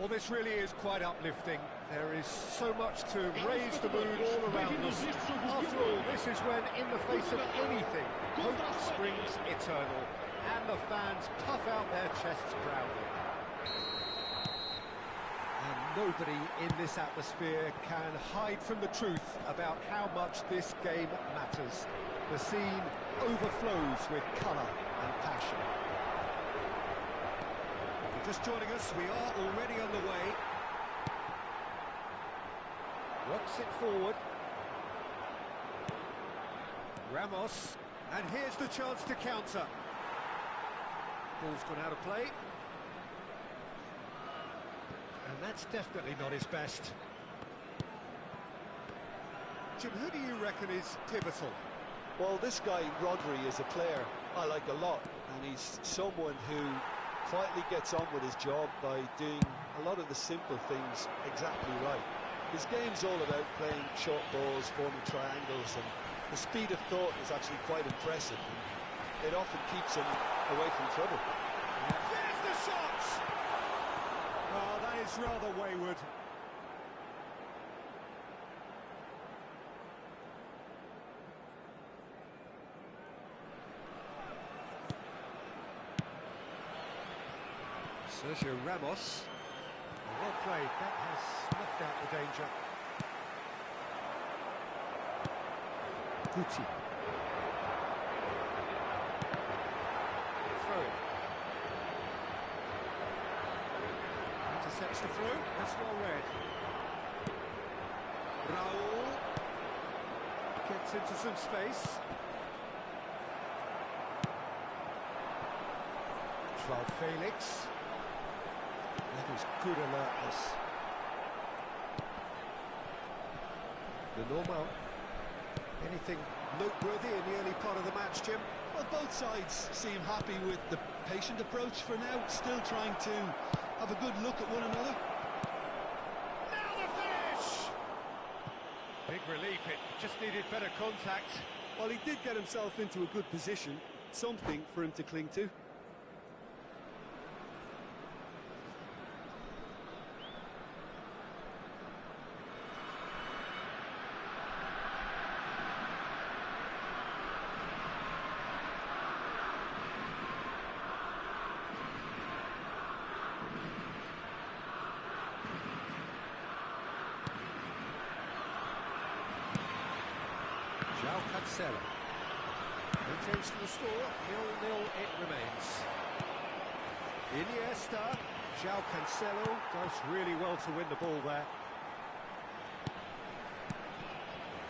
Well, this really is quite uplifting. There is so much to raise the mood all around us. After all, this is when, in the face of anything, hope springs eternal, and the fans puff out their chests proudly. And nobody in this atmosphere can hide from the truth about how much this game matters. The scene overflows with colour and passion. Just joining us, we are already on the way. Works it forward. Ramos, and here's the chance to counter. Ball's gone out of play. And that's definitely not his best. Jim, who do you reckon is pivotal? Well, this guy, Rodri, is a player I like a lot, and he's someone who quietly gets on with his job by doing a lot of the simple things exactly right. His game's all about playing short balls, forming triangles, and the speed of thought is actually quite impressive. And it often keeps him away from trouble. There's the shot! Oh, that is rather wayward. Sergio Ramos. Well played, that has snuffed out the danger. Guti. Throw it. Intercepts the throw, that's well read. Raul gets into some space. Joao Felix. That is good alertness. The normal. Anything noteworthy in the early part of the match, Jim? Well, both sides seem happy with the patient approach for now, still trying to have a good look at one another. Now the finish! Big relief, it just needed better contact. Well, he did get himself into a good position, something for him to cling to. Joao Cancelo. No change to the score, 0-0 it remains. Iniesta, Joao Cancelo does really well to win the ball there.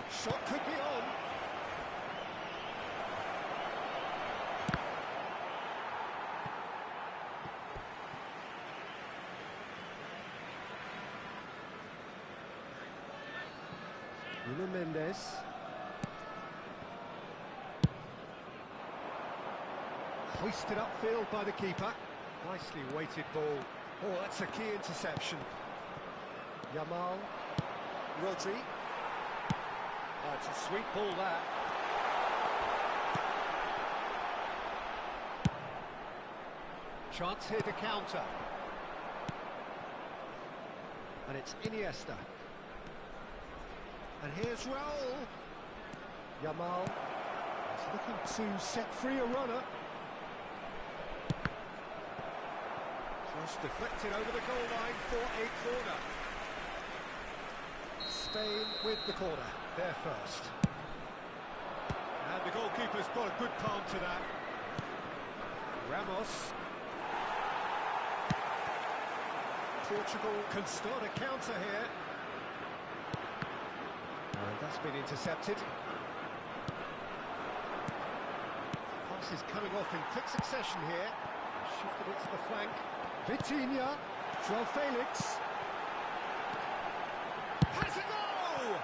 Shot could be on. Nuno Mendes. Hoisted upfield by the keeper. Nicely weighted ball. Oh, that's a key interception. Yamal. Rodri. Oh, it's a sweet ball, that. Chance here to counter. And it's Iniesta. And here's Raul. Yamal is looking to set free a runner. Cross deflected over the goal line for a corner. Spain with the corner, there first. And the goalkeeper's got a good palm to that. Ramos. Portugal can start a counter here. And that's been intercepted. Pass is coming off in quick succession here. Shifted it to the flank. Vitinha, Joao Felix. Has a goal!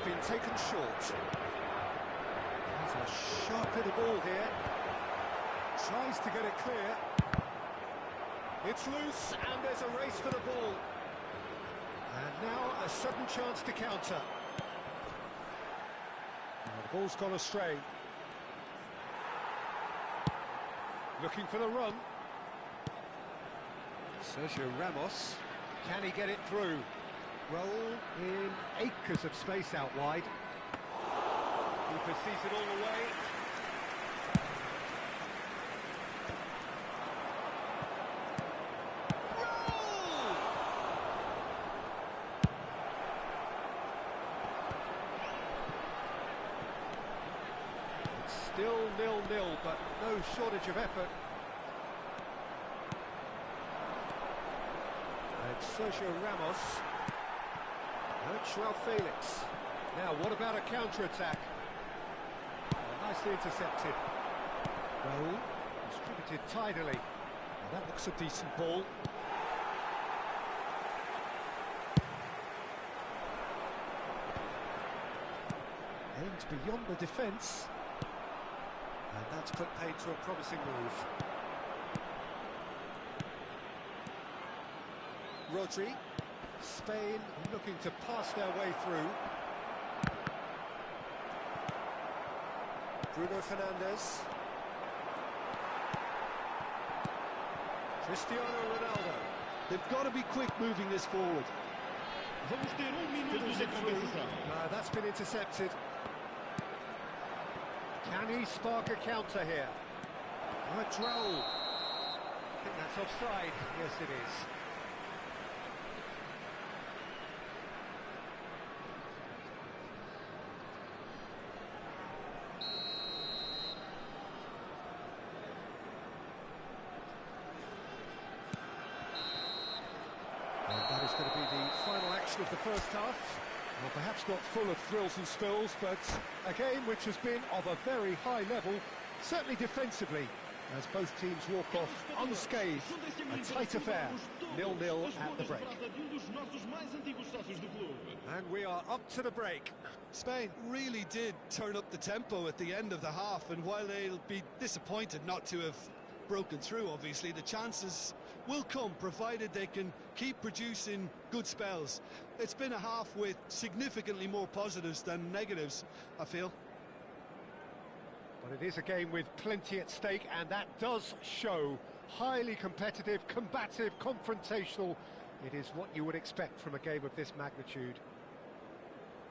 been taken short. There's a sharp little ball here. Tries to get it clear. It's loose, and there's a race for the ball. And now a sudden chance to counter. The ball's gone astray. Looking for the run. Sergio Ramos. Can he get it through? Raul in acres of space out wide. Keeper sees it all the way. Goal! It's still 0-0, but no shortage of effort. It's Sergio Ramos. Joao Felix. Now, what about a counter-attack? Nicely intercepted. Raul distributed tidily. Well, that looks a decent ball. Aimed beyond the defence. And that's put paid to a promising move. Rodri. Spain looking to pass their way through. Bruno Fernandes. Cristiano Ronaldo. They've got to be quick moving this forward. That's been intercepted. Can he spark a counter here? Raul. I think that's offside. Yes, it is. That is going to be the final action of the first half. Well, perhaps not full of thrills and spills, but a game which has been of a very high level, certainly defensively, as both teams walk off unscathed. A tight affair, 0-0 at the break. And we are up to the break. Spain really did turn up the tempo at the end of the half, and while they'll be disappointed not to have broken through, obviously, the chances will come, provided they can keep producing good spells. It's been a half with significantly more positives than negatives, I feel. But it is a game with plenty at stake, and that does show. Highly competitive, combative, confrontational. It is what you would expect from a game of this magnitude.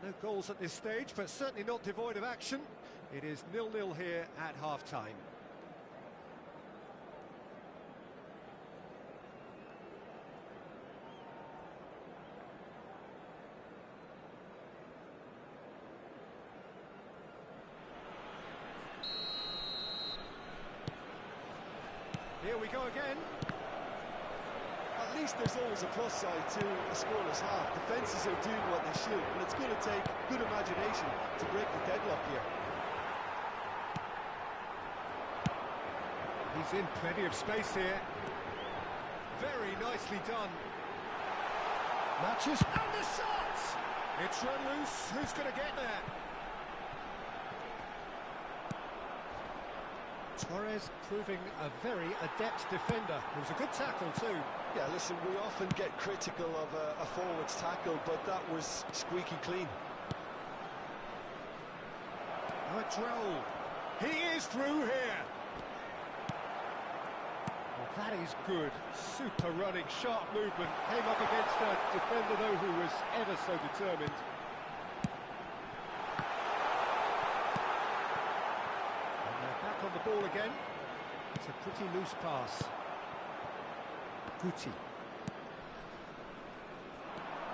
No goals at this stage, but certainly not devoid of action. It is 0-0 here at half-time. Here we go again. At least there's always a plus side to a scoreless half. Defences are doing what they should, and it's going to take good imagination to break the deadlock here. He's in plenty of space here. Very nicely done. Matches and the shot! It's run loose. Who's going to get there? Torres proving a very adept defender. It was a good tackle too. Yeah, listen, we often get critical of a forward's tackle, but that was squeaky clean. Raul. He is through here. Well, that is good. Super running, sharp movement. Came up against a defender, though, who was ever so determined. On the ball again. It's a pretty loose pass. Guti.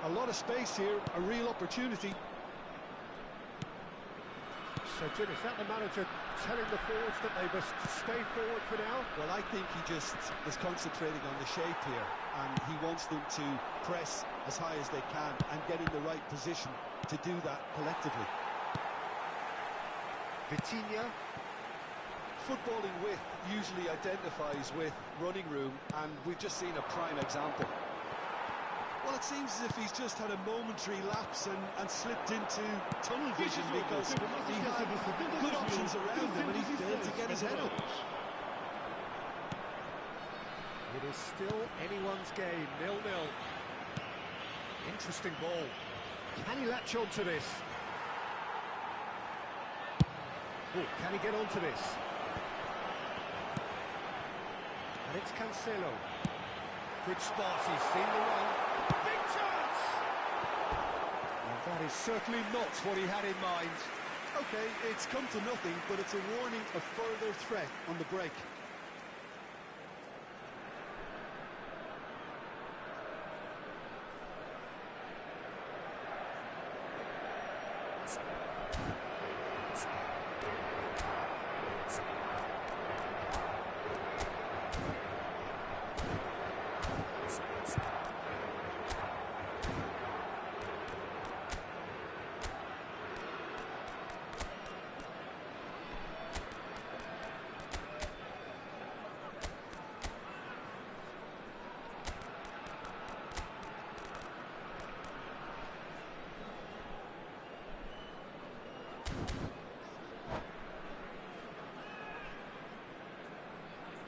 A lot of space here, a real opportunity. So, Jim, is that the manager telling the forwards that they must stay forward for now? Well, I think he just is concentrating on the shape here, and he wants them to press as high as they can and get in the right position to do that collectively. Vitinha. Footballing width usually identifies with running room, and we've just seen a prime example. Well, it seems as if he's just had a momentary lapse and slipped into tunnel vision because he had good options around him and he failed to get his head up. It is still anyone's game, 0-0. Interesting ball. Can he latch on to this? Oh, can he get onto this? And it's Cancelo. Good spot, he's seen the run. Big chance! And that is certainly not what he had in mind. OK, it's come to nothing, but it's a warning of further threat on the break.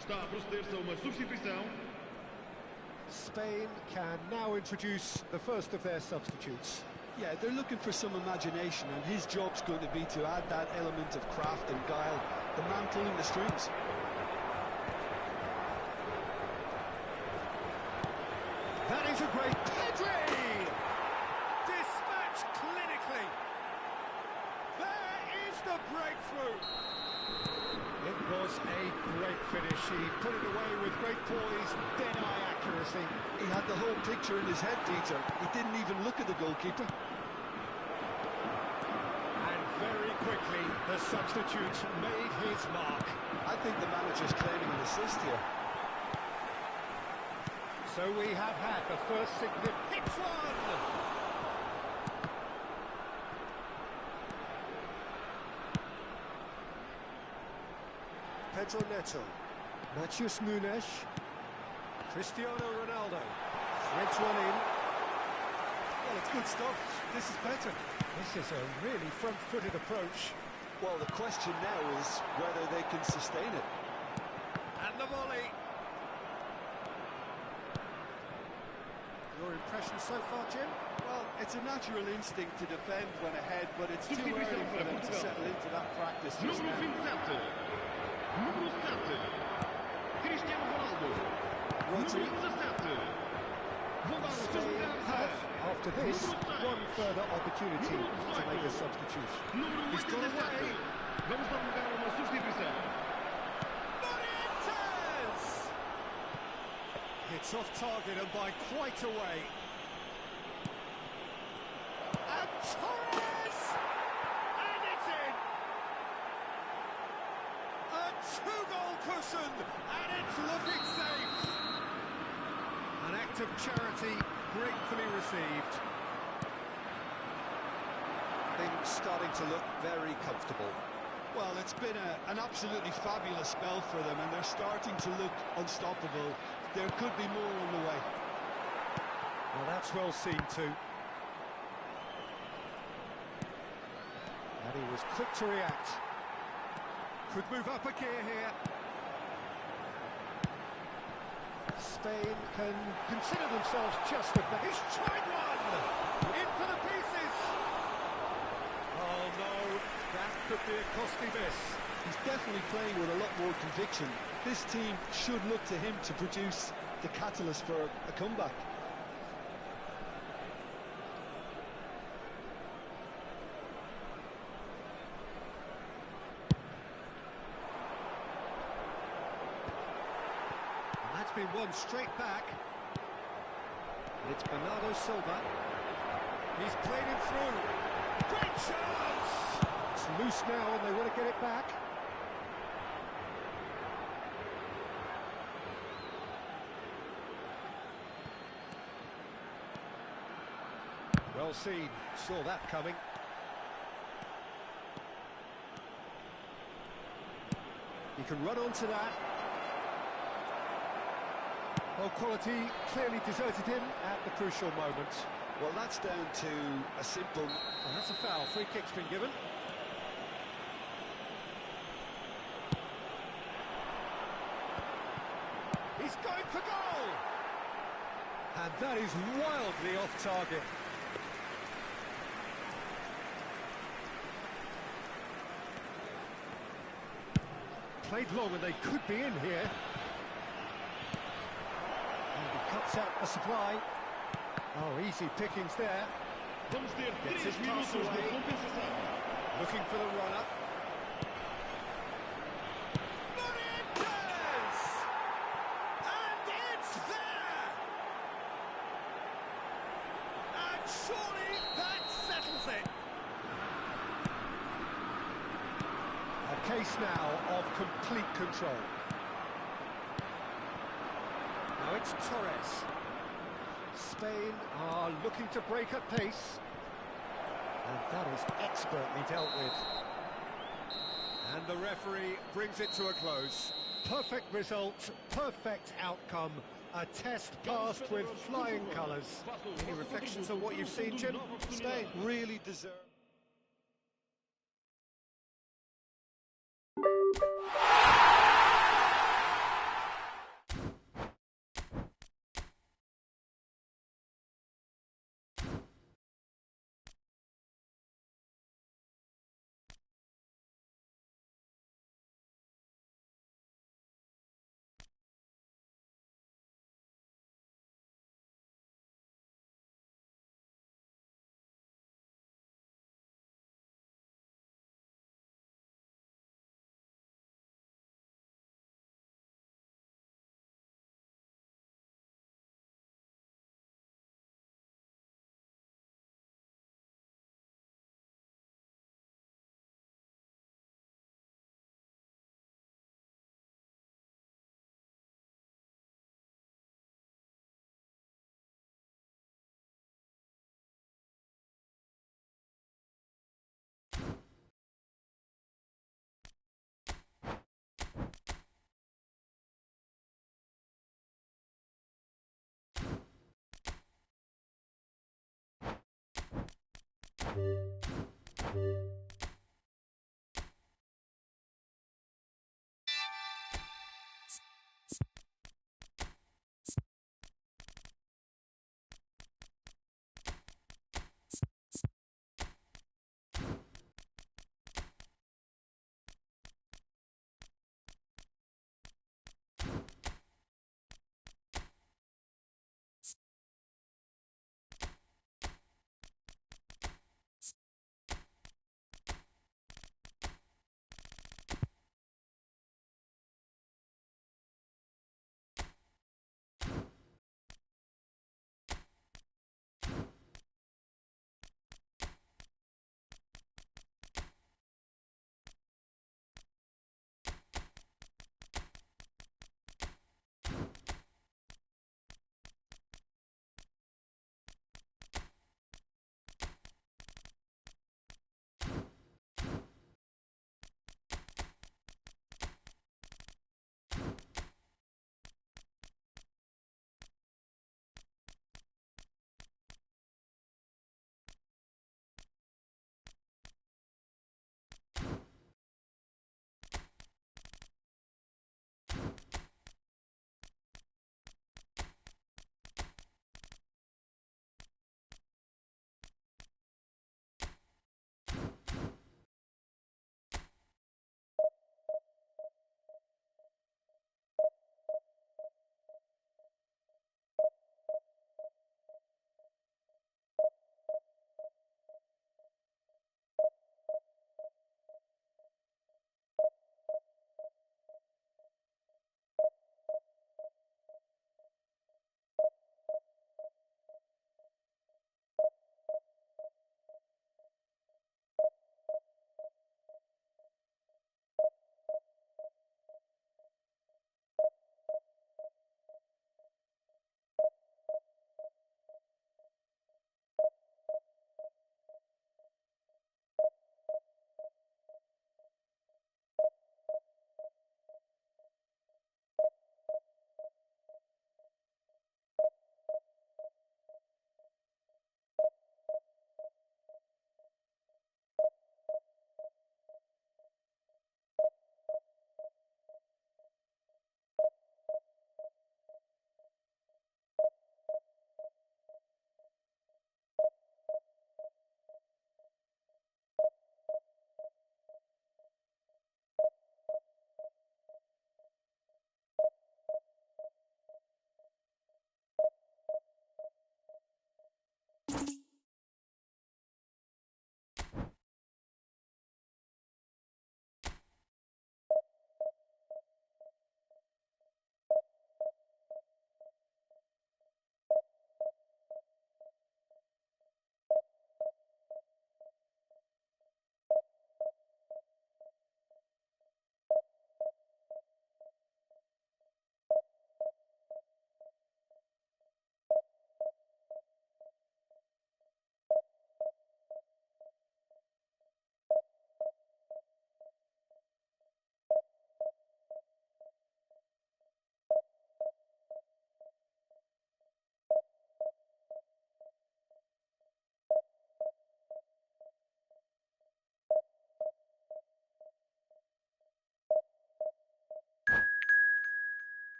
Está a proceder-se a uma substituição. Spain can now introduce the first of their substitutes. Yeah, they're looking for some imagination, and his job's going to be to add that element of craft and guile, the man pulling the strings. That is a great Pedri! Dispatched clinically. There is the breakthrough. It was a great finish. He put it away with great poise, dead-eye accuracy. He had the whole picture in his head, Peter. He didn't even look at the goalkeeper. And very quickly, the substitute made his mark. I think the manager's claiming an assist here. So we have had the first significant one! Pedro Neto, Matheus Nunes, Cristiano Ronaldo, threads one in. Well, it's good stuff. This is better. This is a really front-footed approach. Well, the question now is whether they can sustain it. And the volley. Your impression so far, Jim? Well, it's a natural instinct to defend when ahead, but it's too early for them to settle into that practice just now. Número 7. Cristiano Ronaldo. Rodri. Número 17. Spain have, after this, one further opportunity to make a substitution. He's gone away. Vamos dar lugar a uma substituição. Morientes! It's off target and by quite a way. And Torres! And it's in! A two-goal cushion, and it's looking safe. An act of charity gratefully received. Things starting to look very comfortable. Well, it's been an absolutely fabulous spell for them, and they're starting to look unstoppable. There could be more on the way. Well, that's well seen too. And he was quick to react. Could move up a gear here. Spain can consider themselves just about. He's tried one! In for the pieces! Oh no, that could be a costly miss. He's definitely playing with a lot more conviction. This team should look to him to produce the catalyst for a comeback. That's been won straight back. It's Bernardo Silva. He's played it through. Great chance! It's loose now and they want to get it back. Well seen. Saw that coming. He can run onto that. Well, quality clearly deserted him at the crucial moment. Well, that's down to a simple... And that's a foul. Free kick's been given. He's going for goal! And that is wildly off target. Played long and they could be in here. And he cuts out a supply. Oh, easy pickings there. Gets his pass away. Looking for the runner. Morientes! And it's there! And surely that settles it. A case now of complete control. Now it's Torres. Spain are looking to break at pace. And that is expertly dealt with. And the referee brings it to a close. Perfect result, perfect outcome. A test passed with flying colours. Any reflections on what you've seen, Jim? Spain really deserve...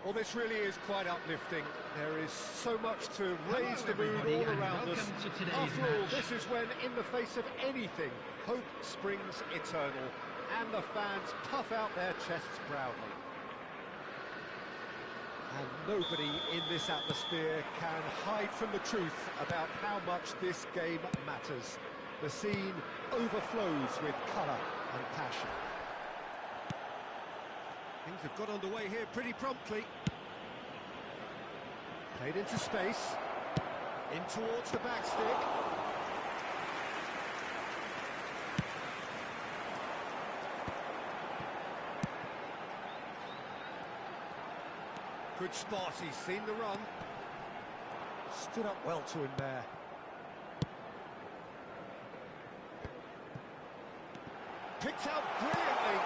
Well, this really is quite uplifting. There is so much to raise the mood all around us. After all, this is when, in the face of anything, hope springs eternal, and the fans puff out their chests proudly. And nobody in this atmosphere can hide from the truth about how much this game matters. The scene overflows with colour and passion. Things have got underway here pretty promptly. Played into space. In towards the back stick. Good spot, he's seen the run. Stood up well to him there. Picked out brilliantly.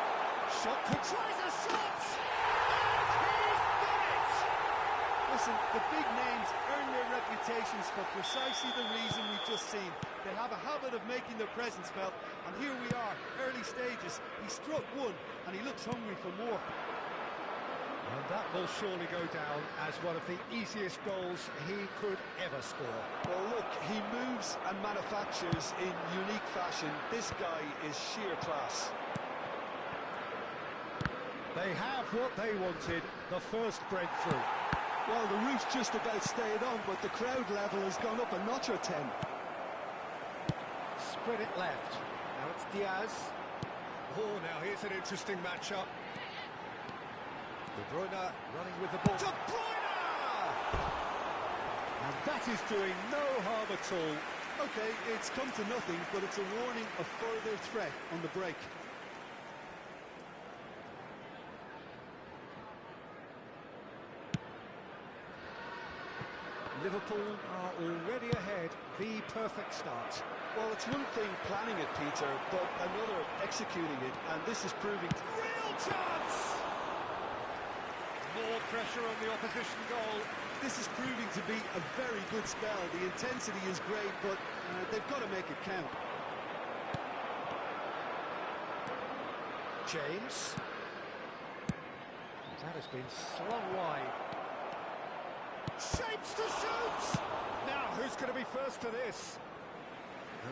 Shot could tries a shot! And he's done it! Listen, the big names earn their reputations for precisely the reason we've just seen. They have a habit of making their presence felt, and here we are, early stages. He struck one, and he looks hungry for more. And that will surely go down as one of the easiest goals he could ever score. Well, look, he moves and manufactures in unique fashion. This guy is sheer class. They have what they wanted, the first breakthrough. Well, the roof's just about stayed on, but the crowd level has gone up a notch or 10. Spread it left. Now it's Diaz. Oh, now here's an interesting matchup. De Bruyne running with the ball. De Bruyne! And that is doing no harm at all. OK, it's come to nothing, but it's a warning of further threat on the break. Liverpool are already ahead. The perfect start. Well, it's one thing planning it, Peter, but another executing it, and this is proving... Real chance! More pressure on the opposition goal. This is proving to be a very good spell. The intensity is great, but they've got to make it count. James. That has been slung wide. Shapes to shoot! Now, who's going to be first to this?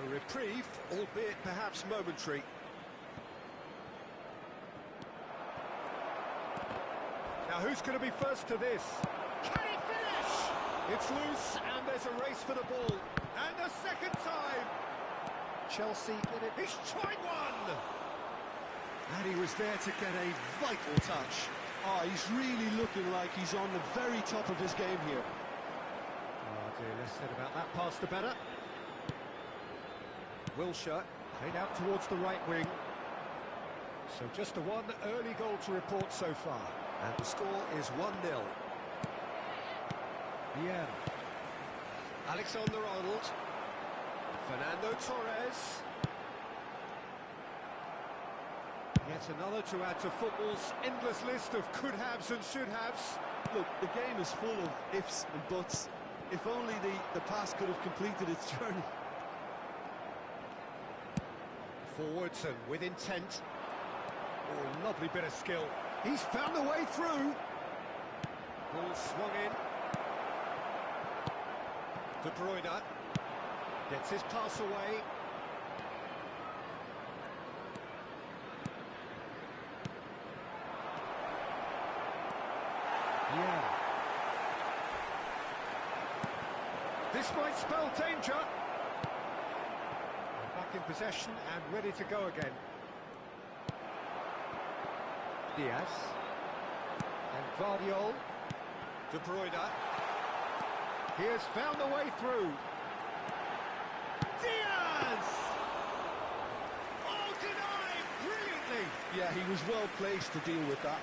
A reprieve, albeit perhaps momentary. Now, who's going to be first to this? Can he finish? It's loose, and there's a race for the ball. And a second time! Chelsea in it. He's tried one! And he was there to get a vital touch. Oh, he's really looking like he's on the very top of his game here. Oh dear, less said about that pass the better. Wilshere played out towards the right wing. So just the one early goal to report so far. And the score is 1-0. Vieira. Alexander-Arnold. Fernando Torres. Yet another to add to football's endless list of could-haves and should-haves. Look, the game is full of ifs and buts. If only the pass could have completed its journey. Forwards and with intent. Oh, lovely bit of skill. He's found a way through. Ball swung in. De Bruyne gets his pass away. Yeah. This might spell danger. Back in possession and ready to go again. Diaz. And Guardiola. De Bruyne. He has found a way through. Diaz! Oh, denied brilliantly! Yeah, he was well placed to deal with that.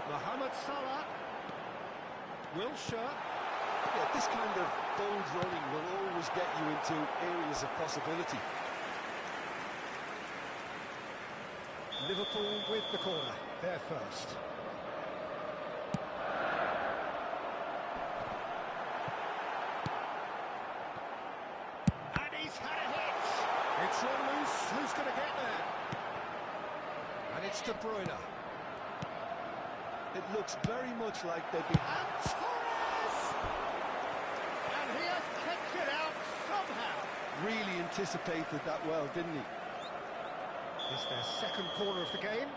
Mohamed Salah. Wilshere. Yeah, this kind of bold running will always get you into areas of possibility. Liverpool with the corner. They're first. And he's had a hit! It's run loose. Who's going to get there? And it's De Bruyne. It looks very much like they'd be... And Torres! And he has kept it out somehow. Really anticipated that well, didn't he? It's their second corner of the game.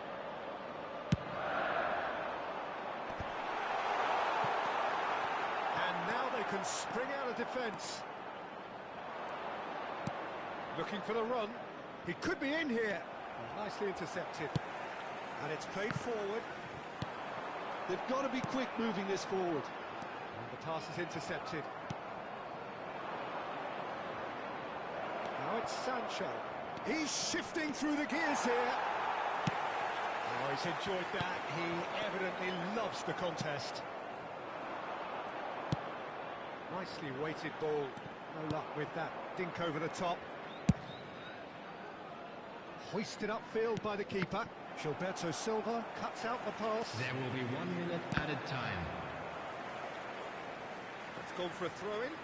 And now they can spring out of defence. Looking for the run. He could be in here. Nicely intercepted. And it's played forward. They've got to be quick moving this forward. And the pass is intercepted. Now it's Sancho. He's shifting through the gears here. Oh, he's enjoyed that. He evidently loves the contest. Nicely weighted ball. No luck with that dink over the top. Hoisted upfield by the keeper. Gilberto Silva cuts out the pass. There will be 1 minute added time. It's gone for a throw-in.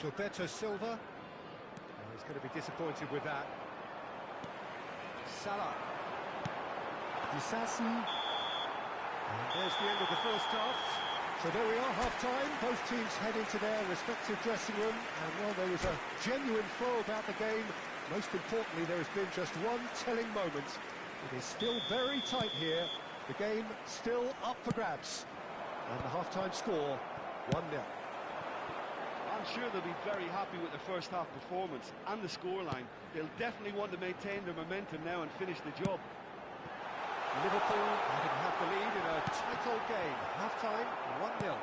Gilberto Silva. Oh, he's going to be disappointed with that. Salah. Disasi. And there's the end of the first half. So there we are, half-time. Both teams head into their respective dressing room. And while there was a genuine flow about the game, most importantly, there has been just one telling moment. It is still very tight here. The game still up for grabs. And the half-time score, 1-0. I'm sure they'll be very happy with the first half performance and the scoreline. They'll definitely want to maintain their momentum now and finish the job. Liverpool have the lead in a tight old game. Half-time, 1-0. Well,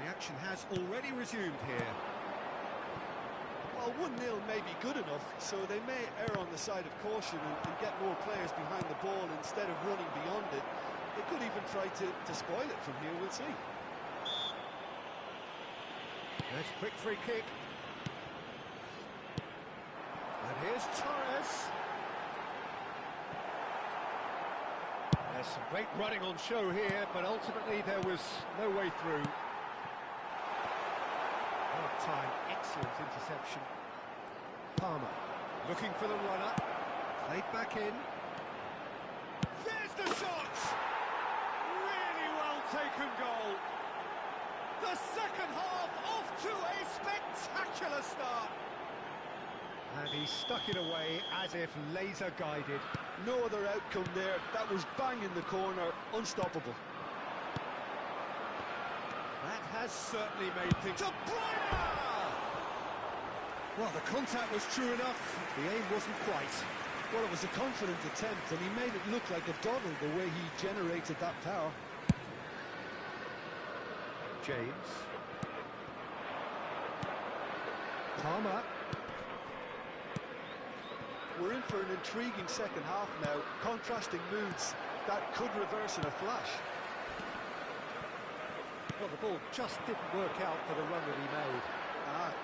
the action has already resumed here. Well, 1-0 may be good enough, so they may err on the side of caution and get more players behind the ball instead of running beyond it. They could even try to spoil it from here, we'll see. There's a quick free kick. And here's Torres. There's some great running on show here, but ultimately there was no way through. Half-time, excellent interception. Palmer, looking for the runner. Played back in. There's the shot! Really well taken goal. The second half off to a spectacular start. And he stuck it away as if laser guided. No other outcome there. That was bang in the corner, unstoppable. That has certainly made things... De Bruyne! Well, the contact was true enough. The aim wasn't quite. Well, it was a confident attempt, and he made it look like a doddle the way he generated that power. James. Palmer. We're in for an intriguing second half now, contrasting moods that could reverse in a flash. Well, the ball just didn't work out for the run that he made.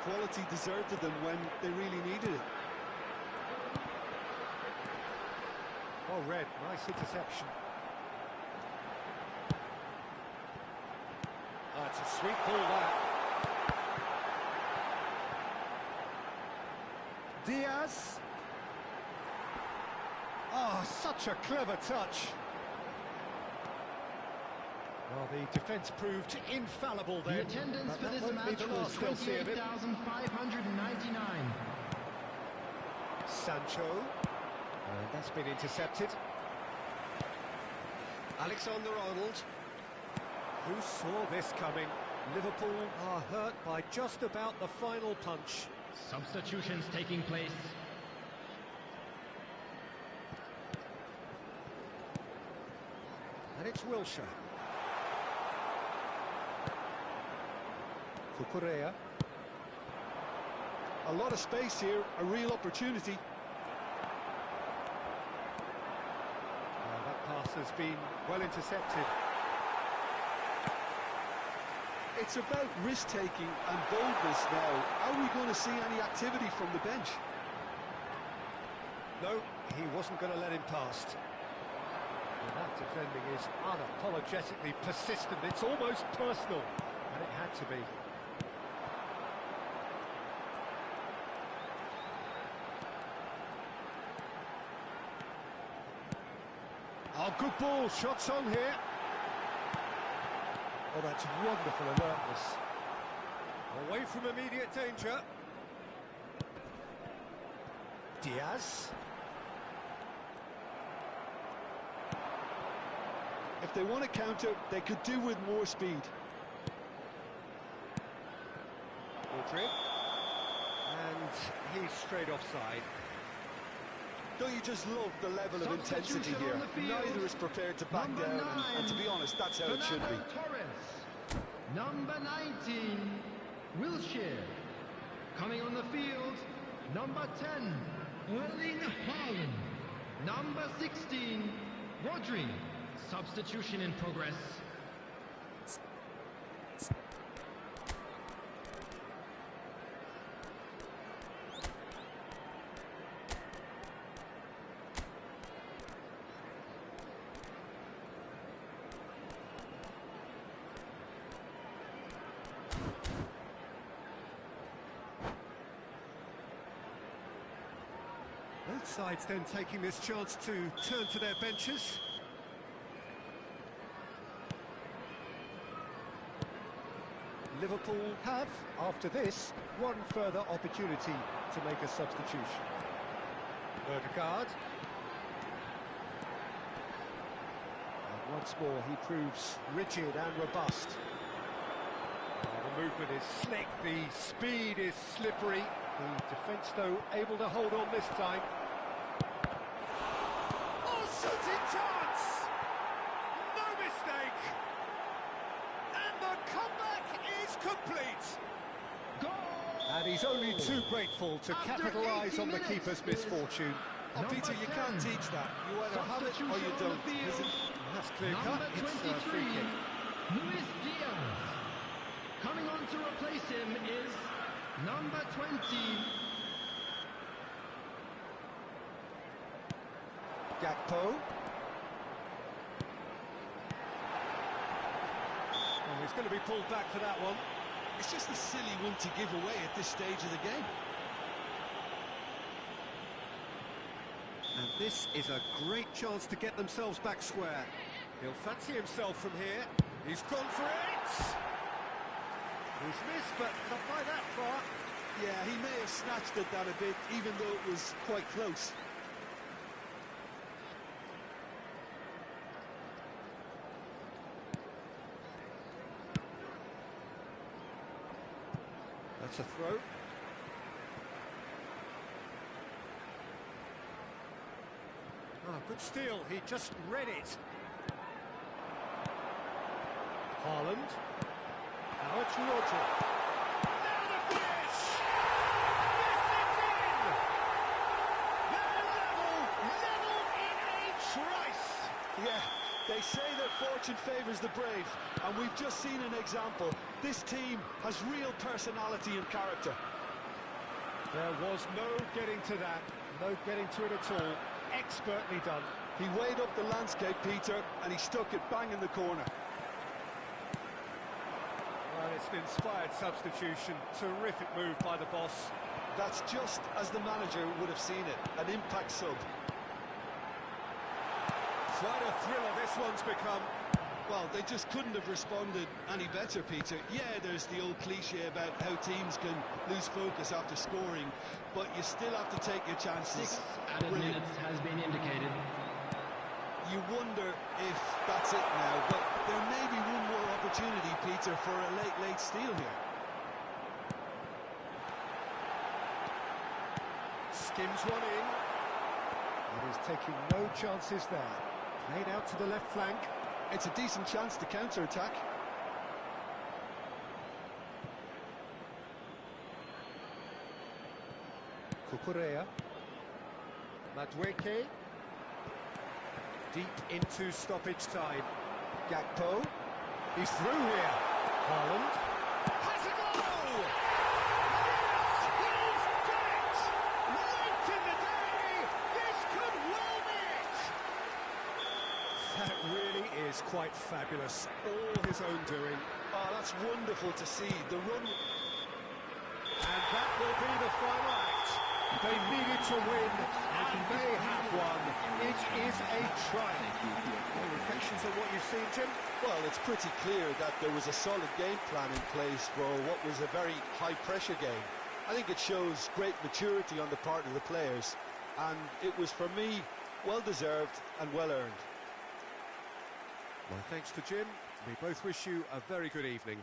Quality deserted them when they really needed it. Well read, nice interception. It's a sweet ball, that. Diaz. Oh, such a clever touch. Well, the defence proved infallible there. The attendance for this match was 28,599. Sancho. And that's been intercepted. Alexander-Arnold. Who saw this coming? Liverpool are hurt by just about the final punch. Substitutions taking place. And it's Wilshere. Cucurella. A lot of space here, a real opportunity. That pass has been well intercepted. It's about risk-taking and boldness now. Are we going to see any activity from the bench? No, he wasn't going to let him past. And that defending is unapologetically persistent. It's almost personal, and it had to be. good ball, shots on here. Oh, that's wonderful alertness. Away from immediate danger. Diaz. If they want to counter, they could do with more speed. Rodri. And he's straight offside. Don't you just love the level of intensity here? Neither is prepared to back down, and to be honest, that's how it should be. Torres. Number 19, Wilshere. Coming on the field, number 10, Erling Haaland. Number 16, Rodri. Substitution in progress. Both sides then taking this chance to turn to their benches. Liverpool have, after this, one further opportunity to make a substitution. Ødegaard. And once more he proves rigid and robust. The movement is slick, the speed is slippery. The defence, though, able to hold on this time. Oh, shooting chance! No mistake! And the comeback is complete! Goal! And he's only too grateful to capitalise on the keeper's misfortune. Oh, Peter, you can't teach that. You either have it or you don't. That's clear cut. Number It's a 23, free kick. Luis Diaz. Coming on to replace him is number 20. Gakpo. Oh, he's going to be pulled back for that one. It's just a silly one to give away at this stage of the game. And this is a great chance to get themselves back square. He'll fancy himself from here. He's gone for it! He's missed, but not by that far. Yeah, he may have snatched at that a bit, even though it was quite close. That's a throw. Oh, good steal. He just read it. Haaland. Now it's Rodri. Now the finish! Yes, it's in! They're level in a trice! Yeah, they say that fortune favours the brave, and we've just seen an example. This team has real personality and character. There was no getting to that, no getting to it at all. Expertly done. He weighed up the landscape, Peter, and he stuck it bang in the corner. Well, it's an inspired substitution. Terrific move by the boss. That's just as the manager would have seen it, an impact sub. Quite a thriller this one's become. Well, they just couldn't have responded any better, Peter. Yeah, there's the old cliche about how teams can lose focus after scoring, but you still have to take your chances. 6 added minutes has been indicated. You wonder if that's it now, but there may be one more opportunity, Peter, for a late steal here. Skims one in. And he's taking no chances there. Played out to the left flank. It's a decent chance to counter-attack. Cucurella. Madueke. Deep into stoppage time. Gakpo. He's through here. Haaland. Has a goal! Yes, he's got it! Late in the day, this could well be it! That really is quite fabulous. All his own doing. Oh, that's wonderful to see. The run... And that will be the final act. They needed to win, and they have won. It is a triumph. Any reflections on what you've seen, Jim? Well, it's pretty clear that there was a solid game plan in place for what was a very high-pressure game. I think it shows great maturity on the part of the players, and it was, for me, well-deserved and well-earned. My thanks to Jim. We both wish you a very good evening.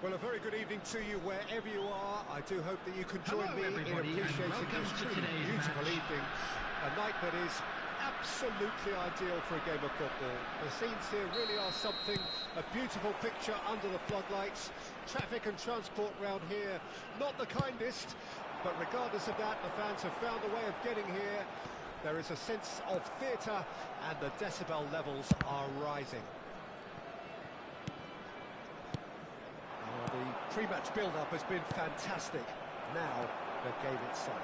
Well, a very good evening to you wherever you are. I do hope that you can join me in appreciating this truly beautiful evening. A night that is absolutely ideal for a game of football. The scenes here really are something, a beautiful picture under the floodlights. Traffic and transport round here, not the kindest, but regardless of that, the fans have found a way of getting here. There is a sense of theatre and the decibel levels are rising. The pre-match build-up has been fantastic. Now, the game itself.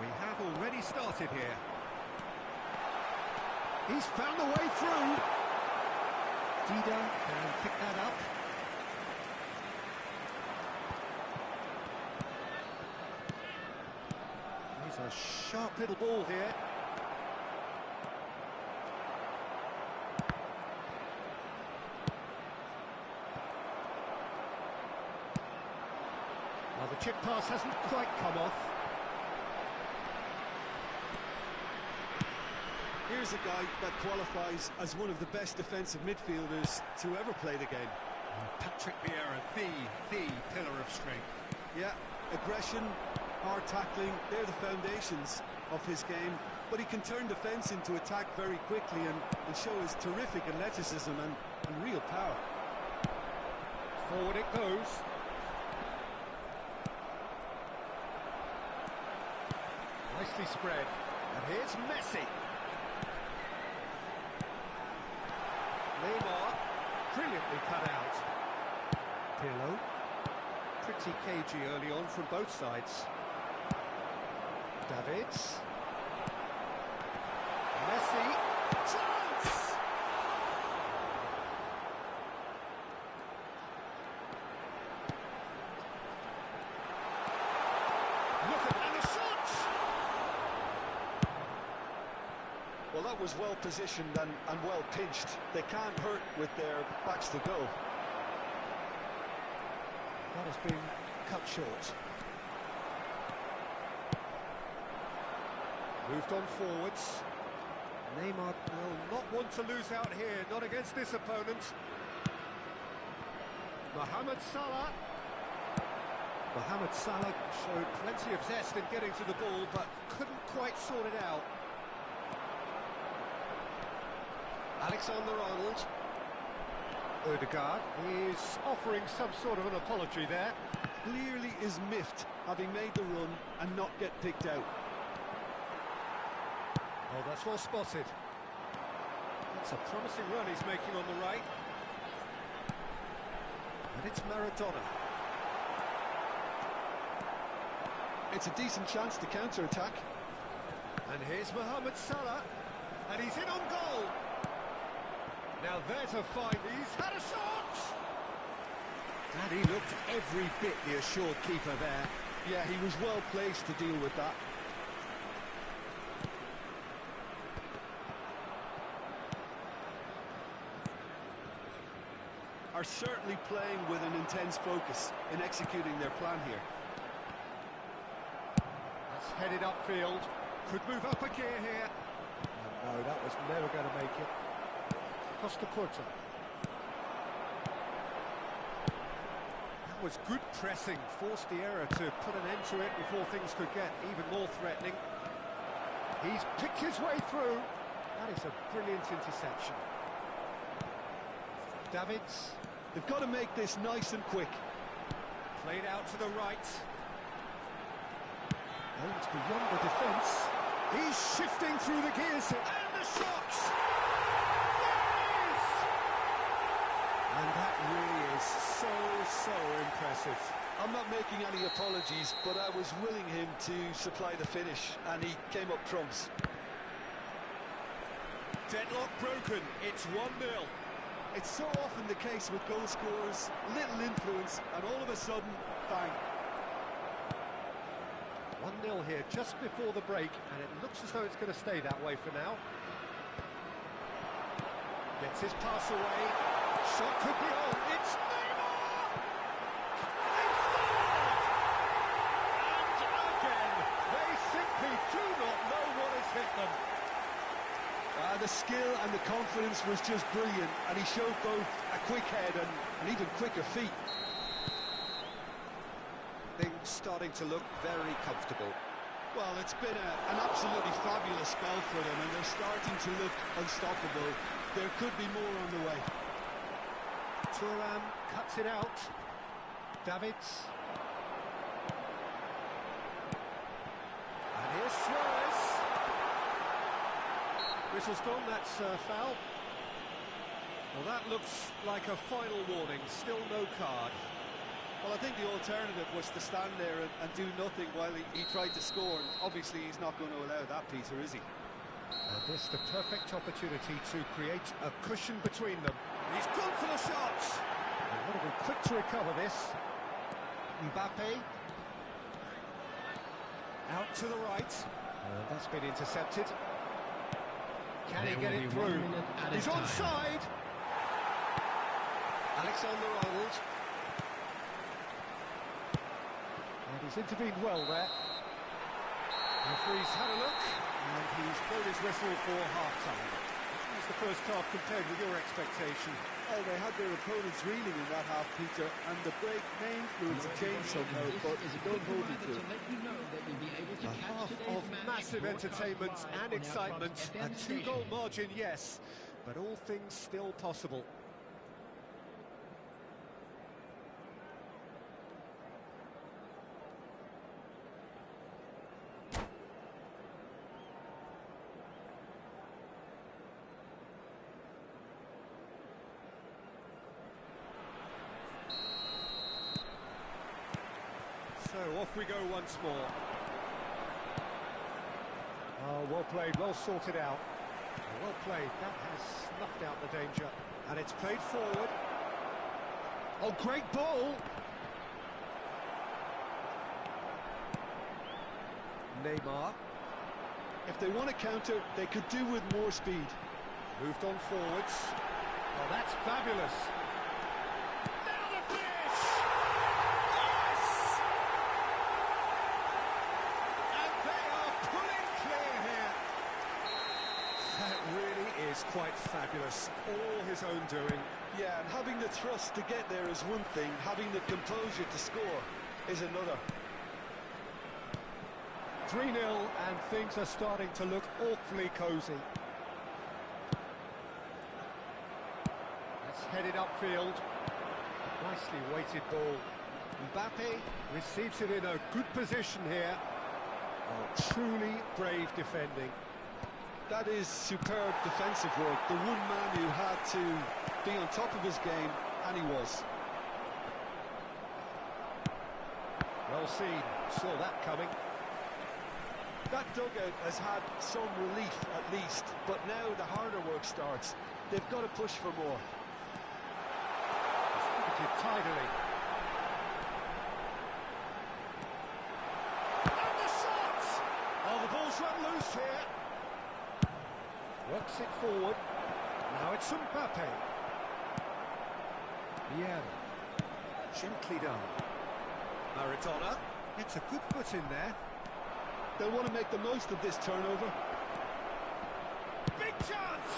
We have already started here. He's found a way through. Dida can pick that up. He's a sharp little ball here. Well, the chip pass hasn't quite come off. Here's a guy that qualifies as one of the best defensive midfielders to ever play the game. Patrick Vieira, the pillar of strength. Yeah, aggression, hard tackling, they're the foundations of his game. But he can turn defence into attack very quickly and show his terrific athleticism and real power. Forward it goes. Nicely spread. And here's Messi. Neymar, brilliantly cut out. Pirlo, pretty cagey early on from both sides. Davids. Messi, chance! Look at and a shot! Well, that was well positioned and well pinched. They can't hurt with their backs to go. That has been cut short. Moved on forwards. Neymar will not want to lose out here, not against this opponent. Mohamed Salah. Mohamed Salah showed plenty of zest in getting to the ball, but couldn't quite sort it out. Alexander-Arnold. Odegaard is offering some sort of an apology there. Clearly is miffed, having made the run and not get picked out. Oh, that's well spotted. That's a promising run he's making on the right. And it's Maradona. It's a decent chance to counter-attack. And here's Mohamed Salah. And he's in on goal. Now there's a find. He's had a shot! And he looked every bit the assured keeper there. Yeah, he was well placed to deal with that. Are certainly playing with an intense focus in executing their plan here. That's headed upfield. Could move up a gear here. And no, that was never going to make it. Costa Curta. That was good pressing. Forced the error to put an end to it before things could get even more threatening. He's picked his way through. That is a brilliant interception. Davids. They've got to make this nice and quick. Played out to the right. Oh, it's beyond the defence. He's shifting through the gears. And the shot! There it is! And that really is so impressive. I'm not making any apologies, but I was willing him to supply the finish, and he came up trumps. Deadlock broken. It's 1-0. It's so often the case with goal scorers, little influence, and all of a sudden, bang. 1-0 here just before the break, and it looks as though it's going to stay that way for now. Gets his pass away. Shot could be on. It's Neymar! They scored! And again, they simply do not know what has hit them. The skill and the confidence was just brilliant, and he showed both a quick head and even quicker feet. Things starting to look very comfortable. Well, it's been an absolutely fabulous spell for them, and they're starting to look unstoppable. There could be more on the way. Thuram cuts it out. Davids. And here's Suarez. Whistle's gone, that's foul. Well, that looks like a final warning, still no card. Well, I think the alternative was to stand there and do nothing while he tried to score, and obviously he's not going to allow that, Peter, is he? And this the perfect opportunity to create a cushion between them. He's gone for the shot! And got to be quick to recover this. Mbappe. Out to the right. That's been intercepted. Can he get it through? He's onside! Alexander-Arnold. And he's intervened well there. The referee's had a look, and he's blown his whistle for half-time. How was the first half compared with your expectation? Well, they had their opponents reeling in that half, Peter, and the break may influence a change somehow, but don't hold me to it. A half of massive entertainment and excitement, a two-goal margin, yes, but all things still possible. So off we go once more. Oh, well played, well sorted out. Well played, that has snuffed out the danger. And it's played forward. Oh, great ball! Neymar. If they want to counter, they could do with more speed. Moved on forwards. Oh, that's fabulous. Now the finish! Yes! And they are pulling clear here. That really is quite fabulous. All his own doing. Yeah, and having the thrust to get there is one thing, having the composure to score is another. 3-0, and things are starting to look awfully cosy. That's headed upfield. Nicely weighted ball. Mbappe receives it in a good position here. Oh, truly brave defending. That is superb defensive work. The one man who had to be on top of his game, and he was. Well seen, saw that coming. That dugout has had some relief at least, but now the harder work starts. They've got to push for more. Distributed tidily. And the shot! Oh, the ball's run loose here. Works it forward. Now it's Mbappe. Yeah. Gently done. Maradona gets a good foot in there. They'll want to make the most of this turnover. Big chance!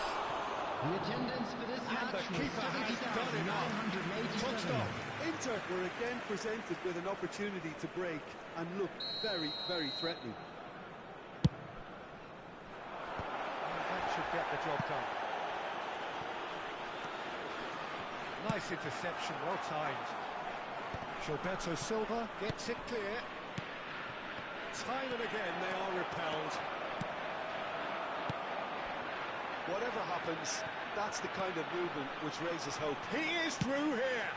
The attendance for this And match the keeper has done enough. Touched off. Inter were again presented with an opportunity to break and look very, very threatening. That should get the job done. Nice interception, well timed. Gilberto Silva gets it clear. Time and again they are repelled. Whatever happens, that's the kind of movement which raises hope. He is through here.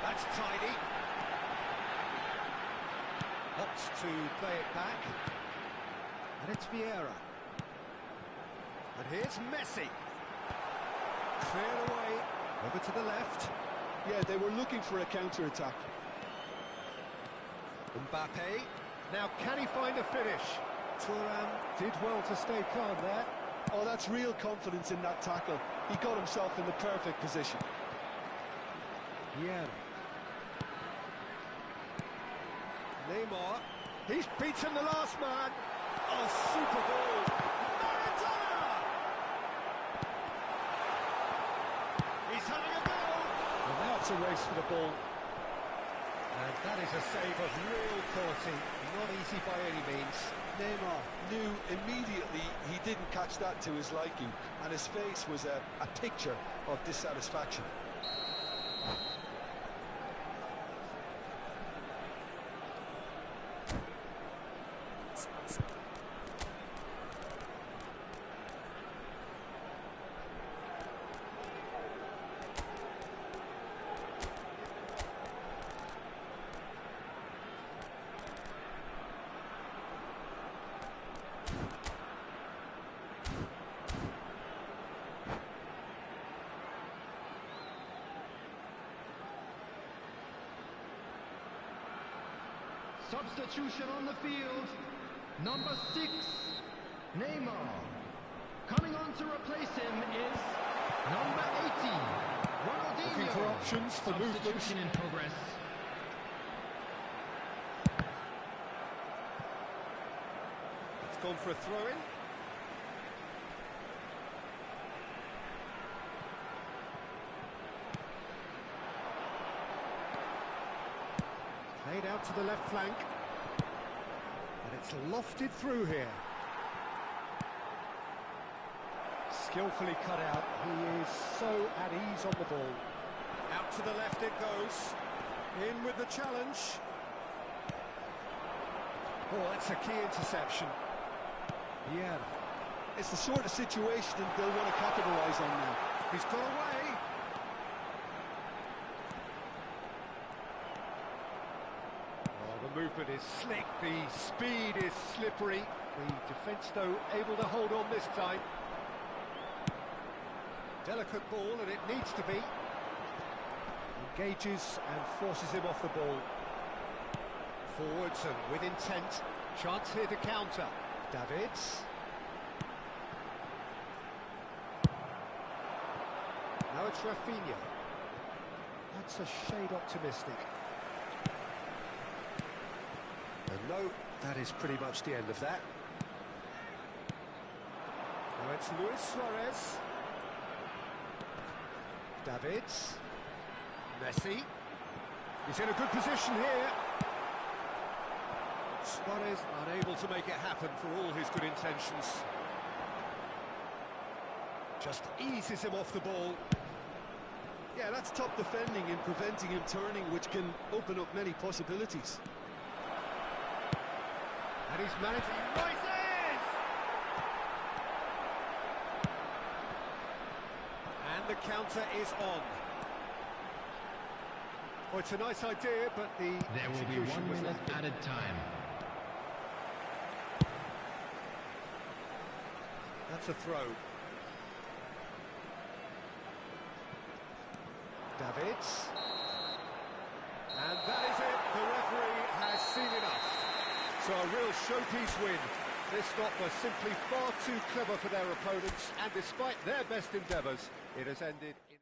That's tidy. Opts to play it back. And it's Vieira. And here's Messi. Cleared away. Over to the left. Yeah, they were looking for a counter-attack. Mbappe. Now can he find a finish? Thuram did well to stay calm there. Oh, that's real confidence in that tackle. He got himself in the perfect position. Yeah. Neymar. He's beaten the last man. Oh, super goal. Maradona! He's having a go. Well, now it's a race for the ball. And that is a save of real quality. Not easy by any means. Neymar knew immediately he didn't catch that to his liking, and his face was a picture of dissatisfaction. Substitution on the field. Number 6, Neymar. Coming on to replace him is number 80, Ronaldinho. Looking for options for movement. Substitution in progress. It's gone for a throw-in. Played out to the left flank. And it's lofted through here. Skillfully cut out. He is so at ease on the ball. Out to the left it goes. In with the challenge. Oh, that's a key interception. Yeah. It's the sort of situation they'll want to capitalise on now. He's got away. Oh, the movement is slick, the speed is slippery. The defence, though, able to hold on this time. Delicate ball, and it needs to be. Engages and forces him off the ball. Forwards and with intent. Chance here to counter. Davids. Now it's Rafinha. That's a shade optimistic. And no, that is pretty much the end of that. Now it's Luis Suarez. Davids. Messi. He's in a good position here. Suarez unable to make it happen for all his good intentions. Just eases him off the ball. Yeah, that's top defending and preventing him turning, which can open up many possibilities. And he's managing. Rises! And the counter is on. Well, it's a nice idea, but the There will be 1 minute added time. That's a throw. Davids. And that is it. The referee has seen enough. So a real showpiece win. This lot were simply far too clever for their opponents, and despite their best endeavours, it has ended in...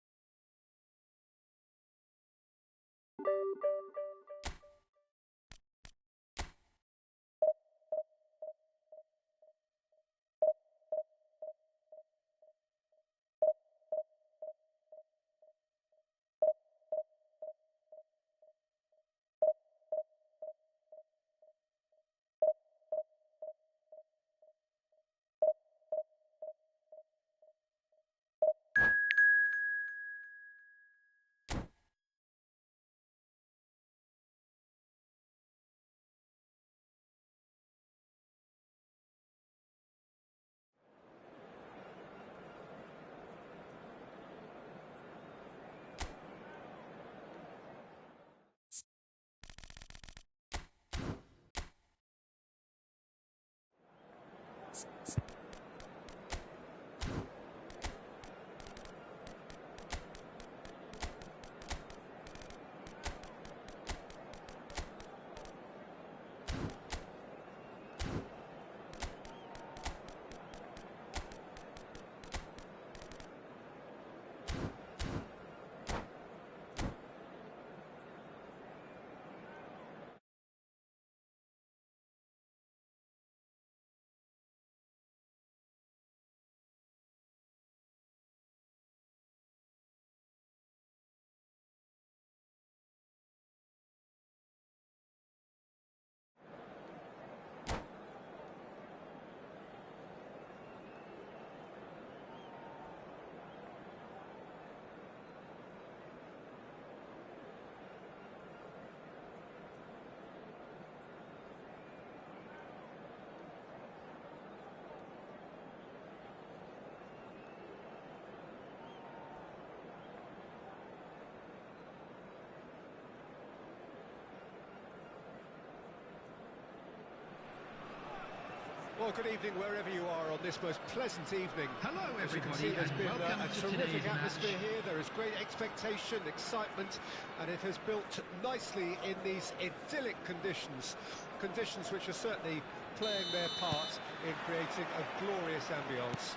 Well, good evening wherever you are on this most pleasant evening. Hello, As you can everybody, see, there's and been welcome a to terrific today's atmosphere match. here. There is great expectation, excitement, and it has built nicely in these idyllic conditions. Conditions which are certainly playing their part in creating a glorious ambience.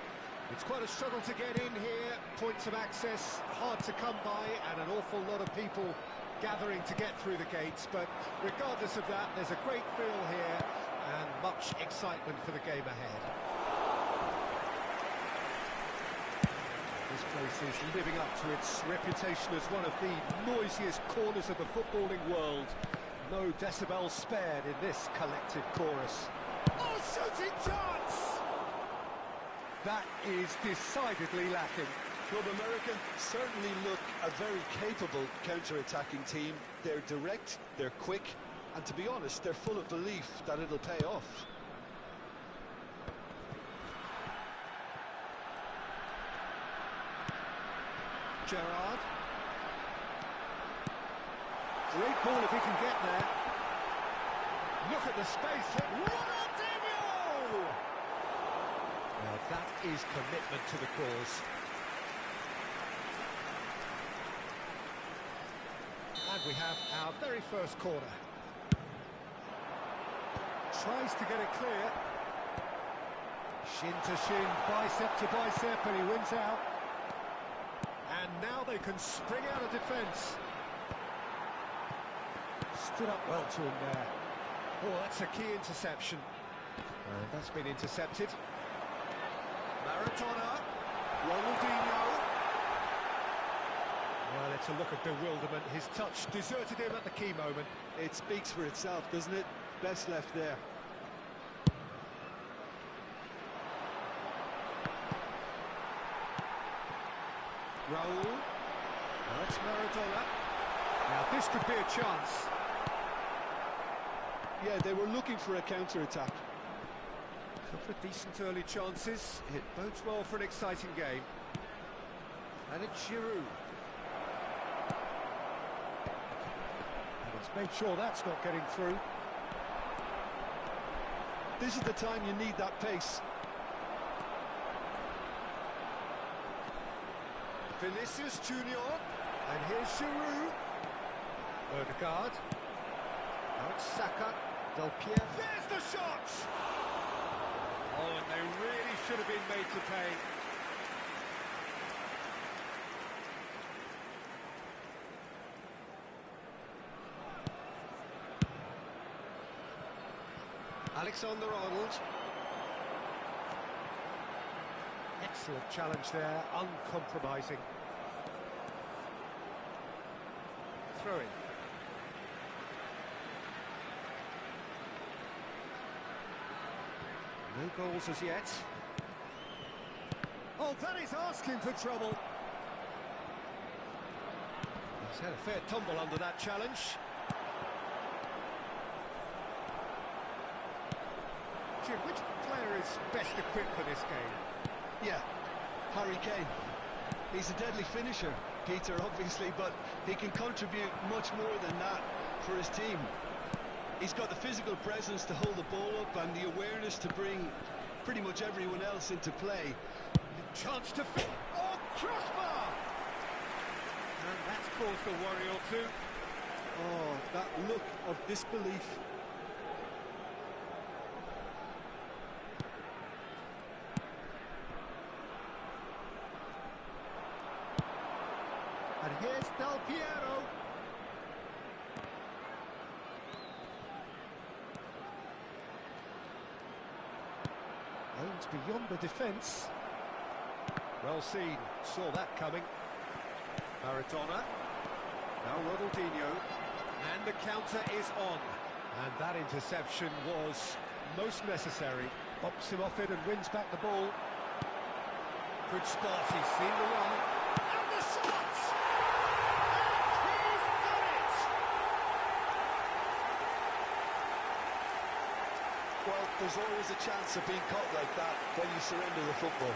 It's quite a struggle to get in here, points of access hard to come by, and an awful lot of people gathering to get through the gates, but regardless of that, there's a great feel here and much excitement for the game ahead. This place is living up to its reputation as one of the noisiest corners of the footballing world. No decibels spared in this collective chorus. Oh, shooting chance! That is decidedly lacking. Club America certainly look a very capable counter-attacking team. They're direct, they're quick, and to be honest, they're full of belief that it'll pay off. Gerrard. Great ball if he can get there. Look at the space. Ronaldinho! Now that is commitment to the cause. And we have our very first corner. Tries to get it clear. Shin to shin, bicep to bicep, and he wins out. And now they can spring out of defence. Stood up well to him there. Oh, that's a key interception. And that's been intercepted. Maradona. Ronaldinho. Well, it's a look of bewilderment. His touch deserted him at the key moment. It speaks for itself, doesn't it? Best left there. Raul. That's Maradona. Now this could be a chance. Yeah, they were looking for a counter-attack. Couple of decent early chances. It bodes well for an exciting game. And it's Giroud. And it's made sure that's not getting through. This is the time you need that pace. Vinicius Junior. And here's Giroud. Odegaard. Now it's Saka. Del Piero. There's the shot! Oh, and they really should have been made to pay. Alexander-Arnold. Excellent challenge there, uncompromising. Throw-in. No goals as yet. Oh, that is asking for trouble. He's had a fair tumble under that challenge. Jim, which player is best equipped for this game? Yeah, Harry Kane. He's a deadly finisher, Peter, obviously, but he can contribute much more than that for his team. He's got the physical presence to hold the ball up and the awareness to bring pretty much everyone else into play. Chance to fit. Oh, crossbar! And that's caused a worry or two. Oh, that look of disbelief. And here's Del Piero. Aims beyond the defence. Well seen, saw that coming. Maradona. Now Ronaldinho. And the counter is on. And that interception was most necessary. Bops him off it and wins back the ball. Good start, he's seen the run. And the shot! And he's done it! Well, there's always a chance of being caught like that when you surrender the football.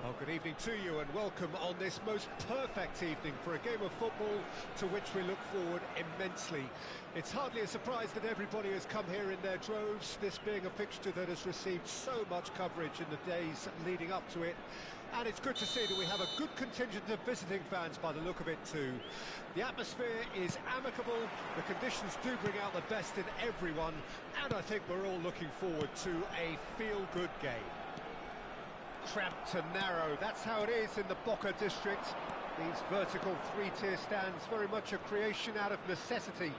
Well, good evening to you and welcome on this most perfect evening for a game of football to which we look forward immensely. It's hardly a surprise that everybody has come here in their droves, this being a fixture that has received so much coverage in the days leading up to it. And it's good to see that we have a good contingent of visiting fans by the look of it too. The atmosphere is amicable, the conditions do bring out the best in everyone, and I think we're all looking forward to a feel-good game. Cramped and narrow, that's how it is in the Boca district. These vertical three-tier stands, very much a creation out of necessity,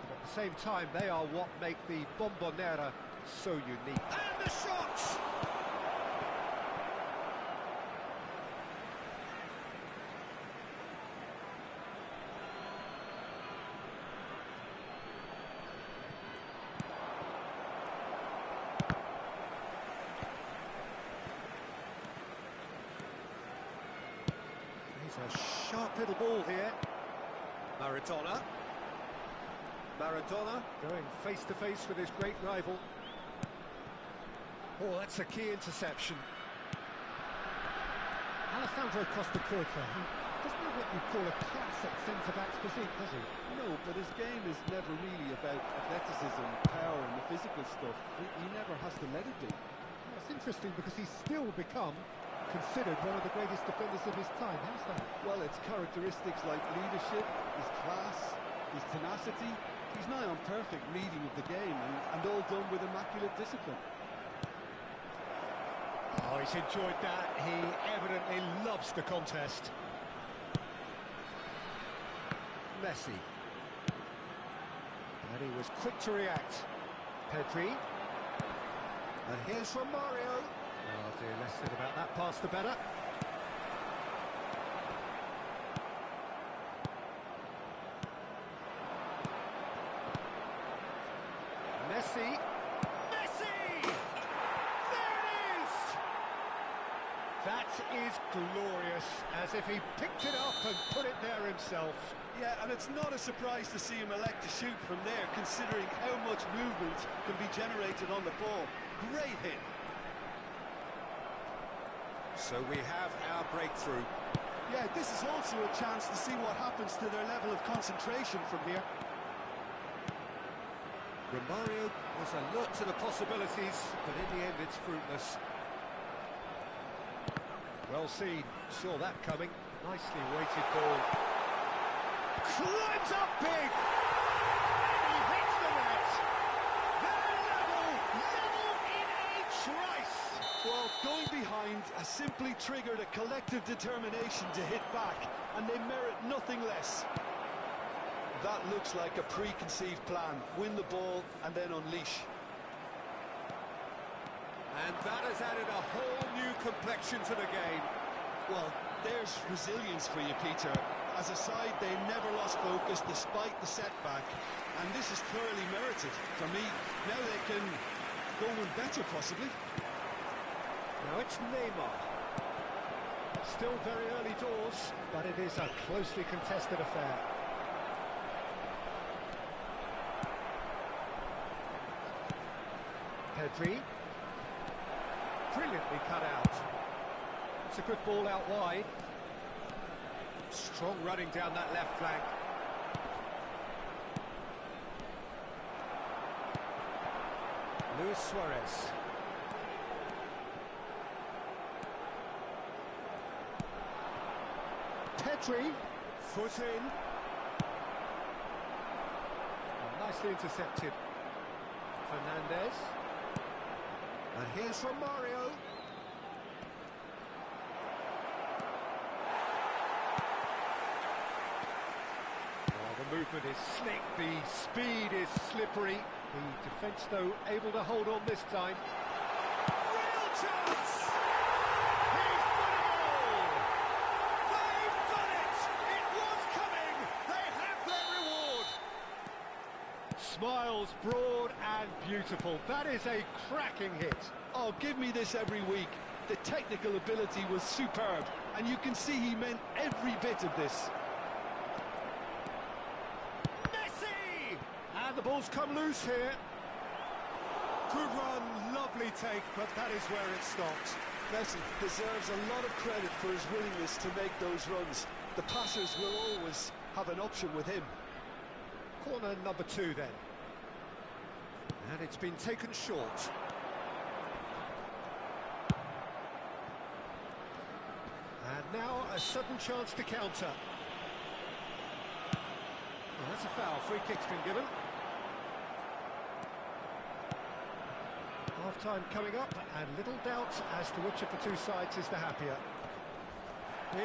but at the same time they are what make the Bombonera so unique. And the shots! A sharp little ball here. Maradona going face to face with his great rival. Oh, that's a key interception. Alessandro Costa Curta, he doesn't have what you call a classic centre-back's physique, does he? No, but his game is never really about athleticism, power and the physical stuff. He never has to let it be. Well, it's interesting because he's still become considered one of the greatest defenders of his time. How's that? Well, it's characteristics like leadership, his class, his tenacity. He's nigh on perfect reading of the game and all done with immaculate discipline. Oh, he's enjoyed that. He evidently loves the contest. Messi. And he was quick to react. Pedri. And here's Romario. Oh dear, less said about that pass the better. Messi! Messi! There it is! That is glorious, as if he picked it up and put it there himself. Yeah, and it's not a surprise to see him elect to shoot from there, considering how much movement can be generated on the ball. Great hit. So we have our breakthrough. Yeah, this is also a chance to see what happens to their level of concentration from here. Romario was alert to the possibilities, but in the end it's fruitless. Well seen, saw that coming. Nicely weighted ball. Climbs up big! And he hits the net! They're level in a trice! Well, going behind has simply triggered a collective determination to hit back, and they merit nothing less. That looks like a preconceived plan. Win the ball and then unleash. And that has added a whole new complexion to the game. Well, there's resilience for you, Peter. As a side, they never lost focus despite the setback, and this is thoroughly merited. For me, now they can go one better, possibly. Now it's Neymar. Still very early doors, but it is a closely contested affair. Pedri. Brilliantly cut out. It's a good ball out wide. Strong running down that left flank. Luis Suarez. Pedri. Foot in. Oh, nicely intercepted. Fernandez. And here's Romario. Oh, the movement is slick, the speed is slippery. The defence, though, able to hold on this time. Real chance! He's won it all! They've done it! It was coming! They have their reward! Smiles broad and beautiful. That is a cracking hit. Oh, give me this every week. The technical ability was superb, and you can see he meant every bit of this. Messi! And the ball's come loose here. Good run, lovely take, but that is where it stopped. Messi deserves a lot of credit for his willingness to make those runs. The passers will always have an option with him. Corner number 2 then. And it's been taken short. And now a sudden chance to counter. Well, that's a foul. Free kick's been given. Half-time coming up, and little doubt as to which of the two sides is the happier.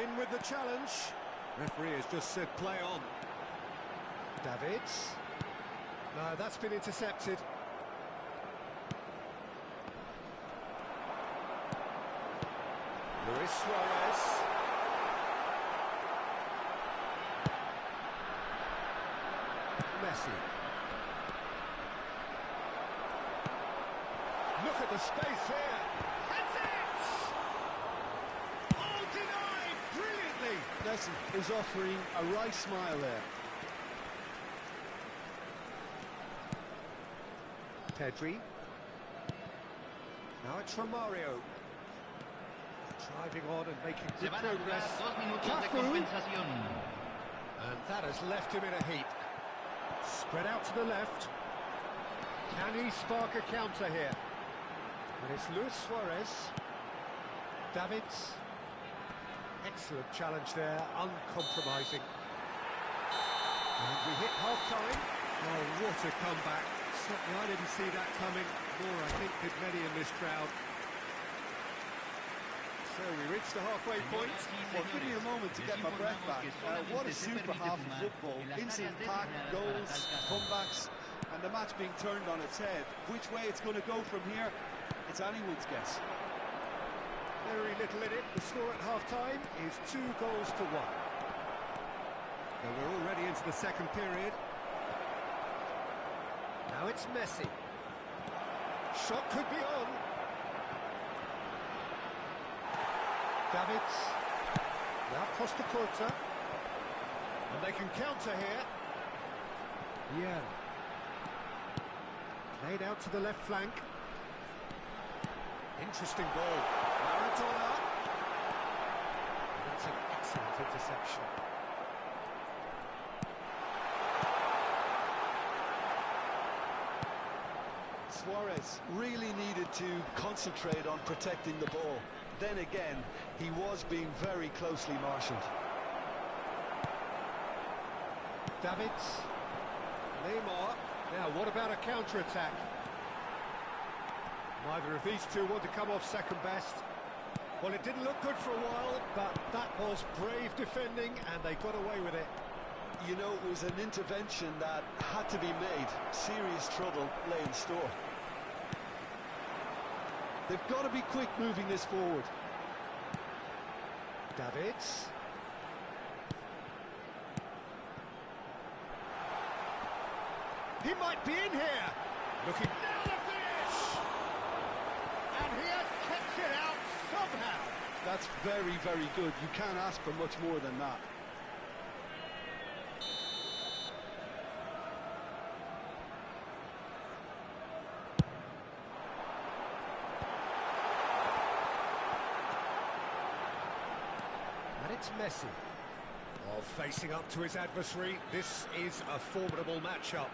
In with the challenge. Referee has just said play on. Davids. No, that's been intercepted. Luis Suarez. Messi. Look at the space here. That's it! Oh, denied brilliantly. Messi is offering a wry smile there. Pedri. Now it's Romario. Driving on and making good progress. Cafu. And that has left him in a heap. Spread out to the left. Can he spark a counter here? And it's Luis Suarez. Davids. Excellent challenge there, uncompromising. And we hit half-time. Oh, what a comeback. Certainly I didn't see that coming, nor I think did many in this crowd. So we reached the halfway point. Well, give me a moment to get my breath back. What a super half of football. Instant pack, goals, comebacks, and the match being turned on its head. Which way it's going to go from here, it's anyone's guess. Very little in it. The score at half-time is 2 goals to 1. So we're already into the second period. Now it's Messi. Shot could be on. Davids. Now Costa Curta. And they can counter here. Yeah. Played out to the left flank. Interesting ball. Maradona. That's an excellent interception. Suarez really needed to concentrate on protecting the ball. Then again, he was being very closely marshalled. Davids. Neymar. Now, what about a counter-attack? Neither of these two want to come off second best. Well, it didn't look good for a while, but that was brave defending, and they got away with it. You know, it was an intervention that had to be made. Serious trouble lay in store. They've got to be quick moving this forward. Davids. He might be in here. Looking now the finish. And he has kept it out somehow. That's very, very good. You can't ask for much more than that. It's Messi. While facing up to his adversary, this is a formidable matchup.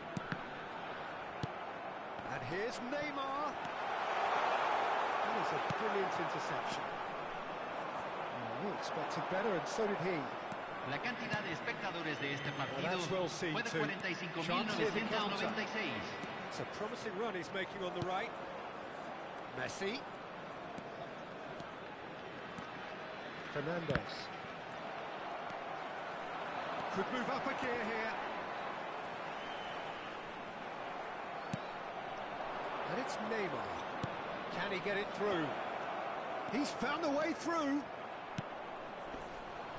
And here's Neymar. That is a brilliant interception. We expected better, and so did he. La cantidad de espectadores de este partido Well, that's well seen fue de too. 45.996. It's a promising run he's making on the right. Messi. Fernandez. Could move up a gear here. And it's Neymar. Can he get it through? He's found a way through.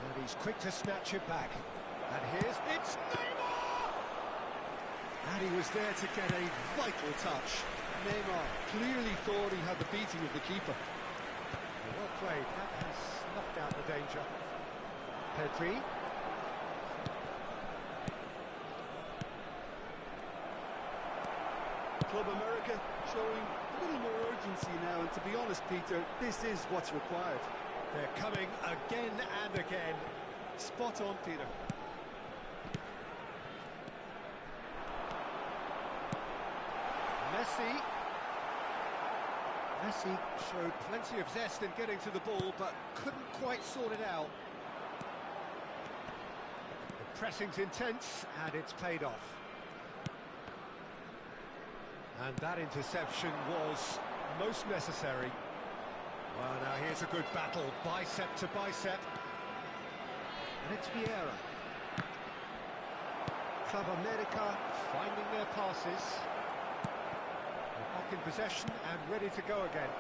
And he's quick to snatch it back. And it's Neymar! And he was there to get a vital touch. Neymar clearly thought he had the beating of the keeper. Well played. That has snuffed out the danger. Pedri. Club America showing a little more urgency now, and to be honest, Peter, this is what's required. They're coming again and again. Spot on, Peter. Messi showed plenty of zest in getting to the ball, but couldn't quite sort it out. The pressing's intense, and it's paid off. And that interception was most necessary. Well, now here's a good battle, bicep to bicep. And it's Vieira. Club America finding their passes. They're back in possession and ready to go again.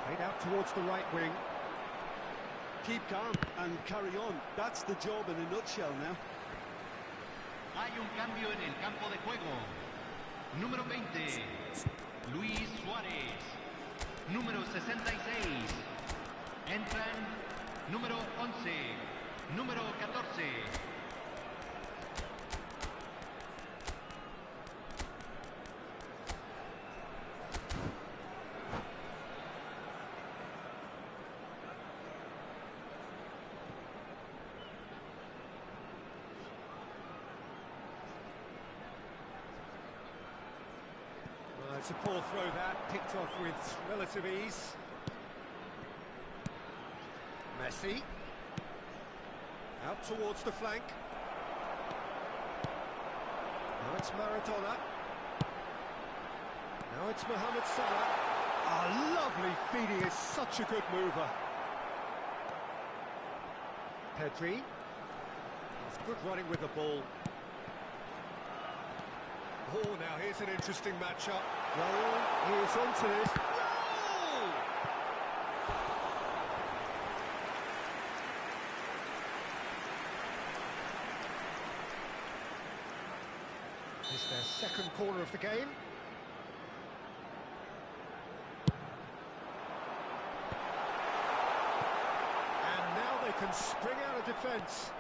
Played out towards the right wing. Keep calm and carry on. That's the job in a nutshell now. Hay un cambio en el campo de juego. Número 20, Luis Suárez. Número 66. Entran número 11, número 14. It's a poor throw that, picked off with relative ease. Messi. Out towards the flank. Now it's Maradona. Now it's Mohamed Salah. Ah, lovely feed, he is such a good mover. Pedri. It's good running with the ball. Oh, now here's an interesting matchup. Raul, he is onto this. Goal! It's their second corner of the game. And now they can spring out of defence.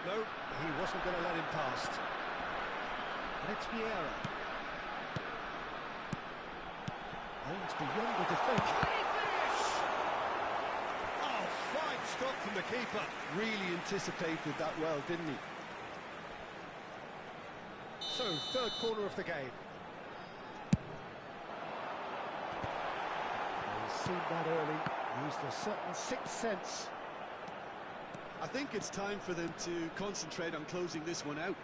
No, he wasn't going to let him past. And it's Vieira. Aims beyond the defence. Finish! Oh, fine stop from the keeper. Really anticipated that well, didn't he? So, third corner of the game. He's seen that early, used a certain sixth sense. I think it's time for them to concentrate on closing this one out.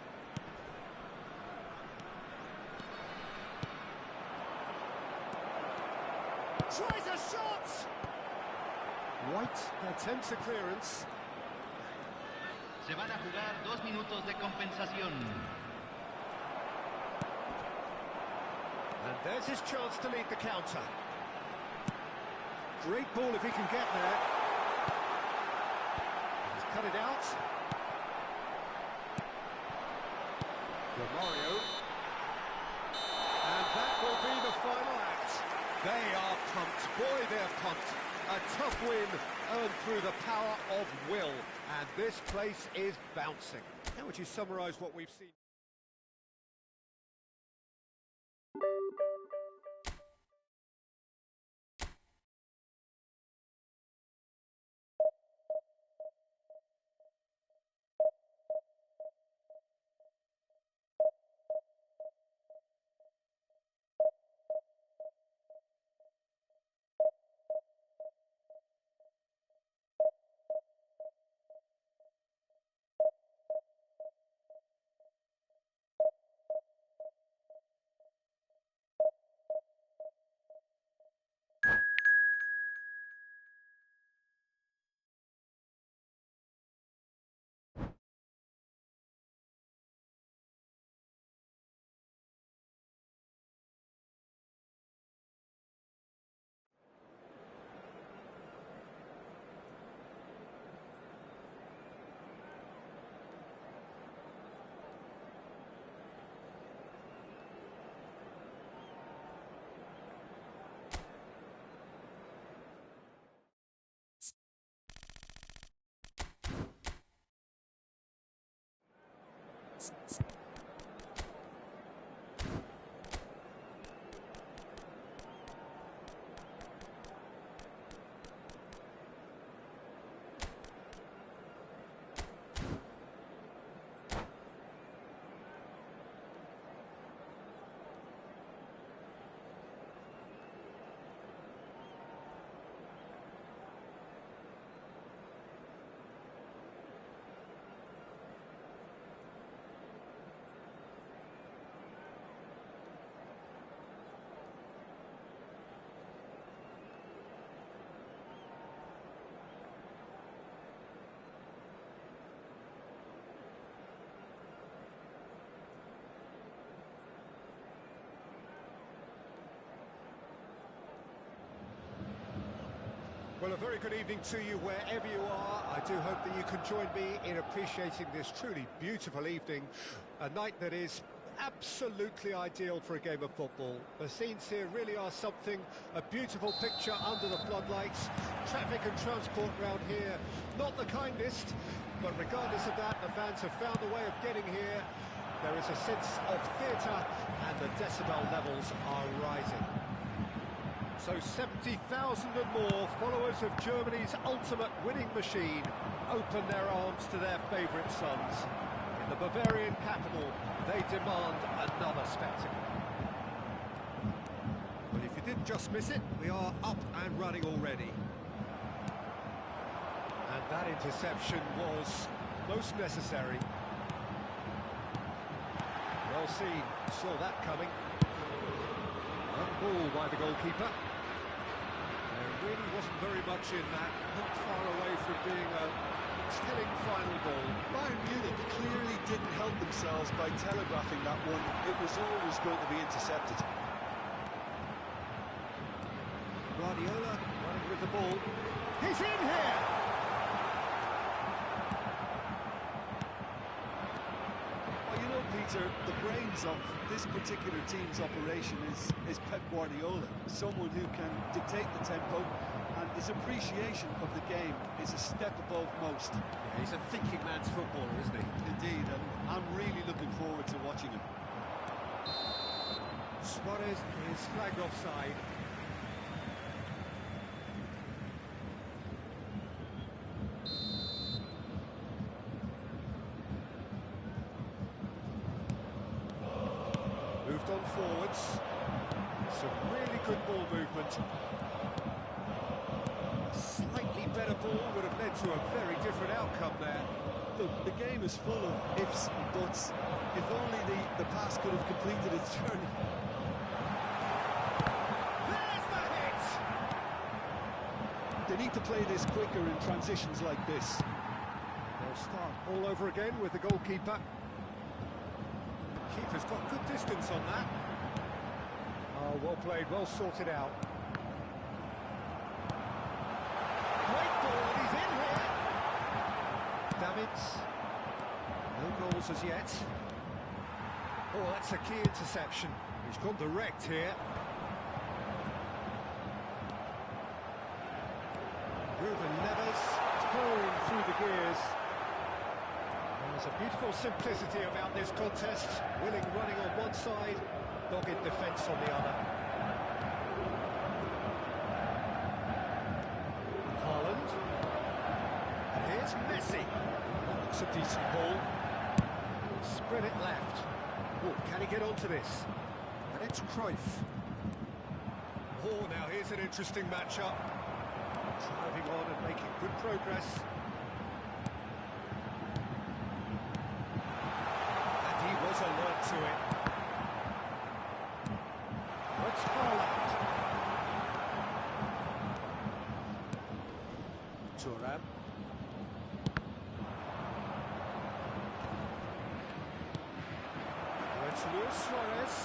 Tries a shot! White attempts a clearance. Se van a jugar 2 minutos de compensación. And there's his chance to lead the counter. Great ball if he can get there. He's cut it out. Romario. And that will be the final act. They are pumped. Boy, they're pumped. A tough win earned through the power of will. And this place is bouncing. How would you summarise what we've seen? Well, a very good evening to you wherever you are. I do hope that you can join me in appreciating this truly beautiful evening, a night that is absolutely ideal for a game of football. The scenes here really are something, a beautiful picture under the floodlights. Traffic and transport round here, not the kindest, but regardless of that, the fans have found a way of getting here. There is a sense of theatre, and the decibel levels are rising. So 70,000 and more followers of Germany's ultimate winning machine open their arms to their favourite sons. In the Bavarian capital, they demand another spectacle. Well, if you didn't just miss it, we are up and running already. And that interception was most necessary. Well seen, saw that coming. One ball by the goalkeeper. There really wasn't very much in that, not far away from being a telling final ball. Bayern Munich clearly didn't help themselves by telegraphing that one. It was always going to be intercepted. Guardiola running with the ball. He's in here! Well, you know, Peter, the brains of this particular team's operation is Pep Guardiola, someone who can dictate the tempo, and his appreciation of the game is a step above most. Yeah, he's a thinking man's footballer, isn't he? Indeed, and I'm really looking forward to watching him. Suarez is flagged offside. Moved on forwards. Some really good ball movement. A slightly better ball would have led to a very different outcome there. Look, the game is full of ifs and buts. If only the pass could have completed its journey. There's the hit! They need to play this quicker in transitions like this. They'll start all over again with the goalkeeper. Keeper's got good distance on that. Oh, well played, well sorted out. Great ball, and he's in here! Davids. No goals as yet. Oh, that's a key interception. He's gone direct here. Ruben Neves pouring through the gears. There's a beautiful simplicity about this contest. Willing running on one side, dogged defence on the other. Haaland. And here's Messi. That looks a decent ball. Spread it left. Oh, can he get onto this? And it's Cruyff. Oh, now here's an interesting matchup. Driving on and making good progress. Alert to it. What's Haaland? Thuram. It's Luis Suarez.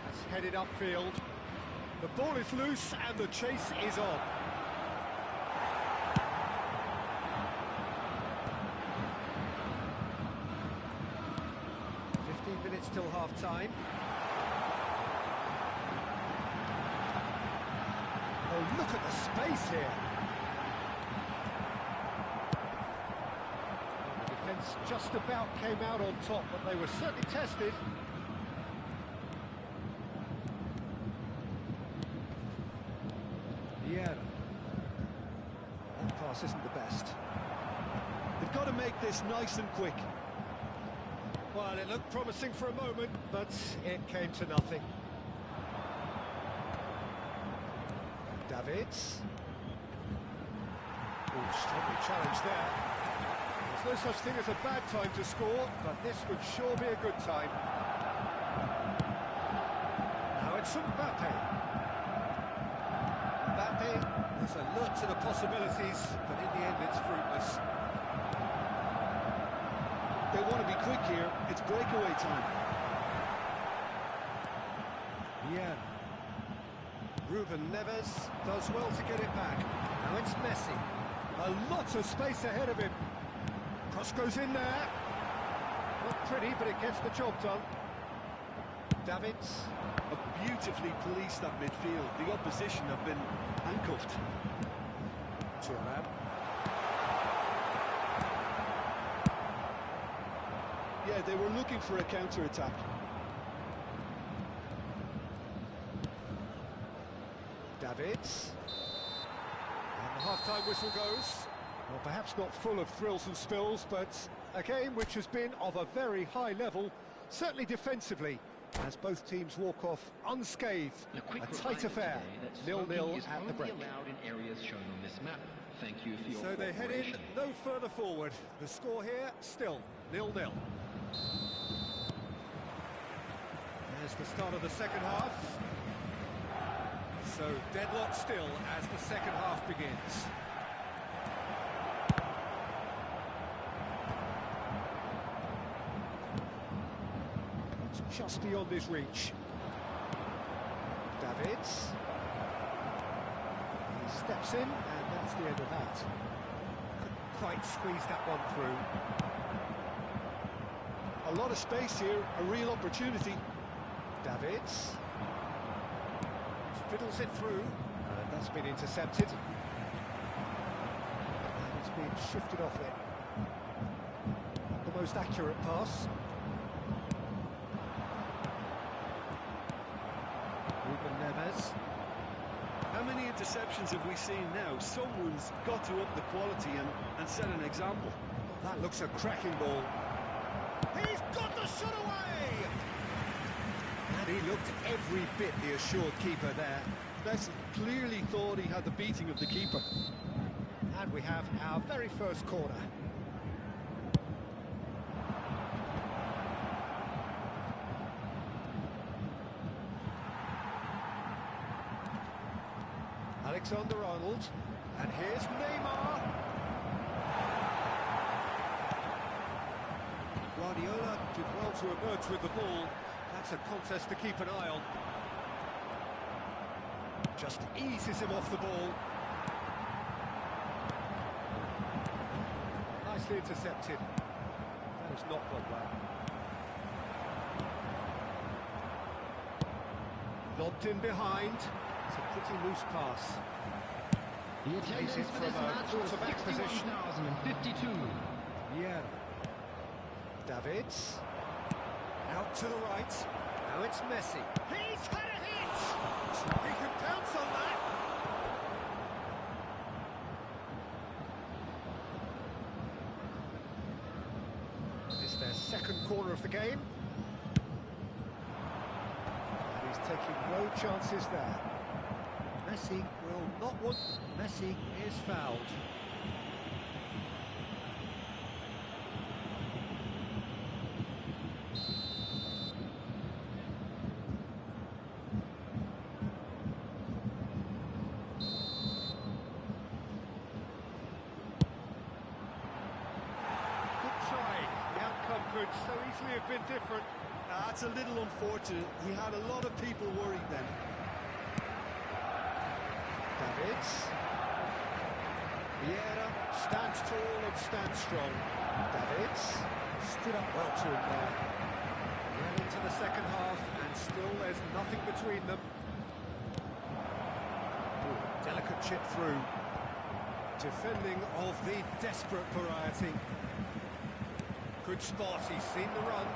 That's headed upfield. The ball is loose and the chase is on. 15 minutes till half-time. Oh, look at the space here. The defence defence just about came out on top, but they were certainly tested. Yeah. That pass isn't the best. They've got to make this nice and quick. Well, it looked promising for a moment, but it came to nothing. Davids. Oh, strongly challenged there. There's no such thing as a bad time to score, but this would sure be a good time. Now it's Mbappe. Mbappe is alert to the possibilities, but in the end it's fruitless. They want to be quick here. It's breakaway time. Yeah. Ruben Neves does well to get it back. Now it's Messi. A lot of space ahead of him. Cross goes in there. Not pretty, but it gets the job done. Davids. Have beautifully policed that midfield. The opposition have been handcuffed. Thuram. Yeah, they were looking for a counter-attack. Davids. And the half-time whistle goes. Well, perhaps not full of thrills and spills, but a game which has been of a very high level, certainly defensively, as both teams walk off unscathed. A tight affair, 0-0 at the break. Allowed in areas shown on this map. Thank you for your So they head in no further forward. The score here, still 0-0. There's the start of the second half. So deadlock still as the second half begins. It's just beyond his reach. Davids. He steps in, and that's the end of that. Couldn't quite squeeze that one through. A lot of space here, a real opportunity. Davids. Fiddles it through, and that's been intercepted. And it's been shifted off it. Not the most accurate pass. Ruben Neves. How many interceptions have we seen now? Someone's got to up the quality and set an example. That looks a cracking ball. He's got the shot away! And he looked every bit the assured keeper there. Messi clearly thought he had the beating of the keeper. And we have our very first corner. Alexander-Arnold. And here's Neymar. Guardiola did well to emerge with the ball. That's a contest to keep an eye on. Just eases him off the ball. Nicely intercepted. That has not gone well. Lobbed in behind. It's a pretty loose pass. The attendance for this match was 61,052. Yeah. Davids. Out to the right. Now it's Messi. He's had a hit! He can pounce on that! It's their second corner of the game. And he's taking no chances there. Messi will not want... Messi is fouled. Could so easily have been different. That's a little unfortunate. He had a lot of people worried then. Davids. Vieira stands tall and stands strong. Davids stood up well to him there. Well into the second half, and still there's nothing between them. Ooh, delicate chip through. Defending of the desperate variety. good spot, he's seen the run.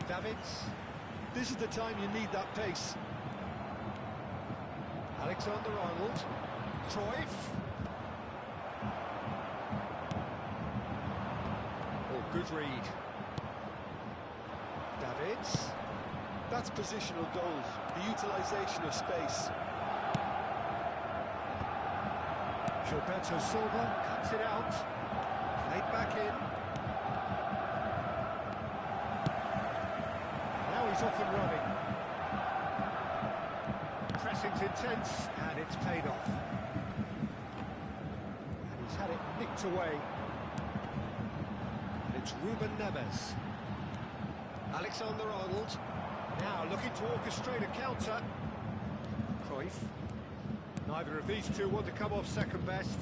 Davids. This is the time you need that pace. Alexander-Arnold. Cruyff. Oh, good read. Davids. That's positional goals, the utilisation of space. Gilberto Silva cuts it out. Played back in. Now he's off and running. Pressing's intense, and it's paid off. And he's had it nicked away. And it's Ruben Neves. Alexander-Arnold. Now looking to orchestrate a counter. Cruyff. Neither of these two want to come off second best.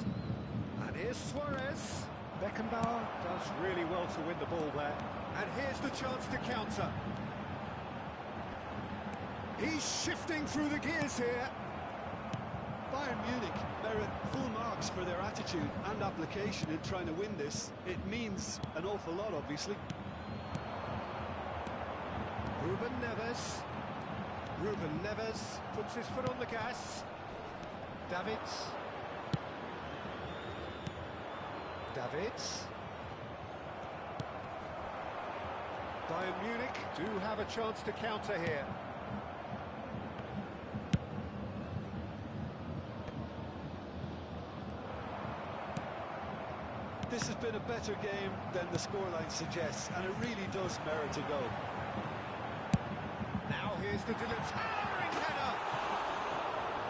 And here's Suarez. Beckenbauer does really well to win the ball there. And here's the chance to counter. He's shifting through the gears here. Bayern Munich merit full marks for their attitude and application in trying to win this. It means an awful lot, obviously. Ruben Neves. Ruben Neves puts his foot on the gas. Davids. Davids. Bayern Munich do have a chance to counter here. This has been a better game than the scoreline suggests, and it really does merit to go. Now here's the towering header.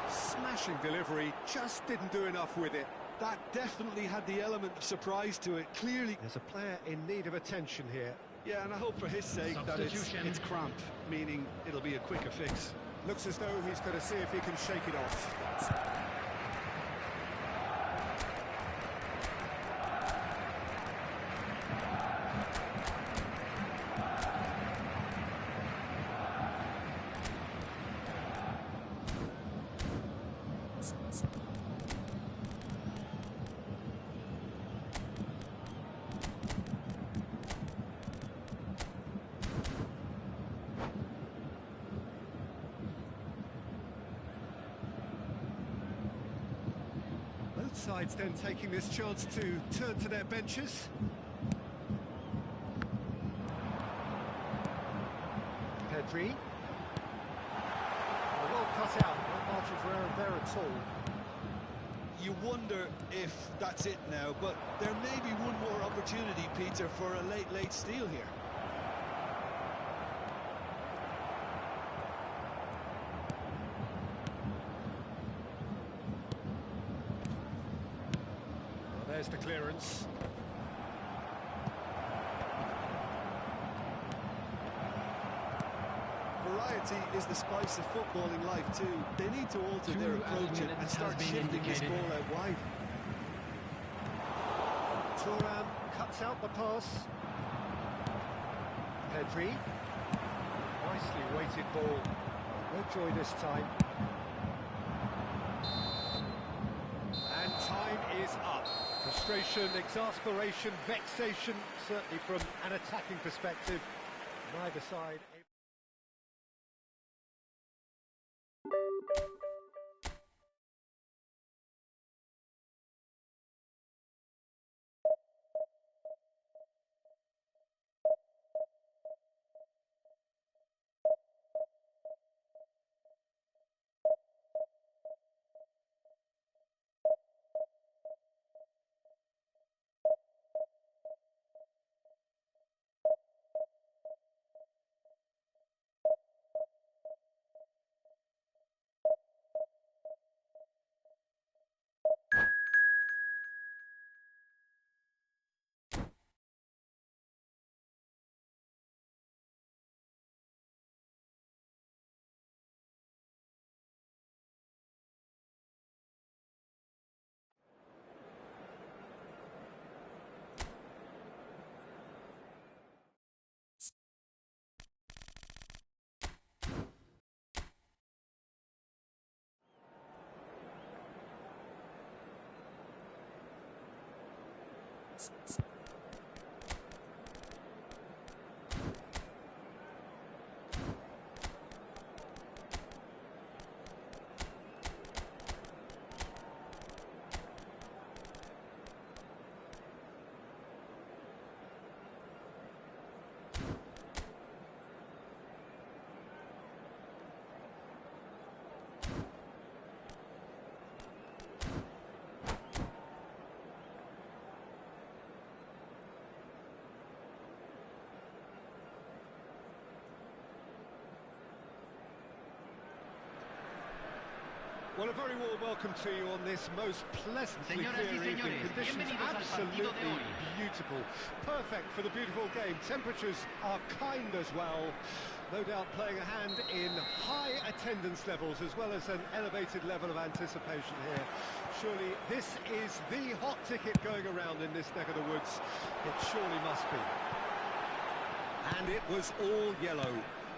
Smashing delivery, just didn't do enough with it. That definitely had the element of surprise to it, clearly. There's a player in need of attention here. Yeah, and I hope for his sake that it's cramp, meaning it'll be a quicker fix. Looks as though he's going to see if he can shake it off. Sides then taking this chance to turn to their benches. Pedri. Well cut out, no margin for error there at all. You wonder if that's it now, but there may be one more opportunity, Peter, for a late steal here. There's the clearance. Variety is the spice of footballing life too. They need to alter their approach and start shifting this ball out wide. Thuram cuts out the pass. Pedri. Nicely weighted ball. No joy this time. And time is up. Frustration, exasperation, vexation, certainly from an attacking perspective. Neither side. Well, a very warm welcome to you on this most pleasantly clear evening. Conditions absolutely beautiful. Perfect for the beautiful game. Temperatures are kind as well. No doubt playing a hand in high attendance levels as well as an elevated level of anticipation here. Surely this is the hot ticket going around in this neck of the woods. It surely must be. And it was all yellow.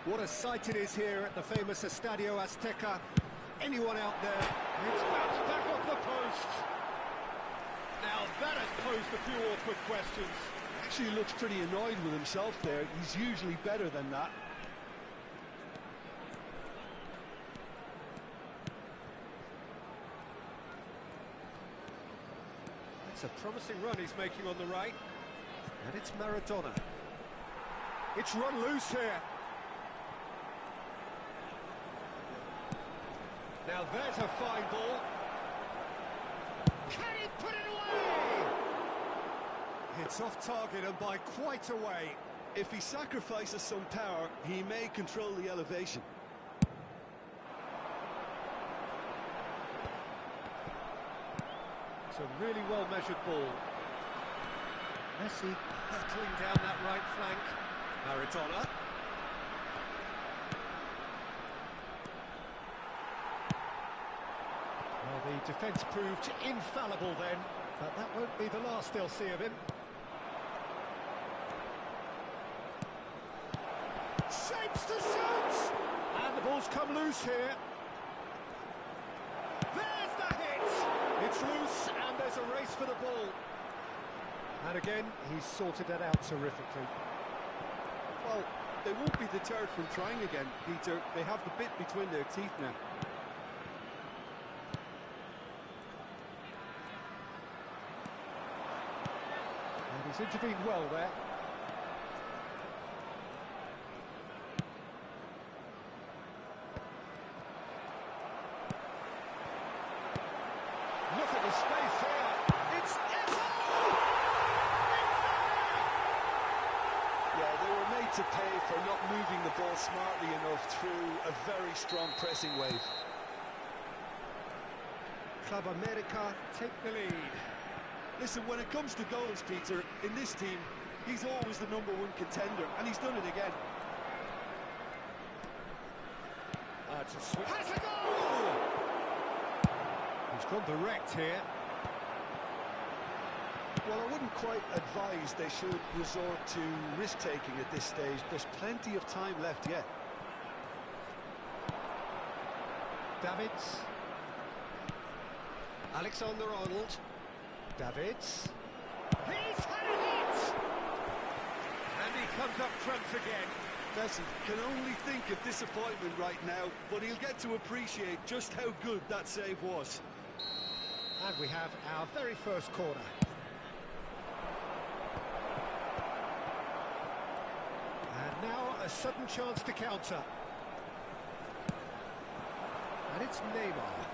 What a sight it is here at the famous Estadio Azteca. Anyone out there, it's bounced back off the post. Now that has posed a few awkward questions. Actually looks pretty annoyed with himself there. He's usually better than that. It's a promising run he's making on the right. And it's Maradona. It's run loose here. Now there's a fine ball. Can he put it away? It's off target and by quite a way. If he sacrifices some power, he may control the elevation. It's a really well-measured ball. Messi hurtling down that right flank. Maradona. Well, the defence proved infallible then, but that won't be the last they'll see of him. Shapes to shoot! And the ball's come loose here. There's the hit! It's loose and there's a race for the ball. And again, he's sorted that out terrifically. Well, they won't be deterred from trying again, Peter. They have the bit between their teeth now. And he's intervened well there. Look at the space here. It's Efootball! It's there! Yeah, they were made to pay for not moving the ball smartly enough through a very strong pressing wave. Club America take the lead. Listen, when it comes to goals, Peter, in this team, he's always the #1 contender, and he's done it again. It's a switch. Has a goal! He's gone direct here. Well, I wouldn't quite advise they should resort to risk-taking at this stage. There's plenty of time left yet. Davids. Alexander-Arnold. Davids. He's had a hit! And he comes up trumps again. Messi can only think of disappointment right now, but he'll get to appreciate just how good that save was. And we have our very first corner. And now a sudden chance to counter. And it's Neymar.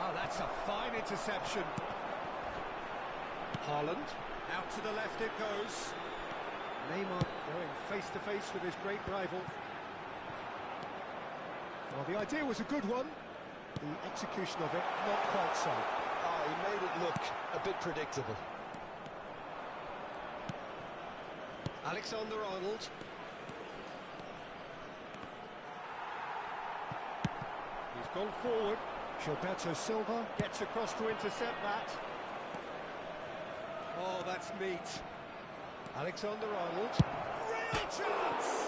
Oh, that's a fine interception. Haaland, out to the left it goes. Neymar going face-to-face with his great rival. Well, the idea was a good one. The execution of it, not quite so. Oh, he made it look a bit predictable. Alexander-Arnold. He's gone forward. Gilberto Silva gets across to intercept that. Oh, that's neat. Alexander-Arnold. Real chance!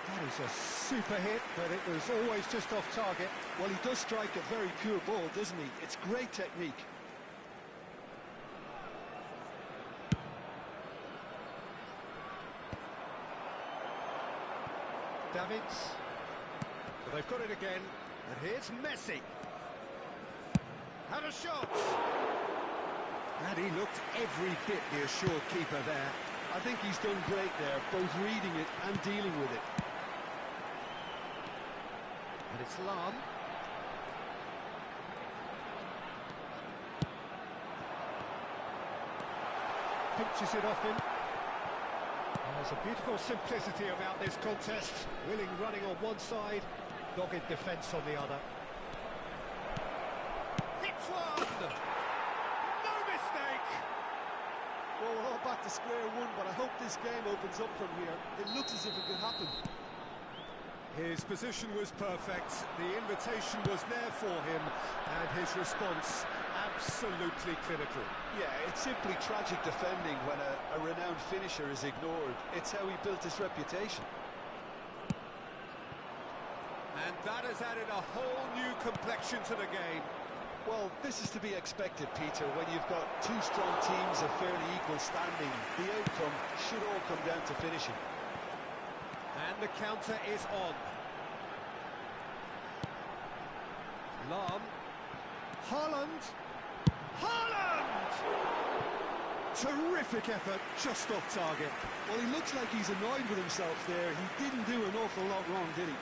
That is a super hit, but it was always just off target. Well, he does strike a very pure ball, doesn't he? It's great technique. Davids. Well, they've got it again. And here's Messi. Had a shot. And he looked every bit the assured keeper there. I think he's done great there, both reading it and dealing with it. And it's Lam. Pinches it off him. There's a beautiful simplicity about this contest. Willing running on one side, dogged defence on the other. Hits one! No mistake! Well, we're all back to square one, but I hope this game opens up from here. It looks as if it could happen. His position was perfect, the invitation was there for him, and his response absolutely clinical. Yeah, it's simply tragic defending when a renowned finisher is ignored. It's how he built his reputation. And that has added a whole new complexion to the game. Well, this is to be expected, Peter. When you've got two strong teams of fairly equal standing, the outcome should all come down to finishing. And the counter is on. Lahm. Haaland. Haaland! Terrific effort, just off target. Well, he looks like he's annoyed with himself there. He didn't do an awful lot wrong, did he?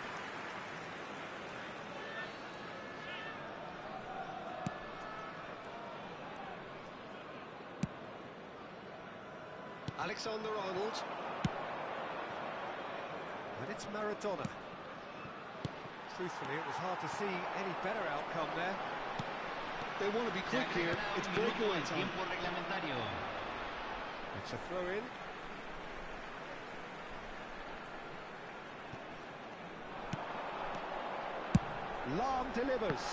Alexander-Arnold. And it's Maradona. Truthfully, it was hard to see any better outcome there. They want to be quick here. It's breakaway time. It's a throw-in. Lahm delivers.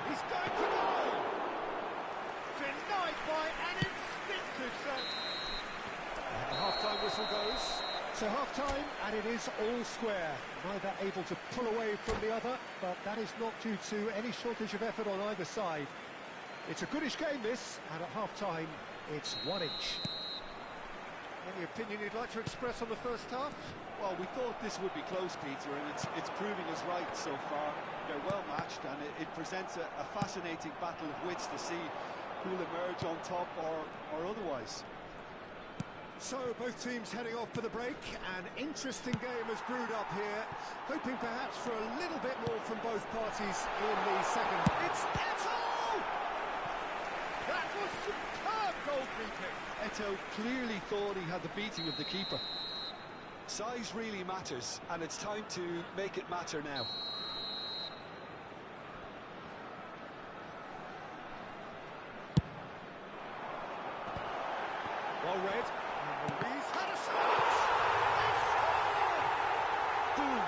He's going for goal! Denied by an instinctive save. And the half-time whistle goes. So half-time, and it is all square. Neither able to pull away from the other, but that is not due to any shortage of effort on either side. It's a goodish game, this, and at half-time, it's 1 each. Any opinion you'd like to express on the first half? Well, we thought this would be close, Peter, and it's proving us right so far. They're well matched, and it presents a fascinating battle of wits to see who'll emerge on top or otherwise. So, both teams heading off for the break. An interesting game has brewed up here, hoping perhaps for a little bit more from both parties in the second half. It's Eto'o! That was superb goalkeeping. Eto'o clearly thought he had the beating of the keeper. Size really matters, and it's time to make it matter now. Well read. He's had a shot! Boom!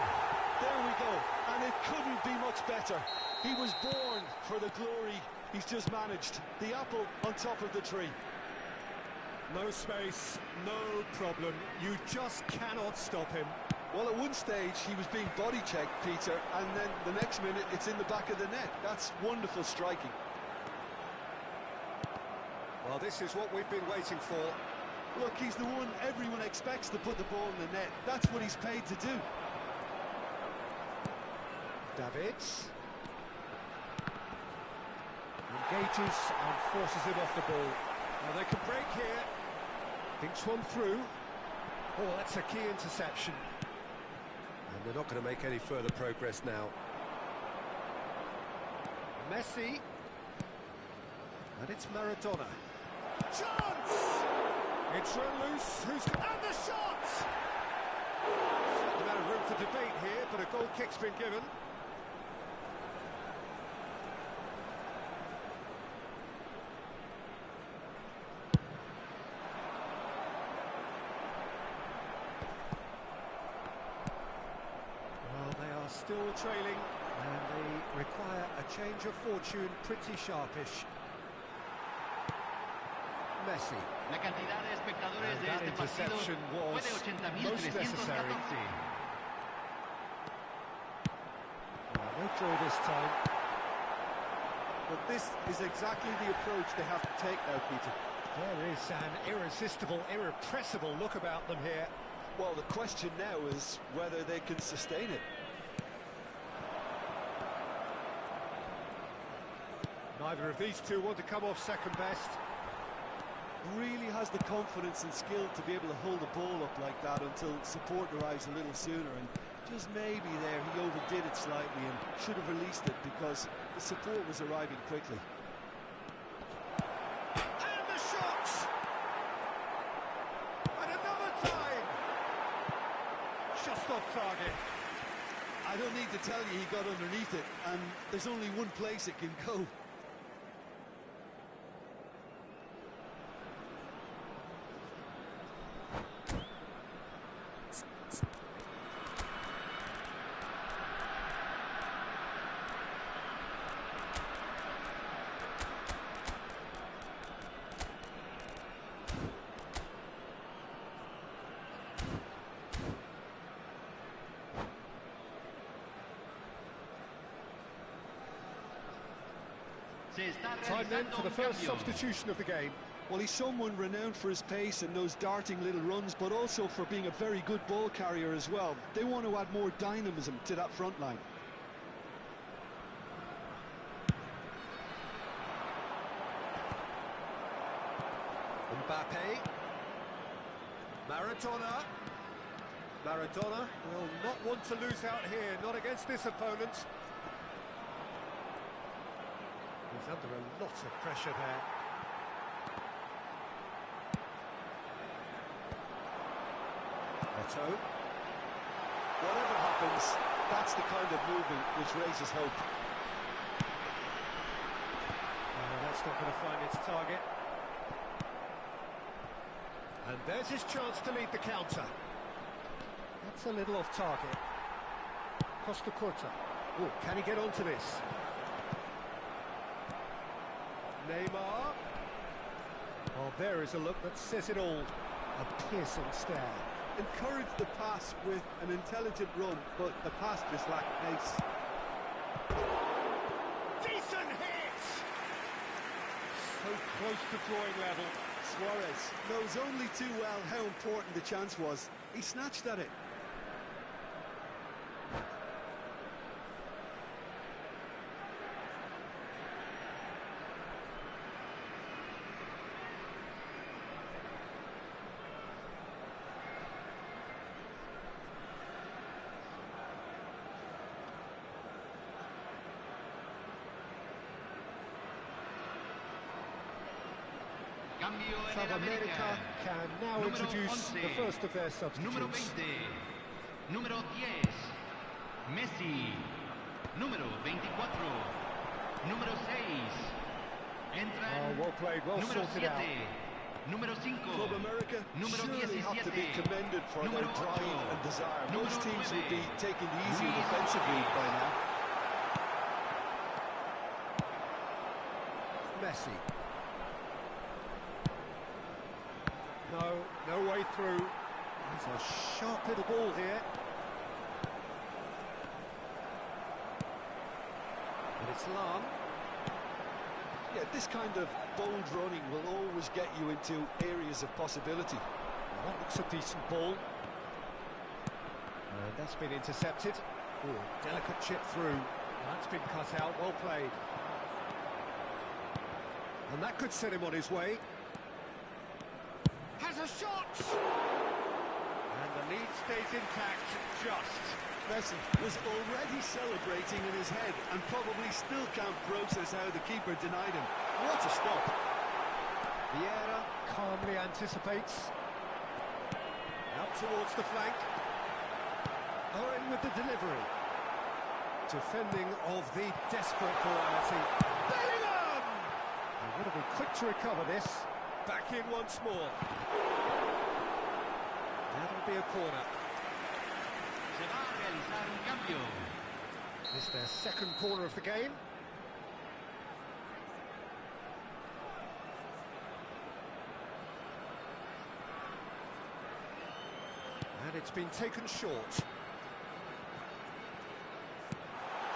There we go. And it couldn't be much better. He was born for the glory he's just managed. The apple on top of the tree. No space, no problem. You just cannot stop him. Well, at one stage, he was being body-checked, Peter, and then the next minute, it's in the back of the net. That's wonderful striking. Well, this is what we've been waiting for. Look, he's the one everyone expects to put the ball in the net. That's what he's paid to do. Davids. Engages and forces him off the ball. Now they can break here. Thinks one through. Oh, that's a key interception. And they're not going to make any further progress now. Messi. And it's Maradona. Chance! It's run loose. And the shot! Certainly not room for debate here, but a goal kick's been given. Well, they are still trailing, and they require a change of fortune pretty sharpish. Messi. La cantidad de espectadores de este partido fue de 80.314. No draw this time. But this is exactly the approach they have to take now, Peter. There is an irresistible, irrepressible look about them here. Well, the question now is whether they can sustain it. Neither of these two want to come off second best. Really has the confidence and skill to be able to hold the ball up like that until support arrives a little sooner, and just maybe there he overdid it slightly and should have released it because the support was arriving quickly. And the shot! don't need to tell you he got underneath it, and there's only one place it can go. Time then for the first substitution of the game. Well, he's someone renowned for his pace and those darting little runs, but also for being a very good ball carrier as well. They want to add more dynamism to that front line. Mbappe. Maradona. Maradona will not want to lose out here, not against this opponent. He's under a lot of pressure there. Eto. Whatever happens, that's the kind of movement which raises hope. That's not going to find its target. And there's his chance to lead the counter. That's a little off target. Costa Curta. Oh, can he get onto this? Neymar. Oh, there is a look that says it all. A piercing stare. Encouraged the pass with an intelligent run, but the pass just lacked pace. Decent hit! So close to drawing level. Suarez knows only too well how important the chance was. He snatched at it. South America can now introduce the first of their substitutes. Número 20, número 10, Messi. Número 24, número 6. Entra well played, well número sorted 7, out. número 5, Club America número surely have to be 17, commended for their número drive 8, and desire. número Most teams 9, would be taking the easier Luis defensive Suarez. lead by now. Messi. No way through. There's a sharp little ball here. And it's Lam. Yeah, this kind of bold running will always get you into areas of possibility. Well, that looks a decent ball. And that's been intercepted. Oh, delicate chip through. That's been cut out, well played. And that could set him on his way. Has a shot! And the lead stays intact, just. Messi was already celebrating in his head and probably still can't process how the keeper denied him. What a stop! Vieira calmly anticipates. Out towards the flank. Owen with the delivery. Defending of the desperate variety. Bellingham! He would have been quick to recover this. Back in once more. That'll be a corner. Se va a realizar un cambio. This is their second corner of the game. And it's been taken short. Se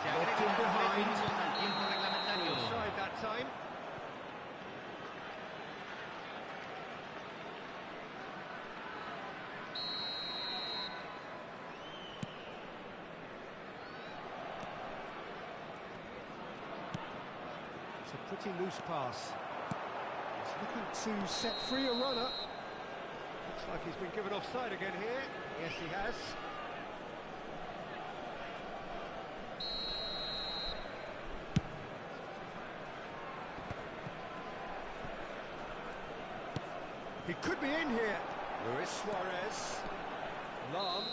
Locked in agregan 3 behind. minutos al tiempo reglamentario. Offside that time. It's a pretty loose pass. He's looking to set free a runner. Looks like he's been given offside again here. Yes, he has. He could be in here. Luis Suarez. Lam.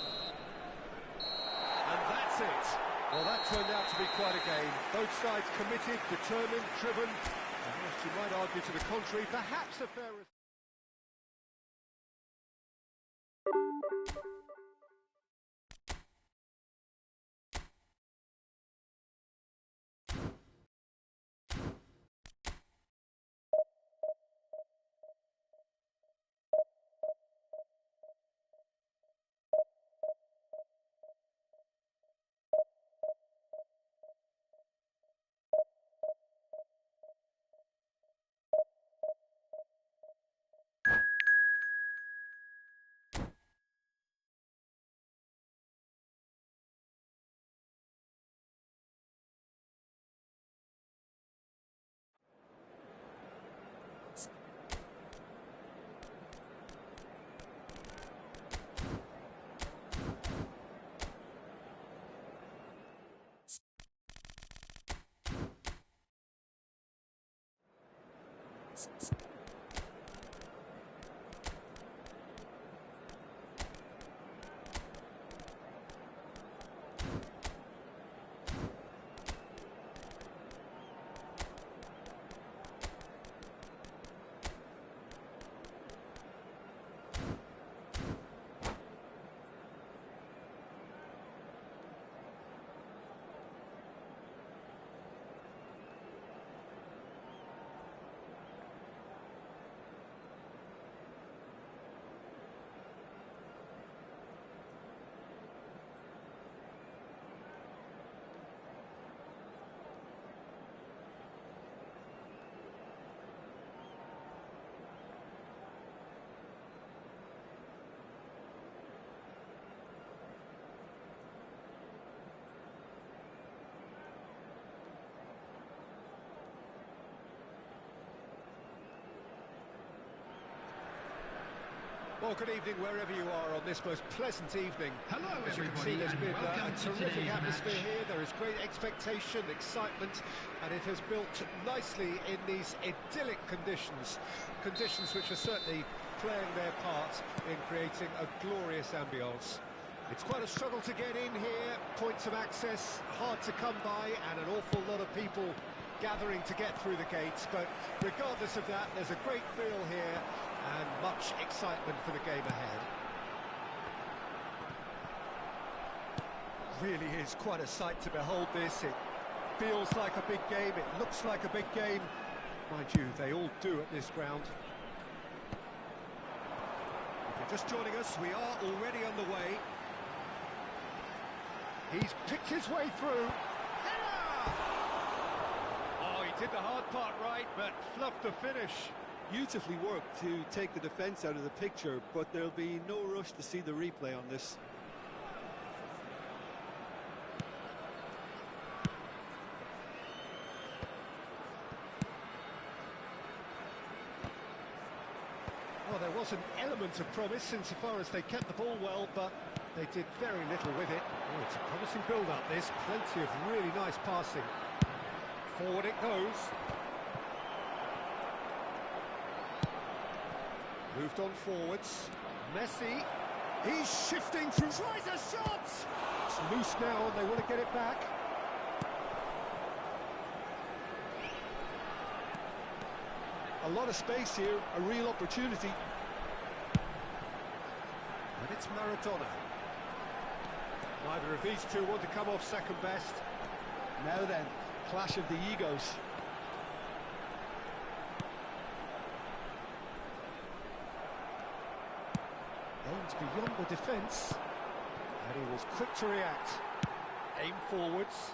And that's it. Well, that turned out to be quite a game. Both sides committed, determined, driven, and whilst you might argue to the contrary, perhaps a fair... Well, good evening wherever you are on this most pleasant evening. Hello, As you can everybody, see, there's and been welcome a to terrific today's atmosphere match. here. There is great expectation, excitement, and it has built nicely in these idyllic conditions. Conditions which are certainly playing their part in creating a glorious ambience. It's quite a struggle to get in here, points of access hard to come by, and an awful lot of people gathering to get through the gates, but regardless of that, there's a great feel here and much excitement for the game ahead. Really is quite a sight to behold this. It feels like a big game, it looks like a big game. Mind you, they all do at this ground. If you're just joining us, we are already underway. He's picked his way through. Oh, he did the hard part right, but fluffed the finish. Beautifully worked to take the defence out of the picture, but there'll be no rush to see the replay on this. Well, there was an element of promise insofar as they kept the ball well, but they did very little with it. Oh, it's a promising build-up, this. Plenty of really nice passing. Forward it goes. Moved on forwards. Messi. He's shifting through. Tries a shot! It's loose now and they want to get it back. A lot of space here, a real opportunity. And it's Maradona. Neither of these two want to come off second best. Now then, clash of the egos. Aims beyond the defence. And he was quick to react. Aim forwards.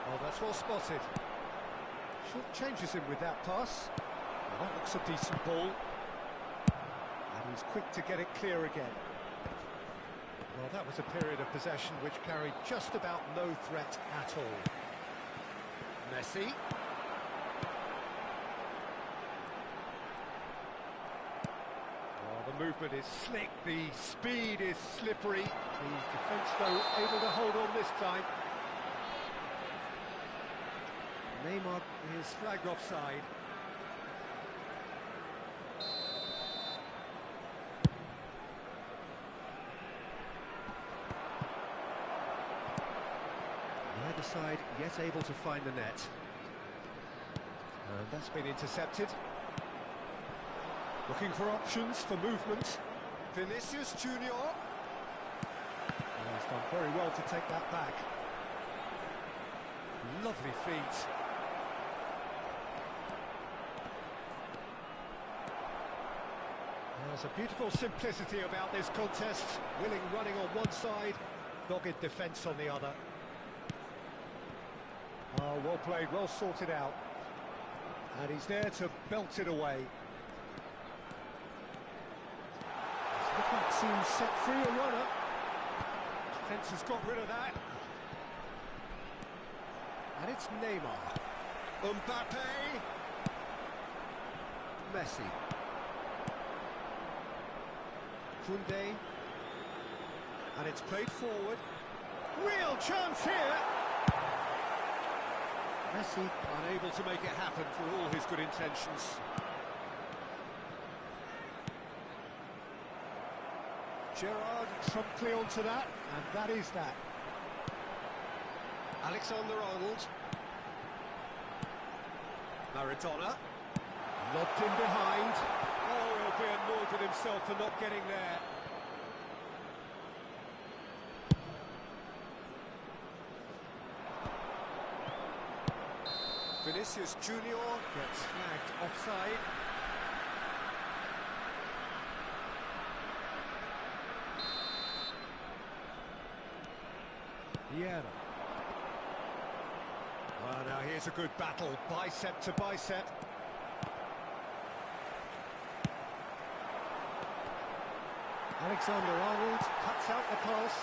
Oh, that's well spotted. Short changes him with that pass. Well, that looks a decent ball. And he's quick to get it clear again. Well, that was a period of possession which carried just about no threat at all. Messi. Oh, the movement is slick, the speed is slippery. The defence, though, able to hold on this time. Neymar is flagged offside. Neither side yet able to find the net. And that's been intercepted. Looking for options for movement. Vinicius Junior. He's done very well to take that back. Lovely feet. There's a beautiful simplicity about this contest. Willing running on one side, dogged defence on the other. Oh, well played, well sorted out. And he's there to belt it away. He's looking to set free a runner. Defence has got rid of that. And it's Neymar. Mbappe. Messi. Koundé. And it's played forward. Real chance here. Messi unable to make it happen for all his good intentions. Gerrard promptly onto that, and that is that. Alexander-Arnold. Maradona. Lobbed in behind. Oh, he'll be annoyed with himself for not getting there. Vinicius Junior gets flagged offside. Vieira. Well, now here's a good battle, bicep to bicep. Alexander-Arnold cuts out the pass.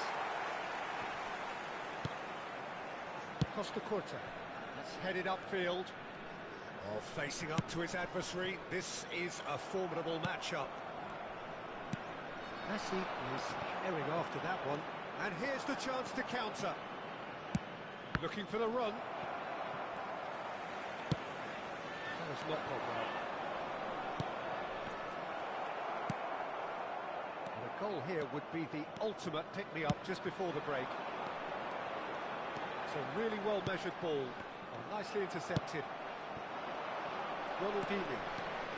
Costa Curta. That's headed upfield. Oh, facing up to his adversary. This is a formidable matchup. Messi is herring after that one. And here's the chance to counter. Looking for the run. That has not gone well. And a goal here would be the ultimate pick-me-up just before the break. It's a really well-measured ball. Oh, nicely intercepted. Ronaldinho.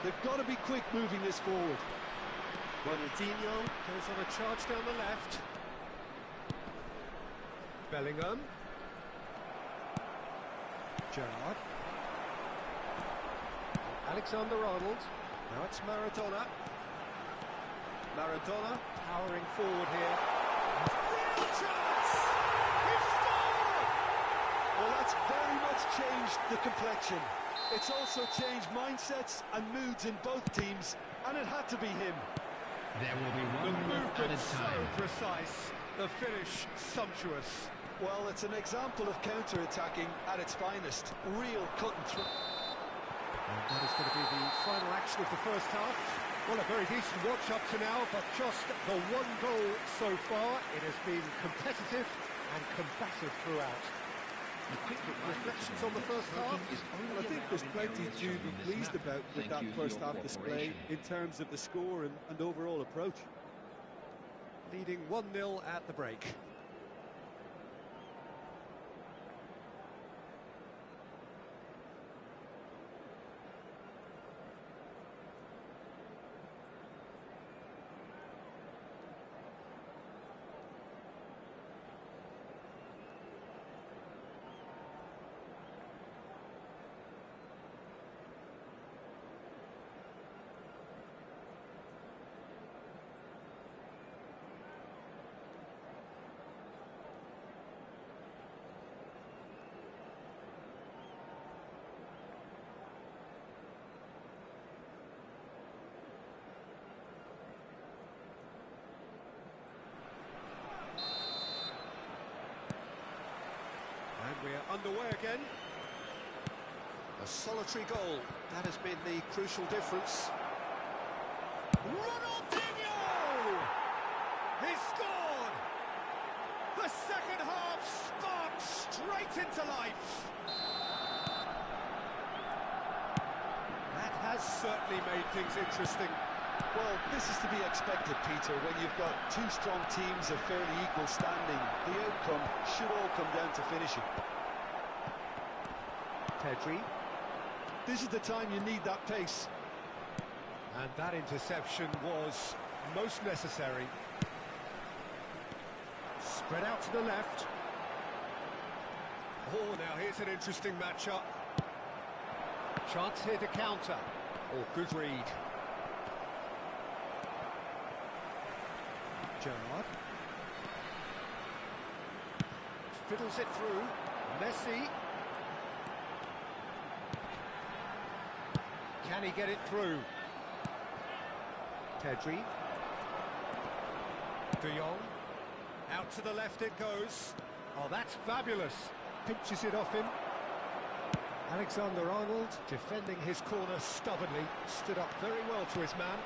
They've got to be quick moving this forward. Ronaldinho goes on a charge down the left. Bellingham. Gerrard. Alexander-Arnold. Now it's Maradona. Maradona powering forward here. Real chance! He's scored! Well, that's very much changed the complexion. It's also changed mindsets and moods in both teams, and it had to be him. There will be The 1 minute added movement so time. precise, the finish sumptuous. Well, it's an example of counter-attacking at its finest. Real cut and through. And that is going to be the final action of the first half. Well, a very decent watch up to now, but just the one goal so far. It has been competitive and combative throughout. Reflections on the first half? Well, I think there's plenty to be pleased about with that first half display in terms of the score and overall approach. Leading 1-0 at the break. We're underway again. A solitary goal. That has been the crucial difference. Ronaldinho! He scored! The second half sparked straight into life. That has certainly made things interesting. Well, this is to be expected, Peter, when you've got two strong teams of fairly equal standing. The outcome should all come down to finishing. Pedri. This is the time you need that pace. And that interception was most necessary. Spread out to the left. Oh, now here's an interesting matchup. Chance here to counter. Oh, good read. Gerrard. Fiddles it through. Messi. Can he get it through? Pedri. De Jong. Out to the left it goes. Oh, that's fabulous. Pinches it off him. Alexander-Arnold defending his corner stubbornly. Stood up very well to his man.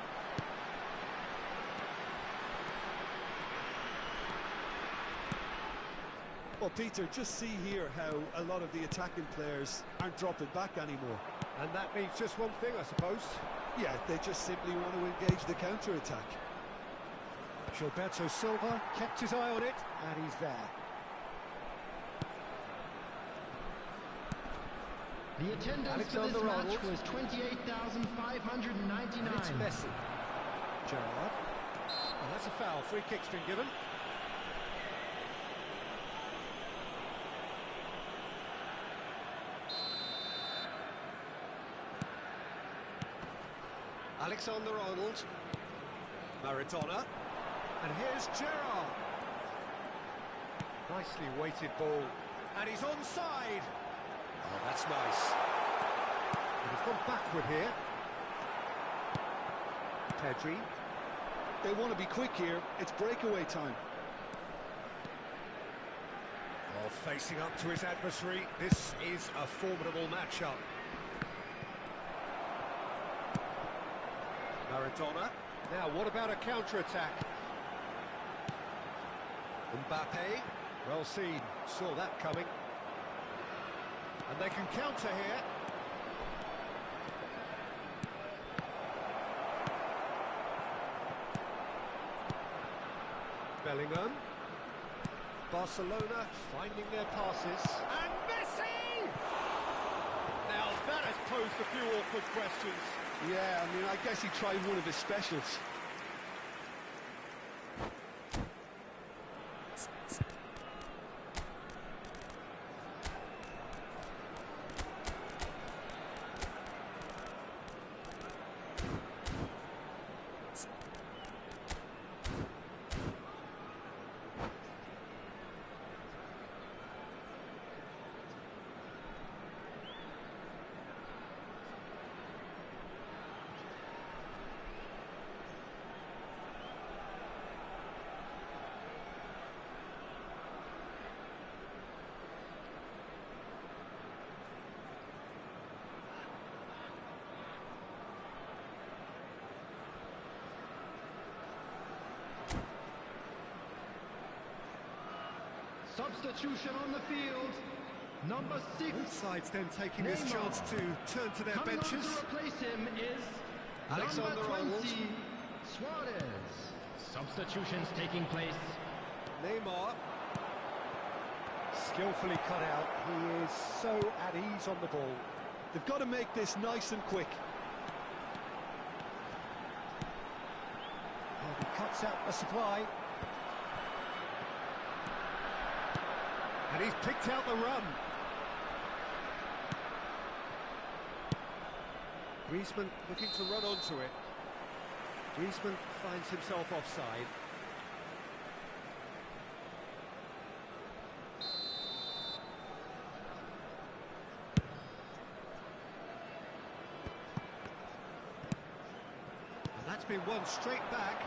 Well, Peter, just see here how a lot of the attacking players aren't dropping back anymore. And that means just one thing, I suppose. Yeah, they just simply want to engage the counter-attack. Gilberto Silva kept his eye on it, and he's there. The attendance for this match was 28,599. It's Messi. Gerrard. And that's a foul. Free kick's been given. Alexander-Arnold. Maradona. And here's Gerrard. Nicely weighted ball. And he's onside. Oh, that's nice. And he's gone backward here. Pedri. They want to be quick here. It's breakaway time. Oh, facing up to his adversary. This is a formidable matchup. Maradona. Now, what about a counter-attack? Mbappe. Well seen. Saw that coming. And they can counter here. Bellingham. Barcelona finding their passes. And Messi! Now that has posed a few awkward questions. Yeah, I mean, I guess he tried one of his specials. Substitution on the field. Number 6. Both sides then taking this chance to turn to their Coming benches. on to replace him is Alexander-Arnold. Suarez. Substitutions taking place. Neymar. Skillfully cut out. He is so at ease on the ball. They've got to make this nice and quick. And he cuts out the supply. And he's picked out the run. Griezmann looking to run onto it. Griezmann finds himself offside. And that's been won straight back.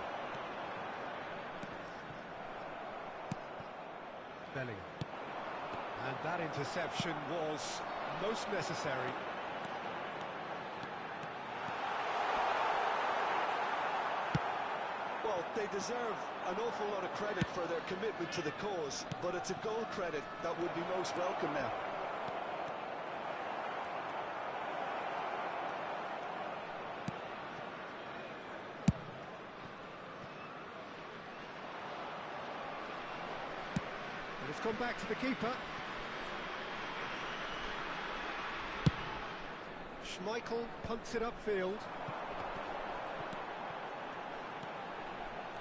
Bellingham. And that interception was most necessary. Well, they deserve an awful lot of credit for their commitment to the cause, but it's a goal credit that would be most welcome now. And it's gone back to the keeper. Schmeichel punts it upfield.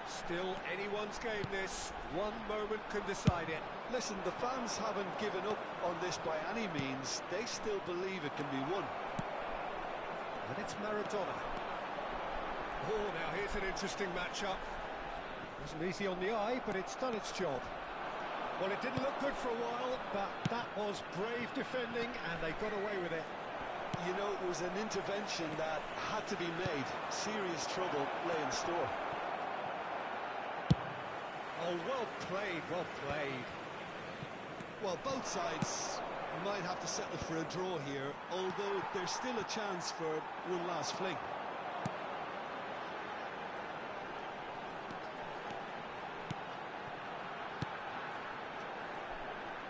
Still anyone's game this. One moment can decide it. Listen, the fans haven't given up on this by any means. They still believe it can be won. And it's Maradona. Oh, now here's an interesting matchup. Wasn't easy on the eye, but it's done its job. Well, it didn't look good for a while, but that was brave defending, and they got away with it. You know, it was an intervention that had to be made. Serious trouble lay in store. Oh, well played, well played. Well, both sides might have to settle for a draw here, although there's still a chance for one last fling.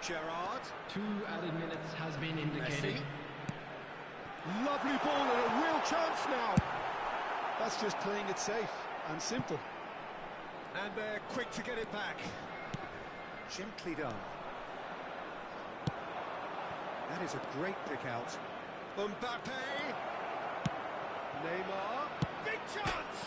Gerrard. 2 added minutes has been indicated. Messi. Lovely ball and a real chance now. That's just playing it safe and simple. And they're quick to get it back. Gently done. That is a great pick out. Mbappe. Neymar. Big chance!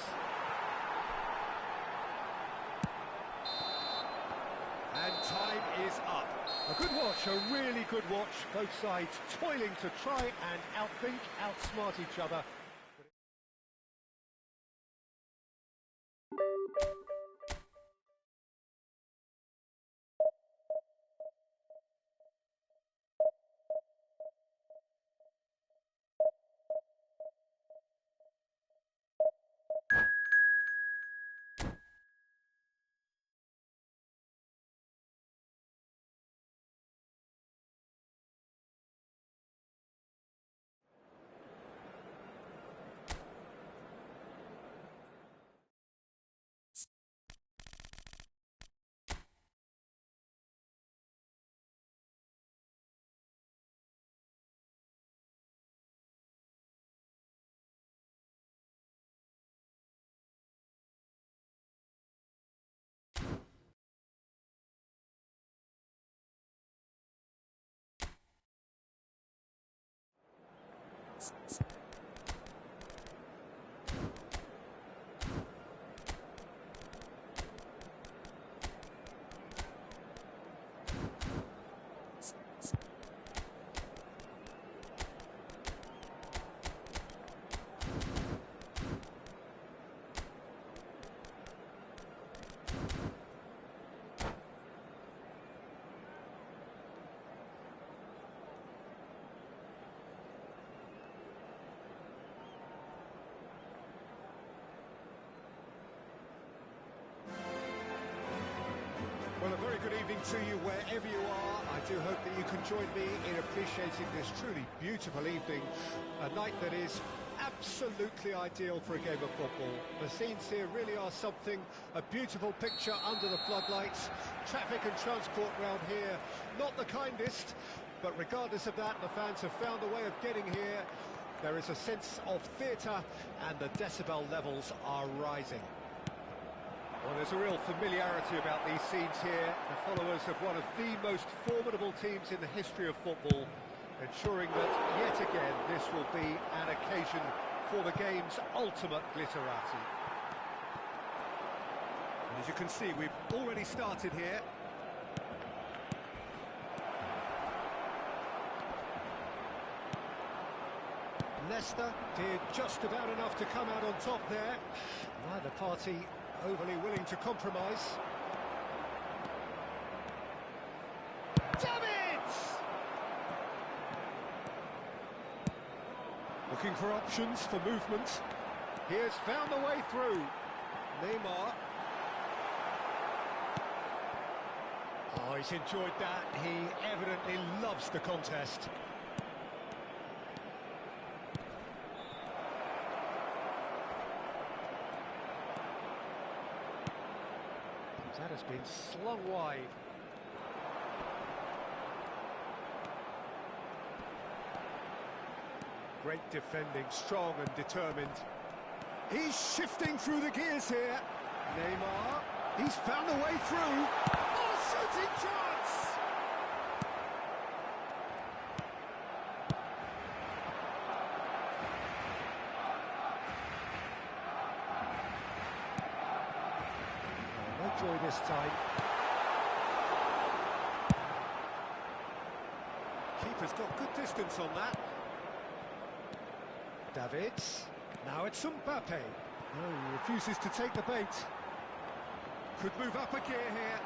And time is up. A good watch, a really good watch. Both sides toiling to try and outthink, outsmart each other. Well, a very good evening to you wherever you are. I do hope that you can join me in appreciating this truly beautiful evening. A night that is absolutely ideal for a game of football. The scenes here really are something, a beautiful picture under the floodlights. Traffic and transport round here, not the kindest, but regardless of that, the fans have found a way of getting here. There is a sense of theatre and the decibel levels are rising. Well, there's a real familiarity about these scenes here. The followers of one of the most formidable teams in the history of football, ensuring that, yet again, this will be an occasion for the game's ultimate glitterati. And as you can see, we've already started here. Leicester did just about enough to come out on top there. Neither party overly willing to compromise. Davids! Looking for options for movement. He has found a way through. Neymar. Oh, he's enjoyed that. He evidently loves the contest. That has been slung wide. Great defending, strong and determined. He's shifting through the gears here. Neymar, he's found a way through. Oh, shooting chance! joy this time. Keeper's got good distance on that. Davids. Now it's Mbappe. No, he refuses to take the bait. Could move up a gear here.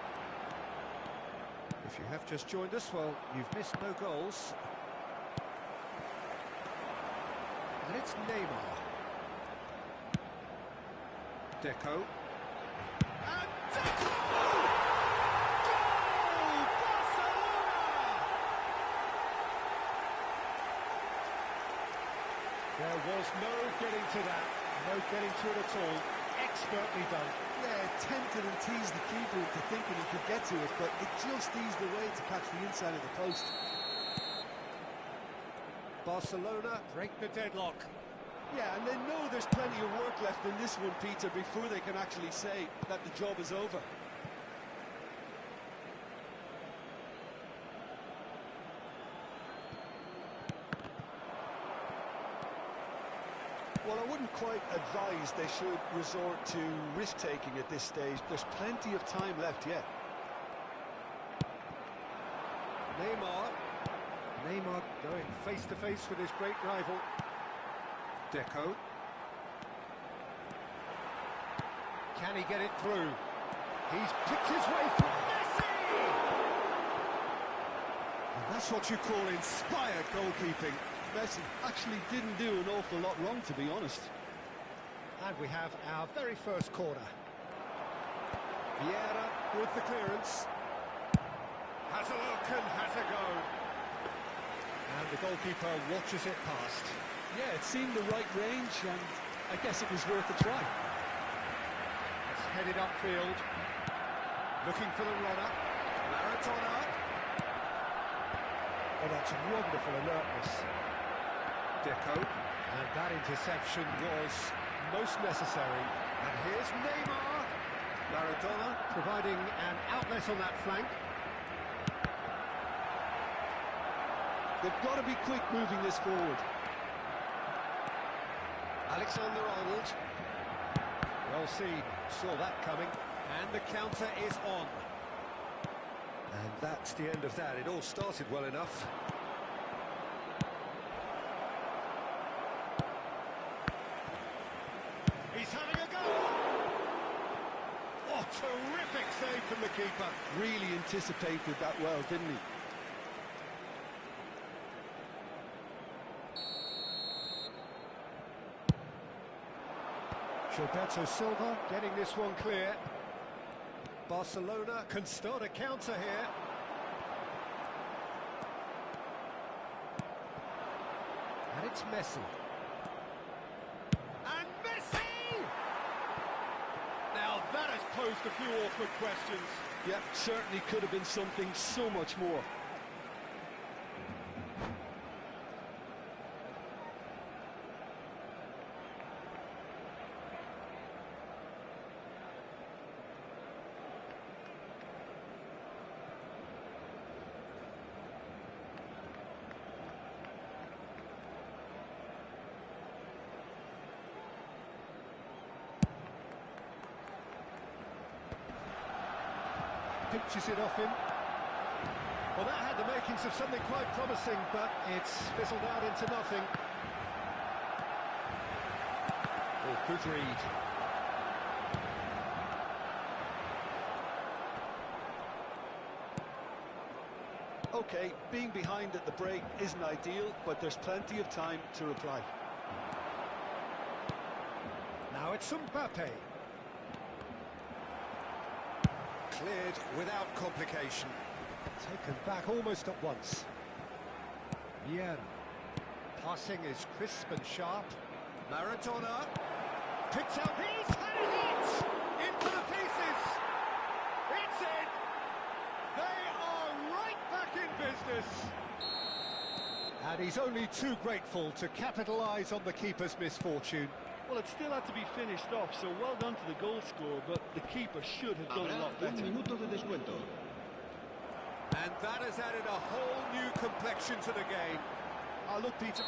If you have just joined us, well, you've missed no goals. And it's Neymar. Deco. And Deco! Goal! Barcelona! There was no getting to that. No getting to it at all. Expertly done. Yeah, tempted and teased the keeper into thinking he could get to it, but it just eased away to catch the inside of the post. Barcelona break the deadlock. Yeah, and they know there's plenty of work left in this one, Peter, before they can actually say that the job is over. Well, I wouldn't quite advise they should resort to risk-taking at this stage. There's plenty of time left yet. Neymar going face-to-face with his great rival. Deco. Can he get it through? He's picked his way through. Messi! And that's what you call inspired goalkeeping. Messi actually didn't do an awful lot wrong, to be honest. And we have our very first corner. Vieira with the clearance. Has a look and has a go. And the goalkeeper watches it past. Yeah, it seemed the right range, and I guess it was worth a try. It's headed upfield. Looking for the runner. Maradona. Oh, that's wonderful alertness. Deco. And that interception was most necessary. And here's Neymar. Maradona providing an outlet on that flank. They've got to be quick moving this forward. Alexander-Arnold. Well seen, saw that coming. And the counter is on. And that's the end of that. It all started well enough. He's having a go! Oh, terrific save from the keeper. Really anticipated that well, didn't he? Gilberto Silva getting this one clear. Barcelona can start a counter here. And it's Messi. And Messi! Now that has posed a few awkward questions. Yep, certainly could have been something so much more. Pinches it off him. Well, that had the makings of something quite promising, but it's fizzled out into nothing. Oh, good read. Okay, being behind at the break isn't ideal, but there's plenty of time to reply. Now it's Mbappe. Cleared without complication. Taken back almost at once. Vieira. Passing is crisp and sharp. Maradona. Picks out. He's had a hit! Into the pieces! It's in! They are right back in business! And he's only too grateful to capitalise on the keeper's misfortune. Well, it still had to be finished off, so well done to the goal scorer, but the keeper should have done a lot better. Minuto de descuento. And that has added a whole new complexion to the game. Oh, look, Peter.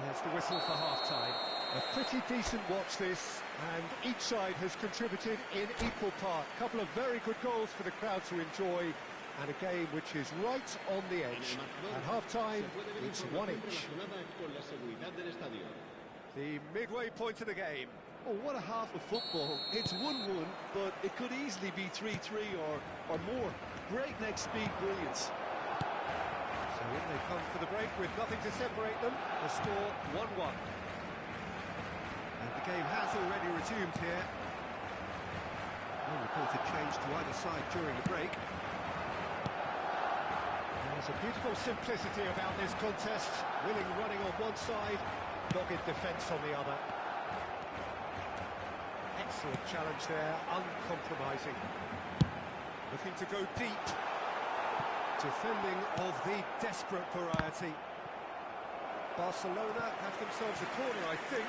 There's the whistle for half-time. A pretty decent watch this, and each side has contributed in equal part. A couple of very good goals for the crowd to enjoy, and a game which is right on the edge. At half-time, it's 1 each. The midway point of the game. Oh, what a half of football. It's 1-1, but it could easily be 3-3 or more. Breakneck speed brilliance. So in they come for the break with nothing to separate them. The score 1-1. And the game has already resumed here. No reported change to either side during the break. There's a beautiful simplicity about this contest. Willing running on one side, dogged defence on the other. Excellent challenge there, uncompromising. Looking to go deep. Defending of the desperate variety. Barcelona have themselves a corner, I think.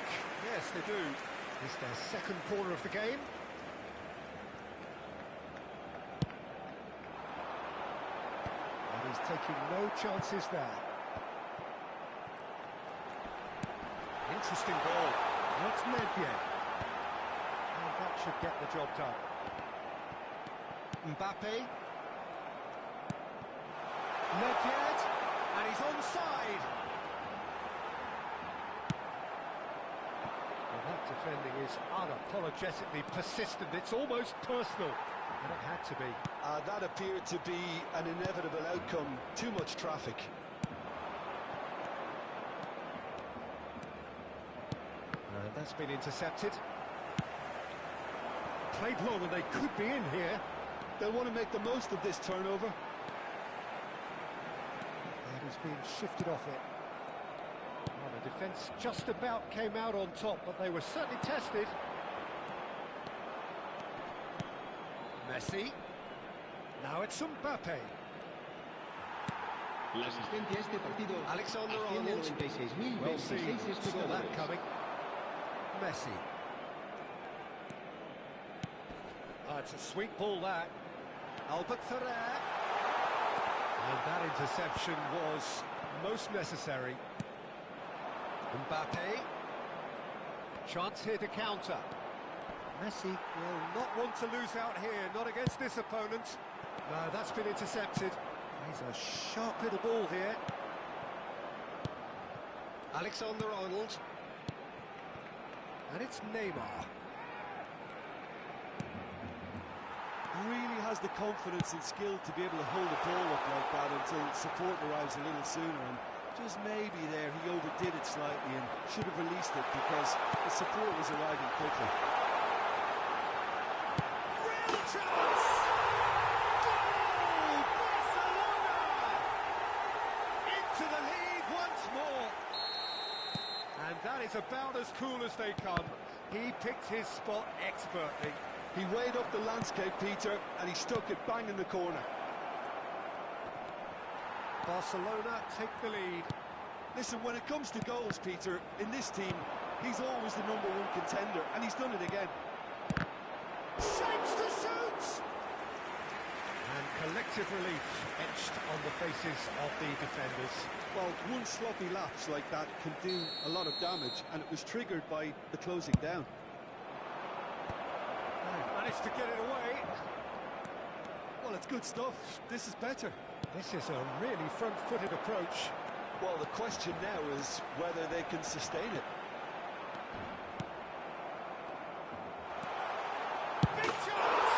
Yes, they do. It's their second corner of the game. And he's taking no chances there. Interesting ball. Not Nedved. And that should get the job done. Mbappe. Nedved. And he's onside. That defending is unapologetically persistent. It's almost personal, and it had to be. That appeared to be an inevitable outcome. Too much traffic. And that's been intercepted. Played long, and they could be in here. They'll want to make the most of this turnover. And he's been shifted off it. Well, the defence just about came out on top, but they were certainly tested. Messi. Now it's Mbappe. Alexander-Arnold. Well seen, saw that coming. Messi. It's a sweet ball, that. Albert Ferrer. And that interception was most necessary. Mbappe. Chance here to counter. Messi will not want to lose out here, not against this opponent. No, that's been intercepted. He's a sharp little ball here. Alexander-Arnold. And it's Neymar. Really has the confidence and skill to be able to hold the ball up like that until support arrives a little sooner. And just maybe there he overdid it slightly and should have released it because the support was arriving quickly. Real chance! Goal! Barcelona! Into the lead once more. And that is about as cool as they come. He picked his spot expertly. He weighed up the landscape, Peter, and he stuck it bang in the corner. Barcelona take the lead. Listen, when it comes to goals, Peter, in this team, he's always the #1 contender, and he's done it again. Shapes to shoot! And collective relief etched on the faces of the defenders. Well, one sloppy lapse like that can do a lot of damage, and it was triggered by the closing down. Managed to get it away. Well, it's good stuff. This is better. This is a really front-footed approach. Well, the question now is whether they can sustain it. Big chance!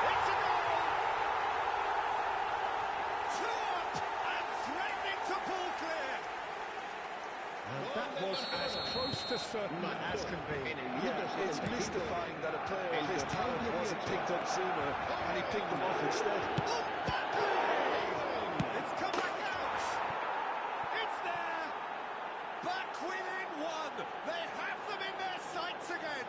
It's a goal! 2 up and threatening to pull clear. And that was as close to certain as can be. Yeah, it's mystifying that a player of his talent wasn't picked up sooner, and he picked them off instead. It's come back out! It's there! Back within 1! They have them in their sights again!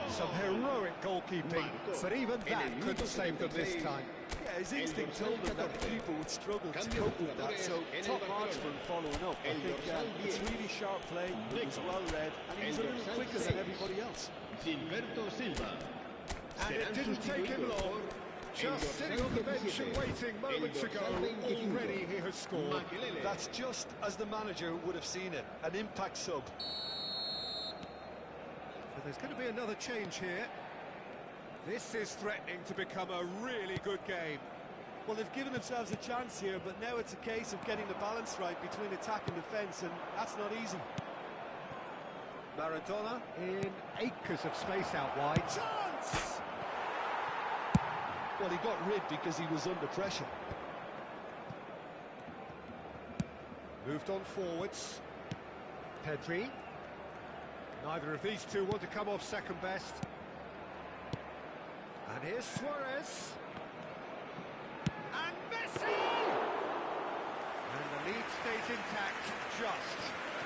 Some heroic goalkeeping, but even that couldn't save them this time. Yeah, his instinct told him that people would struggle to cope with that, so top marks for him following up. I think it's really sharp play, it was well read, and he was a little quicker than everybody else. And it didn't take him long. Just sitting on the bench and waiting moments ago, already he has scored. That's just as the manager would have seen it, an impact sub. So there's going to be another change here. This is threatening to become a really good game. Well, they've given themselves a chance here, but now it's a case of getting the balance right between attack and defence, and that's not easy. Maradona in acres of space out wide. Chance! Well, he got rid because he was under pressure. Moved on forwards. Pedri. Neither of these two want to come off second best. And here's Suarez. And Messi! And the lead stays intact, just.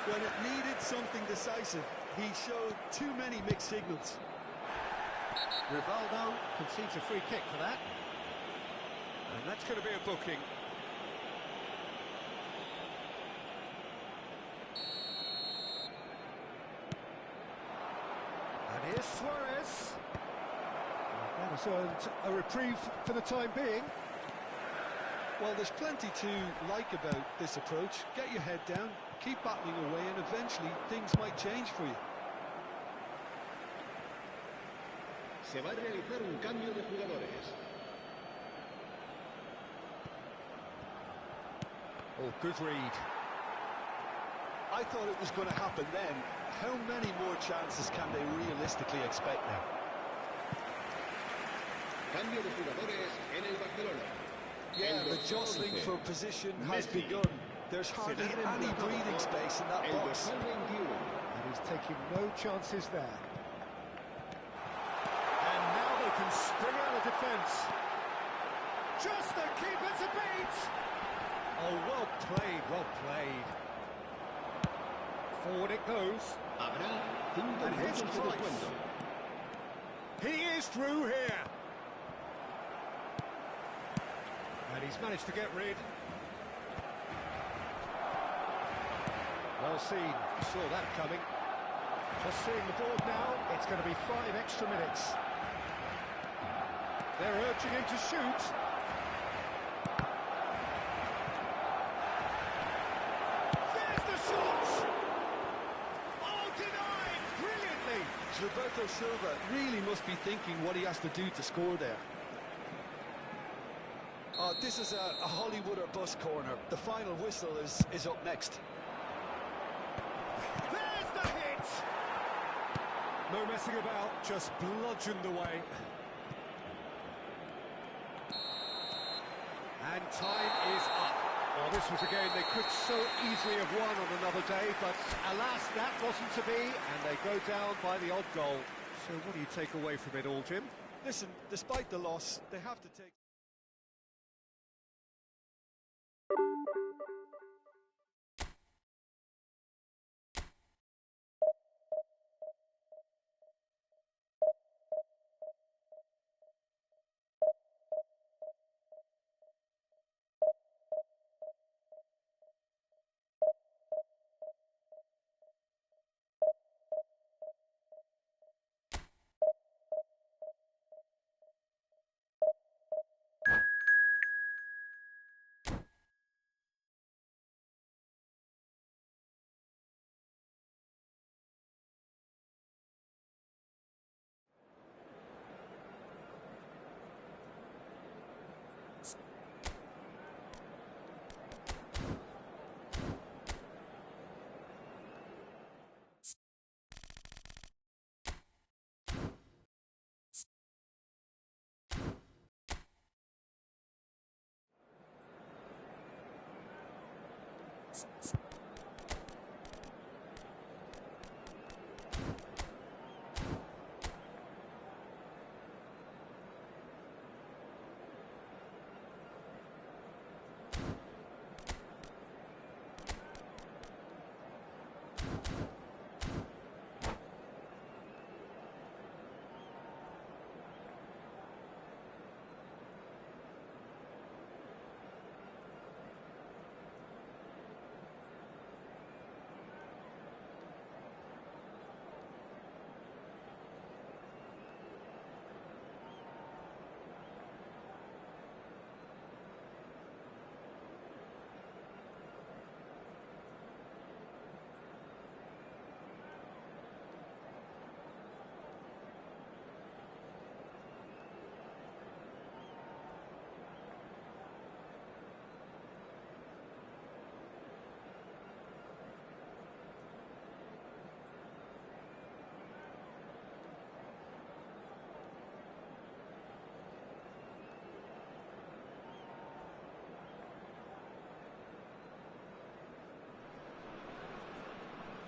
When it needed something decisive, he showed too many mixed signals. Rivaldo concedes a free kick for that. And that's going to be a booking. And here's Suarez. That has earned a reprieve for the time being. Well, there's plenty to like about this approach. Get your head down, keep battling away, and eventually things might change for you. Se va a realizar un cambio de jugadores. Oh, good read. I thought it was going to happen then. How many more chances can they realistically expect now? Cambio de jugadores en el Barcelona. Yeah, the jostling for position has begun. There's hardly any breathing space in that box. And he's taking no chances there. And now they can spring out of defence. Just the keeper to beat! Oh, well played, well played. Forward it goes. And here's Christ. He is through here. And he's managed to get rid. Well seen, saw that coming. Just seeing the board now, it's going to be 5 extra minutes. They're urging him to shoot. There's the shot! Oh, denied! Brilliantly! Gilberto Silva really must be thinking what he has to do to score there. This is a Hollywood or bust corner. The final whistle is up next. There's the hit! No messing about, just bludgeoned away. And time is up. Well, this was a game they could so easily have won on another day, but alas, that wasn't to be, and they go down by the odd goal. So what do you take away from it all, Jim? Listen, despite the loss, they have to take...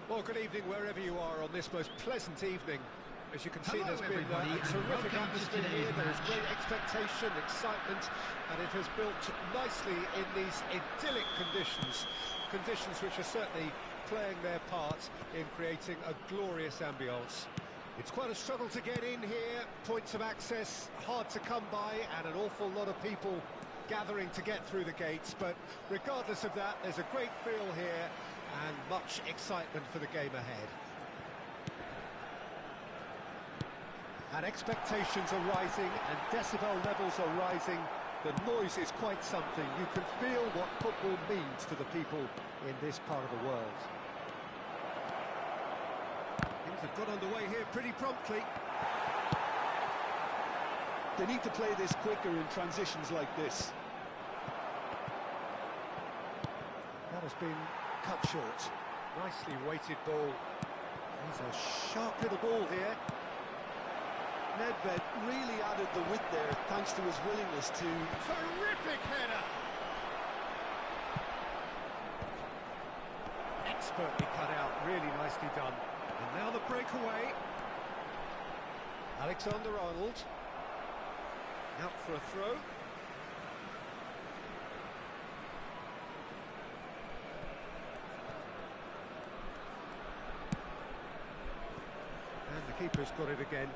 Well, good evening wherever you are on this most pleasant evening. As you can see, Hello, there's been everybody, a terrific and welcome to atmosphere today's here. There is match. great expectation, excitement, and it has built nicely in these idyllic conditions. Conditions which are certainly playing their part in creating a glorious ambience. It's quite a struggle to get in here, points of access hard to come by, and an awful lot of people gathering to get through the gates, but regardless of that, there's a great feel here and much excitement for the game ahead. And expectations are rising and decibel levels are rising. The noise is quite something. You can feel what football means to the people in this part of the world. Things have got underway here pretty promptly. They need to play this quicker in transitions like this. That has been cut short. Nicely weighted ball. There's a sharp little ball here. Nedved really added the width there thanks to his willingness to... Terrific header! Expertly cut out, really nicely done. And now the breakaway. Alexander-Arnold. Out for a throw. And the keeper's got it again.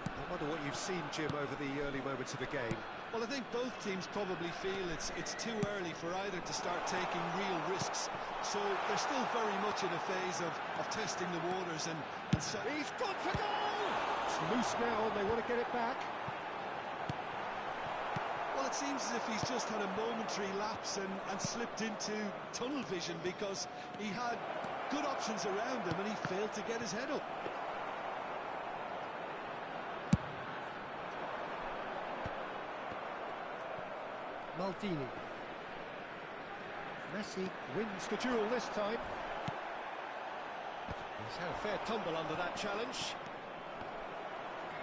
I wonder what you've seen, Jim, over the early moments of the game. Well, I think both teams probably feel it's too early for either to start taking real risks. So they're still very much in a phase of testing the waters and so... He's got to go! It's loose now and they want to get it back. Well, it seems as if he's just had a momentary lapse and slipped into tunnel vision because he had good options around him and he failed to get his head up. Maldini. Messi wins the duel this time. He's had a fair tumble under that challenge.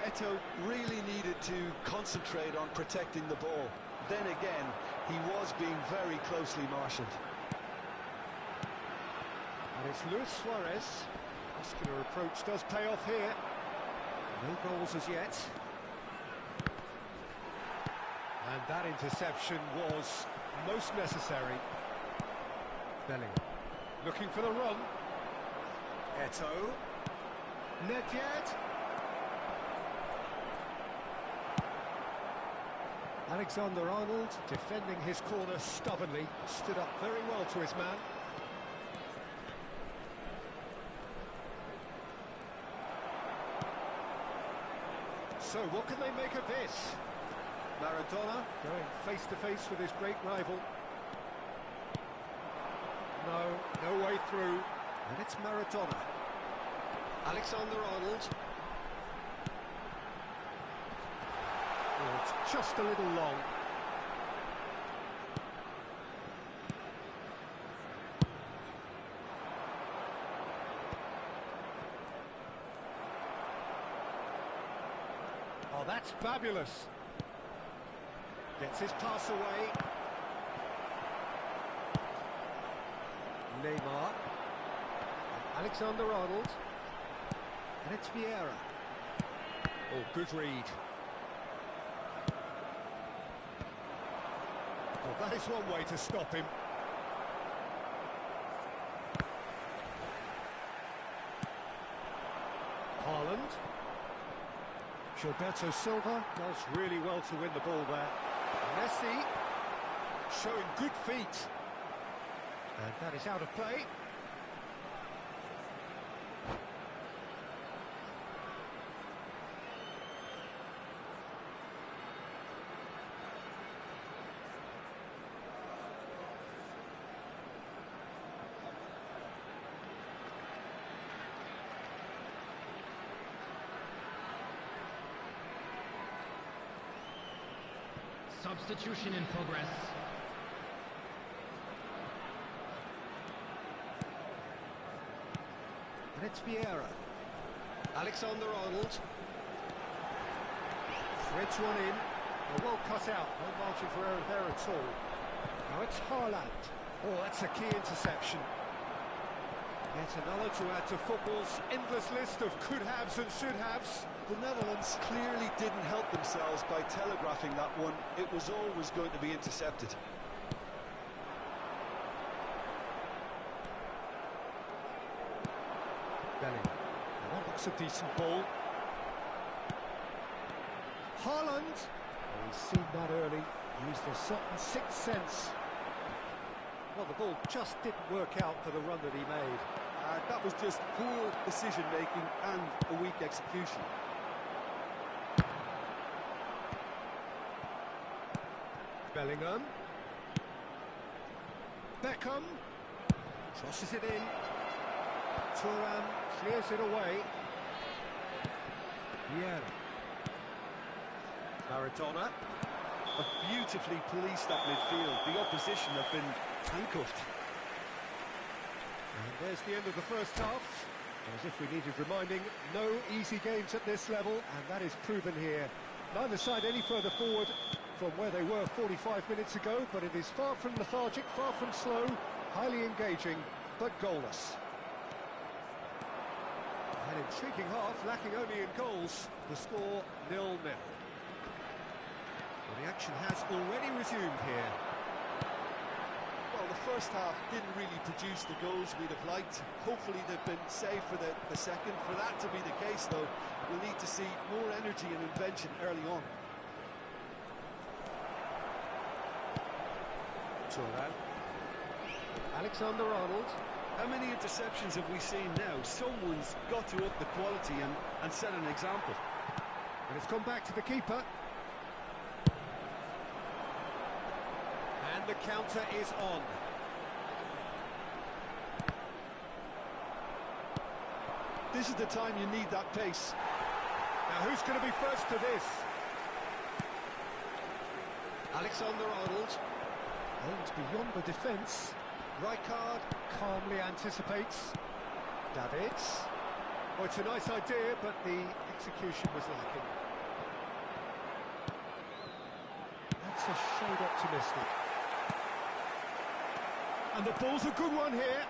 Eto'o really needed to concentrate on protecting the ball. Then again, he was being very closely marshalled. And it's Luis Suarez. Muscular approach does pay off here. No goals as yet. And that interception was most necessary. Bellingham looking for the run. Eto'o. Nedved. Alexander-Arnold defending his corner stubbornly. Stood up very well to his man. So what can they make of this? Maradona going face-to-face with his great rival. No way through. And it's Maradona. Alexander-Arnold. Oh, it's just a little long. Oh, that's fabulous. Gets his pass away. Neymar. Alexander-Arnold. And it's Vieira. Oh, good read. Oh, that is one way to stop him. Haaland. Gilberto Silva does really well to win the ball there. Messi showing good feet. And that is out of play. Substitution in progress. And it's Vieira. Alexander-Arnold. Threads one in. Well cut out. No margin for error there at all. Now it's Haaland. Oh, that's a key interception. Yet another to add to football's endless list of could-haves and should-haves. The Netherlands clearly didn't help themselves by telegraphing that one. It was always going to be intercepted. Bellingham. That looks a decent ball. Haaland. He's seen that early. Used a certain sixth sense. Well, the ball just didn't work out for the run that he made. That was just poor decision-making and a weak execution. Bellingham. Beckham. Crosses it in. Thuram clears it away. Vieira. Maradona. Beautifully policed that midfield. The opposition have been handcuffed. And there's the end of the first half. As if we needed reminding, no easy games at this level, and that is proven here. Neither side any further forward from where they were 45 minutes ago, but it is far from lethargic, far from slow, highly engaging, but goalless. An intriguing half, lacking only in goals. The score 0-0. Well, the action has already resumed here. Well, the first half didn't really produce the goals we'd have liked. Hopefully they've been saved for the second. For that to be the case, though, we'll need to see more energy and invention early on. Thuram. Alexander-Arnold. How many interceptions have we seen now? Someone's got to up the quality and set an example. And it's gone back to the keeper. And the counter is on. This is the time you need that pace. Now who's going to be first to this? Alexander-Arnold aims beyond the defence. Rijkaard calmly anticipates. Davids. Oh, it's a nice idea, but the execution was lacking. That's a shade optimistic. And the ball's a good one here.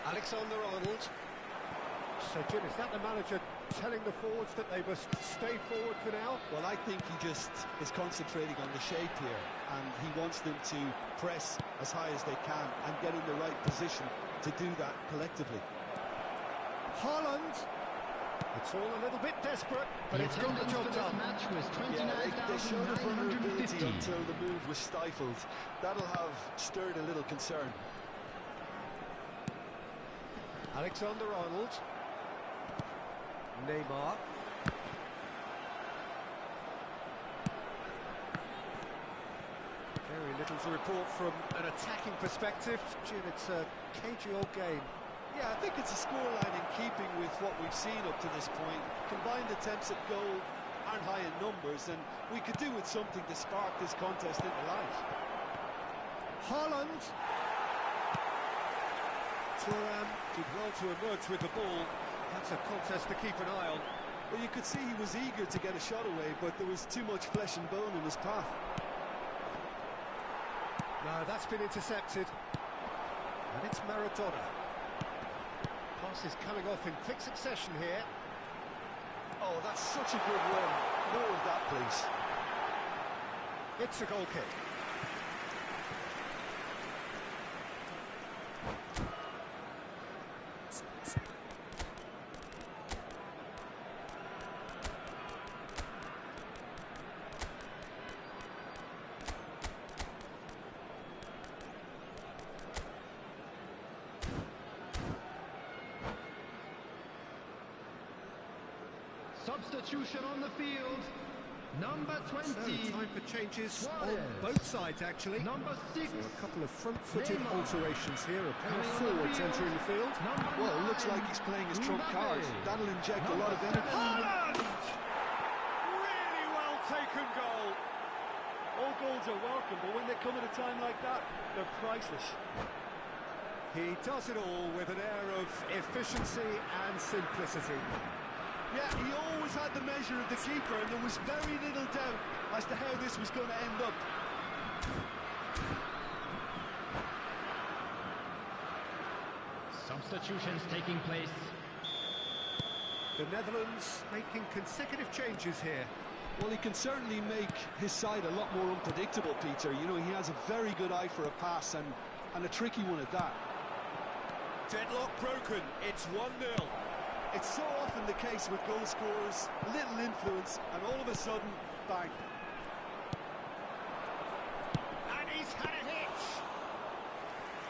Alexander-Arnold. So, Jim, is that the manager telling the forwards that they must stay forward for now? Well, I think he just is concentrating on the shape here, and he wants them to press as high as they can and get in the right position to do that collectively. Haaland. It's all a little bit desperate, but it's got the job done. Match was They showed a vulnerability 29,950. until the move was stifled. That'll have stirred a little concern. Alexander-Arnold. Neymar. Very little to report from an attacking perspective. Jim, it's a cagey old game. Yeah, I think it's a scoreline in keeping with what we've seen up to this point. Combined attempts at goal aren't high in numbers, and we could do with something to spark this contest into life. Haaland. Thuram did well to emerge with the ball. That's a contest to keep an eye on. Well, you could see he was eager to get a shot away, but there was too much flesh and bone in his path. No, that's been intercepted. And it's Maradona. Pass is coming off in quick succession here. Oh, that's such a good run. More of that, please. It's a goal kick. Substitution on the field. Number 20. So, time for changes Suarez. on both sides, actually. Number 6. So a couple of front-footed Neymar. alterations here. A pair of Coming on the forwards field. entering the field. Number Well, it looks 9. like he's playing his trump Mbappe. card. That'll inject a Number lot of energy. 7. Haaland! Really well taken goal. All goals are welcome, but when they come at a time like that, they're priceless. He does it all with an air of efficiency and simplicity. Yeah, he always had the measure of the keeper, and there was very little doubt as to how this was going to end up. Substitutions taking place. The Netherlands making consecutive changes here. Well, he can certainly make his side a lot more unpredictable, Peter. You know, he has a very good eye for a pass and a tricky one at that. Deadlock broken, it's 1-0. It's so often the case with goal scorers, a little influence, and all of a sudden, bang. And he's had a hit!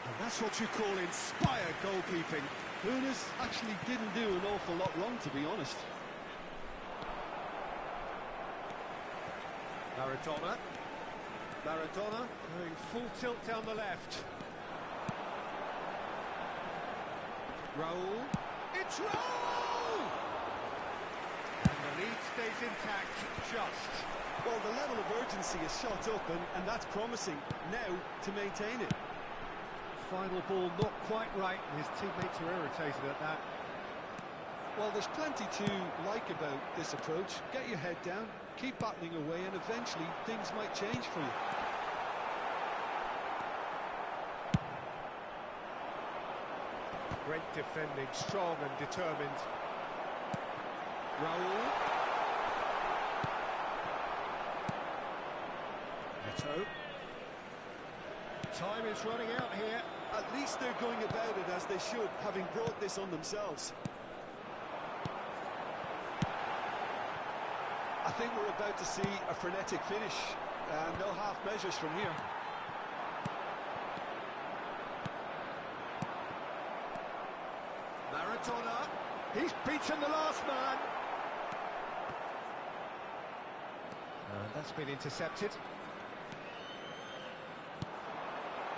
And that's what you call inspired goalkeeping. Nunes actually didn't do an awful lot wrong, to be honest. Maradona going full tilt down the left. Raul. It's Raul! And the lead stays intact, just. Well, the level of urgency is shot up, and that's promising now to maintain it. Final ball not quite right, and his teammates are irritated at that. Well, there's plenty to like about this approach. Get your head down, keep battling away, and eventually things might change for you. Great defending, strong and determined. Raul. Neto. Time is running out here. At least they're going about it as they should, having brought this on themselves. I think we're about to see a frenetic finish. No half measures from here. Maradona. He's beaten the last man. And that's been intercepted.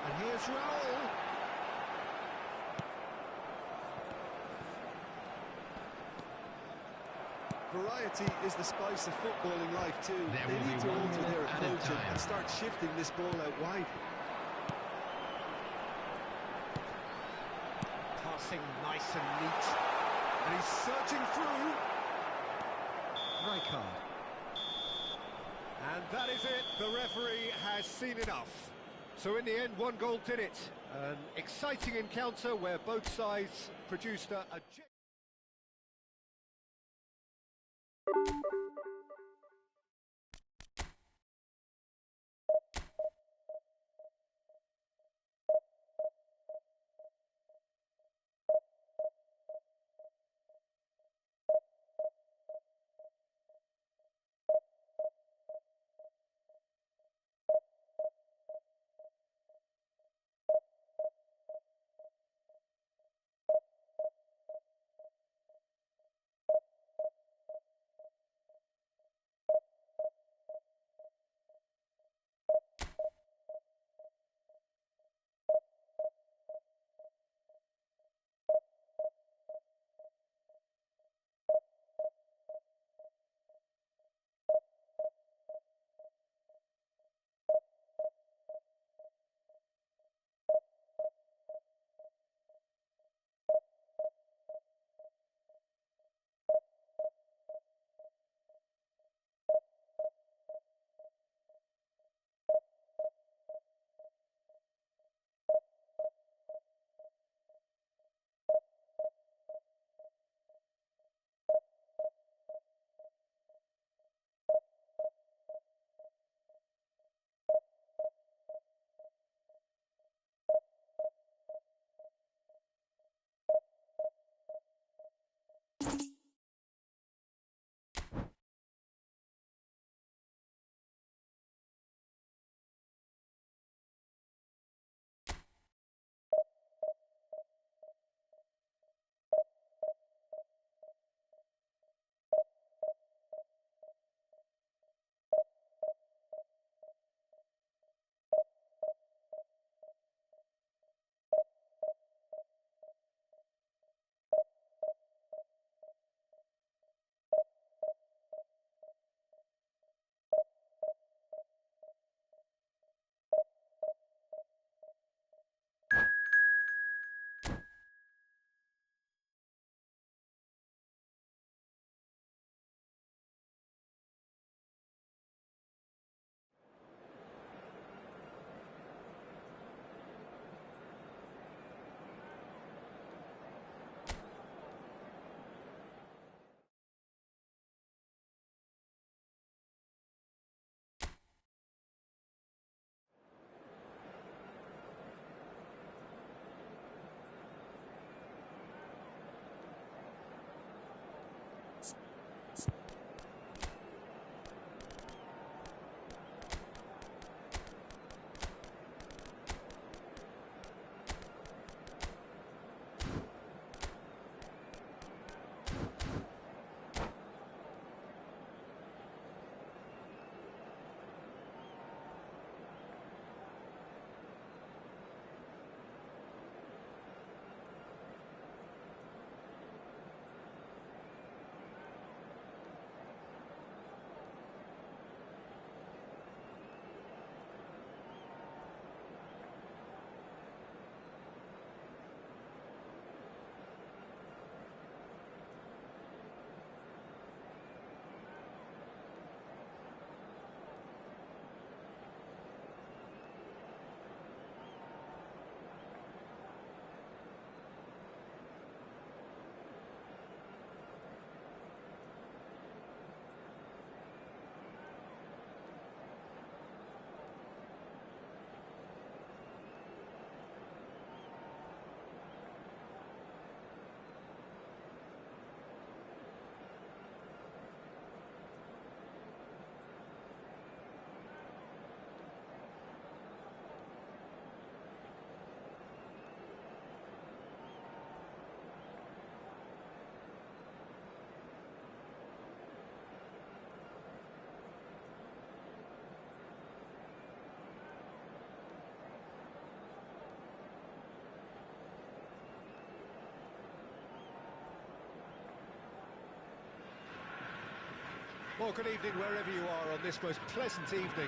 And here's Raul. Variety is the spice of footballing life too. They need to alter their approach and start shifting this ball out wide. Passing nice and neat. And he's searching through. Rijkaard. And that is it. The referee has seen enough. So in the end, one goal did it. An exciting encounter where both sides produced a Well, good evening wherever you are on this most pleasant evening.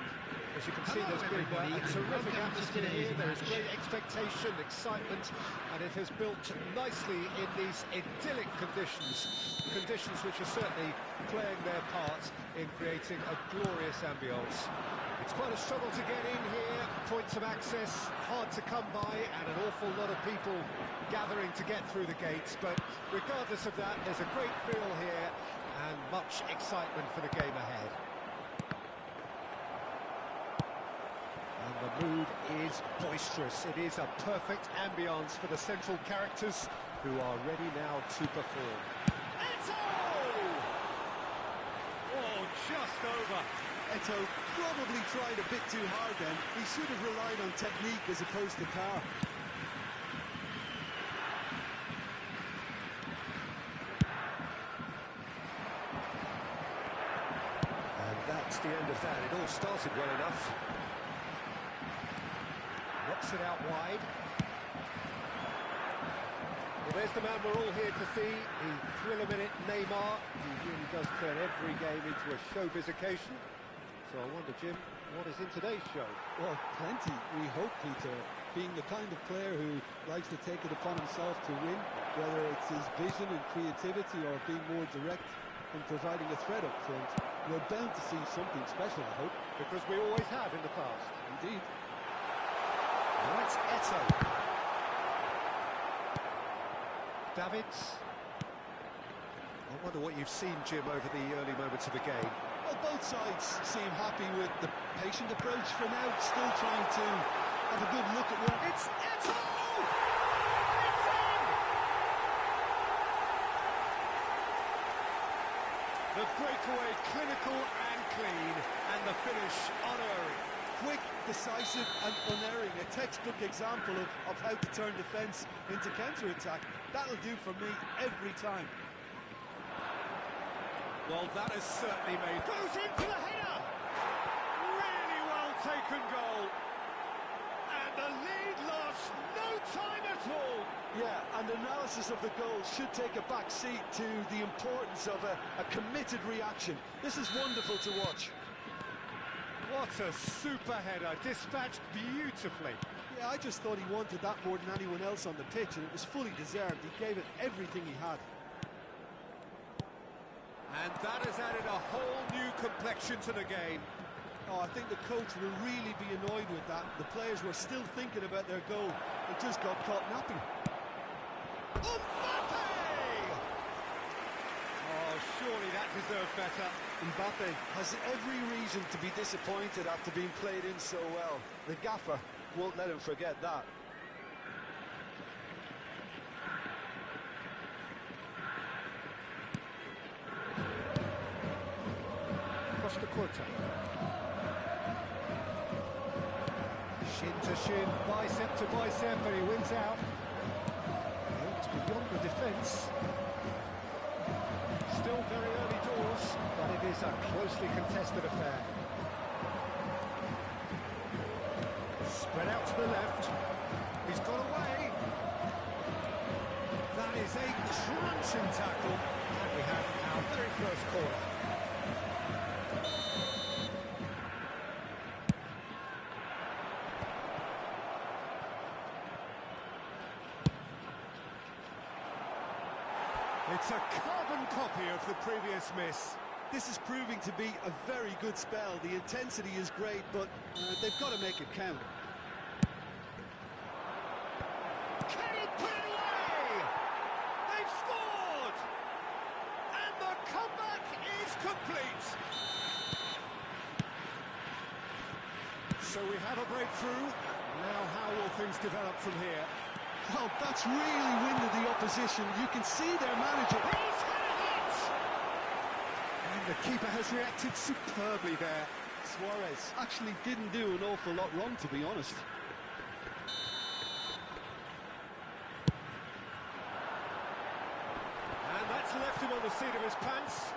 As you can see, there's been a terrific atmosphere here. There is great expectation, excitement, and it has built nicely in these idyllic conditions. Conditions which are certainly playing their part in creating a glorious ambience. It's quite a struggle to get in here, points of access hard to come by, and an awful lot of people gathering to get through the gates. But regardless of that, there's a great feel here and much excitement for the game ahead. And the mood is boisterous. It is a perfect ambience for the central characters who are ready now to perform. Eto! Oh, just over. Eto probably tried a bit too hard then. He should have relied on technique as opposed to power. And that's the end of that. It all started well enough. Knocks it out wide. Well, there's the man we're all here to see, the thriller-minute Neymar. He really does turn every game into a showbiz occasion. So I wonder, Jim, what is in today's show? Well, plenty, we hope, Peter. Being the kind of player who likes to take it upon himself to win, whether it's his vision and creativity or being more direct and providing a threat up front, we're bound to see something special, I hope. Because we always have in the past. Indeed. Now it's Eto. Davids. I wonder what you've seen, Jim, over the early moments of the game. Well, both sides seem happy with the patient approach for now, still trying to have a good look at where... It's Eto! It's in! The breakaway clinical and clean, and the finish unerring. Quick, decisive and unerring, a textbook example of how to turn defence into counter-attack. That'll do for me every time. Well, that has certainly made... Goes in for the header! Really well taken goal. And the lead lost no time at all. Yeah, and analysis of the goal should take a back seat to the importance of a committed reaction. This is wonderful to watch. What a super header, dispatched beautifully. Yeah, I just thought he wanted that more than anyone else on the pitch, and it was fully deserved. He gave it everything he had. And that has added a whole new complexion to the game. Oh, I think the coach will really be annoyed with that. The players were still thinking about their goal. They just got caught napping. Mbappe! Oh, surely that deserved better. Mbappe has every reason to be disappointed after being played in so well. The gaffer won't let him forget that. Costa Curta. Shin to shin, bicep to bicep, and he wins out. It's beyond the defence. Still very early doors, but it is a closely contested affair. Spread out to the left. He's got away. That is a crunching tackle. And we have our very first corner. It's a carbon copy of the previous miss. This is proving to be a very good spell. The intensity is great, but they've got to make it count. Can he put it away? They've scored! And the comeback is complete. So we have a breakthrough. Now how will things develop from here? Well, that's really winded the opposition. You can see their manager. He's had a hit! And the keeper has reacted superbly there. Suarez actually didn't do an awful lot wrong, to be honest. And that's left him on the seat of his pants.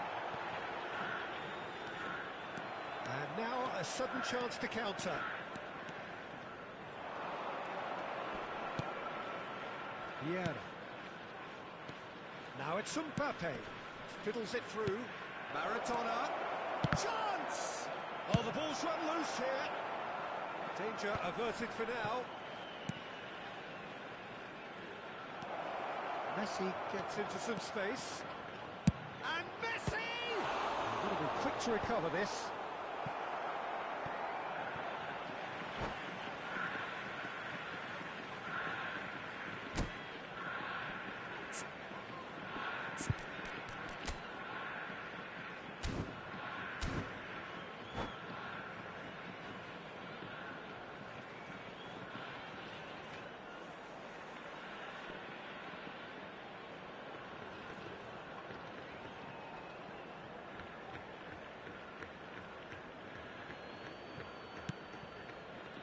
And now a sudden chance to counter. Vieira. Now it's Mbappe. Fiddles it through. Maradona. Chance! Oh, the ball's run loose here. Danger averted for now. Messi gets into some space. And Messi! He's got to be quick to recover this.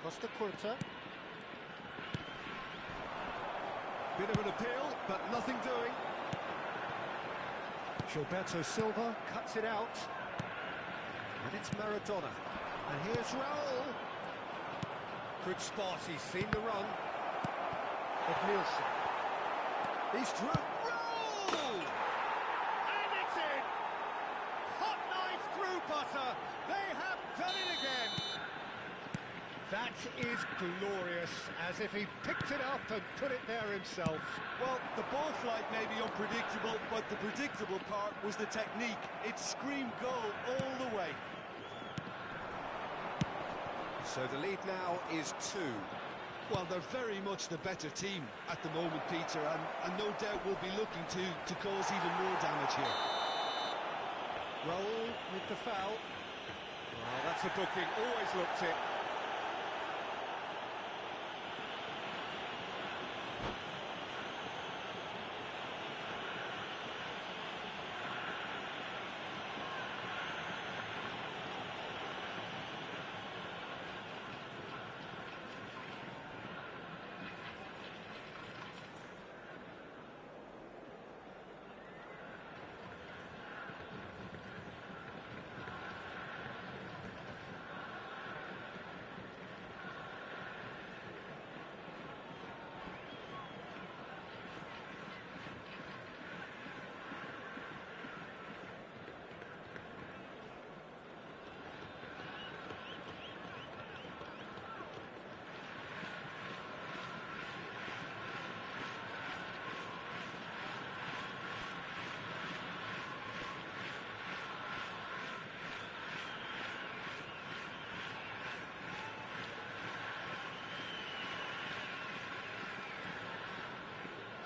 Costa Curta. Bit of an appeal, but nothing doing. Gilberto Silva cuts it out. And it's Maradona. And here's Raul. Good spot, he's seen the run. Of Nielsen. He's through. Raul! And it's in! Hot knife through butter. They have done it again. That is glorious, as if he picked it up and put it there himself. Well, the ball flight may be unpredictable, but the predictable part was the technique. It screamed goal all the way. So the lead now is 2. Well, they're very much the better team at the moment, Peter, and no doubt will be looking to cause even more damage here. Raul with the foul. Well, that's a booking, always looked it.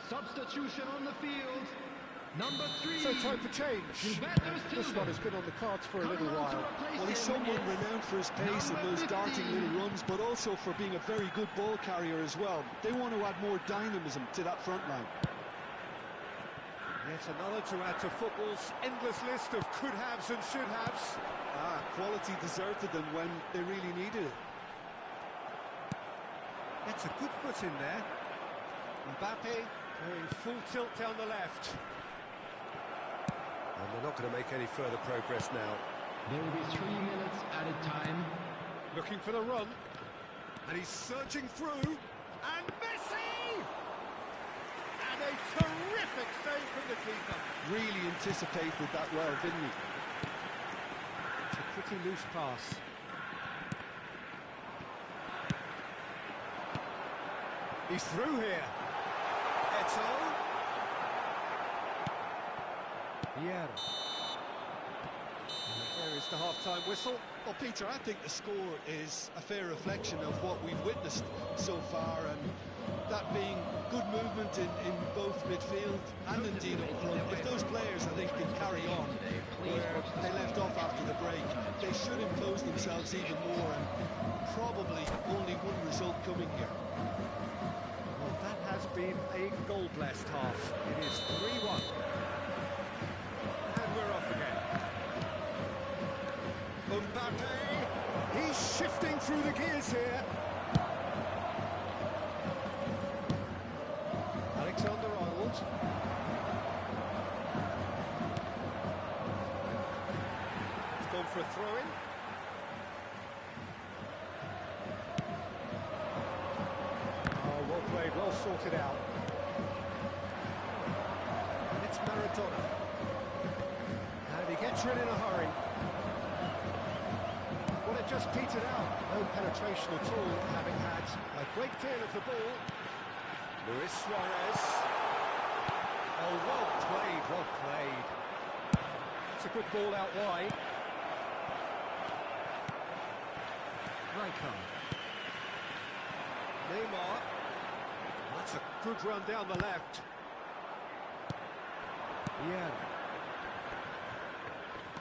Substitution on the field. Number 3. So time for change. This one has been on the cards for a little while. Well, he's someone renowned for his pace and those darting little runs, but also for being a very good ball carrier as well. They want to add more dynamism to that front line. Yet another to add to football's endless list of could-haves and should-haves. Quality deserted them when they really needed it. It's a good foot in there. Mbappe going full tilt down the left. And they're not going to make any further progress now. There will be 3 minutes added time. Looking for the run. And he's surging through. And Messi! And a terrific save from the keeper. Really anticipated that well, didn't he? It's a pretty loose pass. He's through here. Eto. Yeah. There is the half-time whistle. Well, Peter, I think the score is a fair reflection of what we've witnessed so far, and that being good movement in both midfield and indeed up front. If those players, I think, can carry on where they left off after the break, they should impose themselves even more, and probably only one result coming here. Well, that has been a goal-blessed half. It is 3-1. And we're off again. Mbappe, he's shifting through the gears here. Alexander-Arnold. It's gone for a throw-in. Oh, well played, well sorted out. And it's Maradona. And he gets rid in a hurry. just petered out. No penetration at all, having had a great deal of the ball. Luis Suarez. Oh, well played, well played. It's a good ball out wide. Rijkaard. Neymar. That's a good run down the left. Yeah.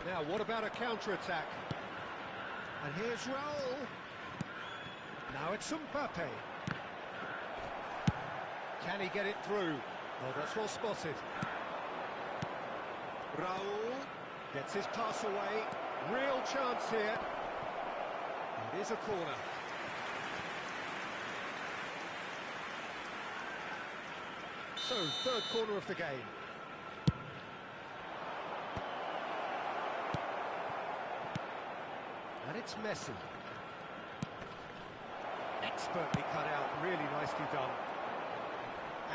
Now, what about a counter-attack? And here's Raul. Now it's Mbappe. Can he get it through? Oh, that's well spotted. Raul gets his pass away. Real chance here. It is a corner. So, third corner of the game. And it's Messi. Expertly cut out, really nicely done.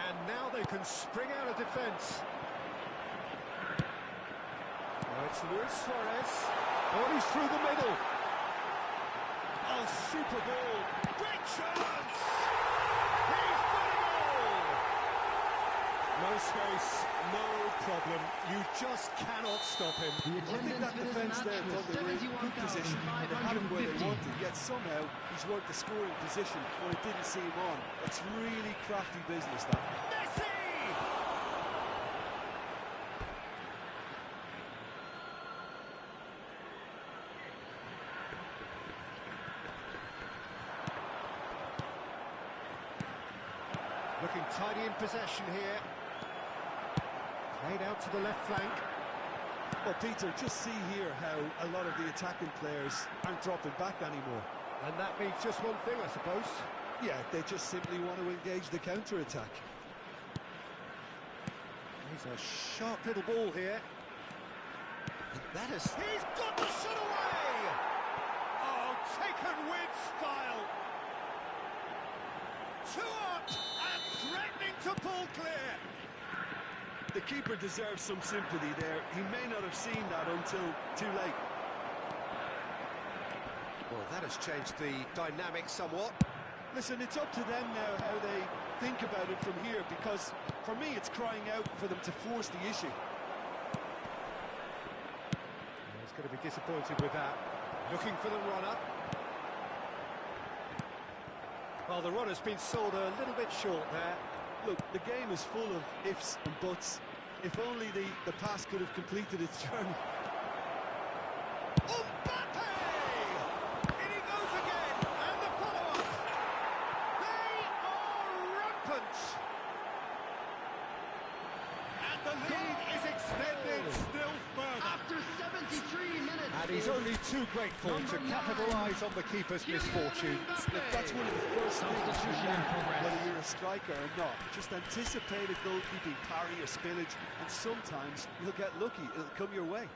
And now they can spring out of defence. Now it's Luis Suarez. Oh, he's through the middle. Oh, super ball. Great chance! He's got it all! No space, no problem. You just cannot stop him. I think that defence there thought they were in good position and they had him where they wanted, yet somehow he's worked the scoring position when it didn't see him on. It's really crafty business, that. Messi! Looking tidy in possession here. Played out to the left flank. Well, Peter, just see here how a lot of the attacking players aren't dropping back anymore. And that means just one thing, I suppose. Yeah, they just simply want to engage the counter-attack. He's a sharp little ball here. That is... He's got the shot away! Oh, taken with style. 2 up and threatening to pull clear. The keeper deserves some sympathy there. He may not have seen that until too late. Well, that has changed the dynamic somewhat. Listen, it's up to them now how they think about it from here, because for me it's crying out for them to force the issue. He's going to be disappointed with that. Looking for the runner. Well, the runner's been sold a little bit short there. Look, the game is full of ifs and buts. If only the pass could have completed its journey. Mbappe! In he goes again, and the follow-up. They are rampant. And the lead is extended still further. After 73 minutes. And he's only too grateful to capitalise on the keeper's misfortune. Look, that's one of the first things you learn, whether you're a striker or not. Just anticipate a goalkeeping parry or spillage, and sometimes you'll get lucky. It'll come your way.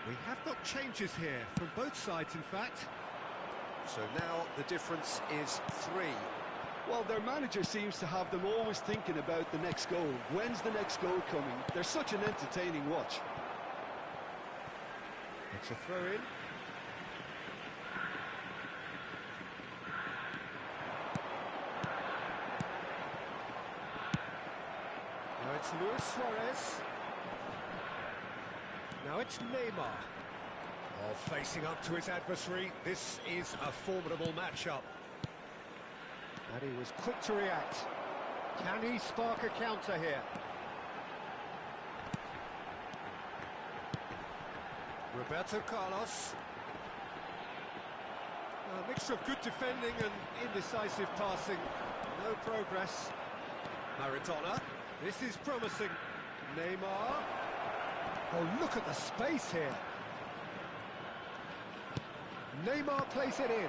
We have got changes here, from both sides in fact. So now the difference is 3. Well, their manager seems to have them always thinking about the next goal. When's the next goal coming? They're such an entertaining watch. It's a throw-in. Now it's Luis Suarez. Now it's Neymar. Oh, facing up to his adversary. This is a formidable matchup. And he was quick to react. Can he spark a counter here? Roberto Carlos. A mixture of good defending and indecisive passing. No progress. Maradona. This is promising. Neymar. Oh, look at the space here. Neymar plays it in.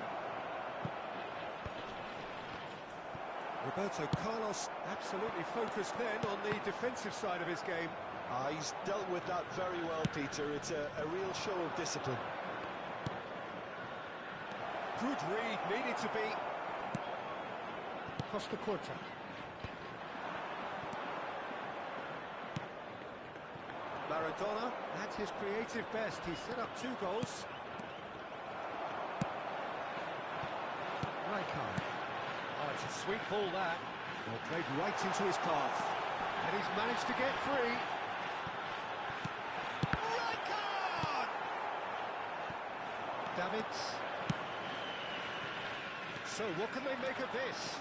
Roberto Carlos absolutely focused then on the defensive side of his game. He's dealt with that very well, Peter. It's a real show of discipline. Good read, needed to be. Costa Curta. Maradona at his creative best. He set up 2 goals. Rijkaard. Oh, it's a sweet ball that. Well, played right into his path. And he's managed to get free. Rijkaard! Davids. So, what can they make of this?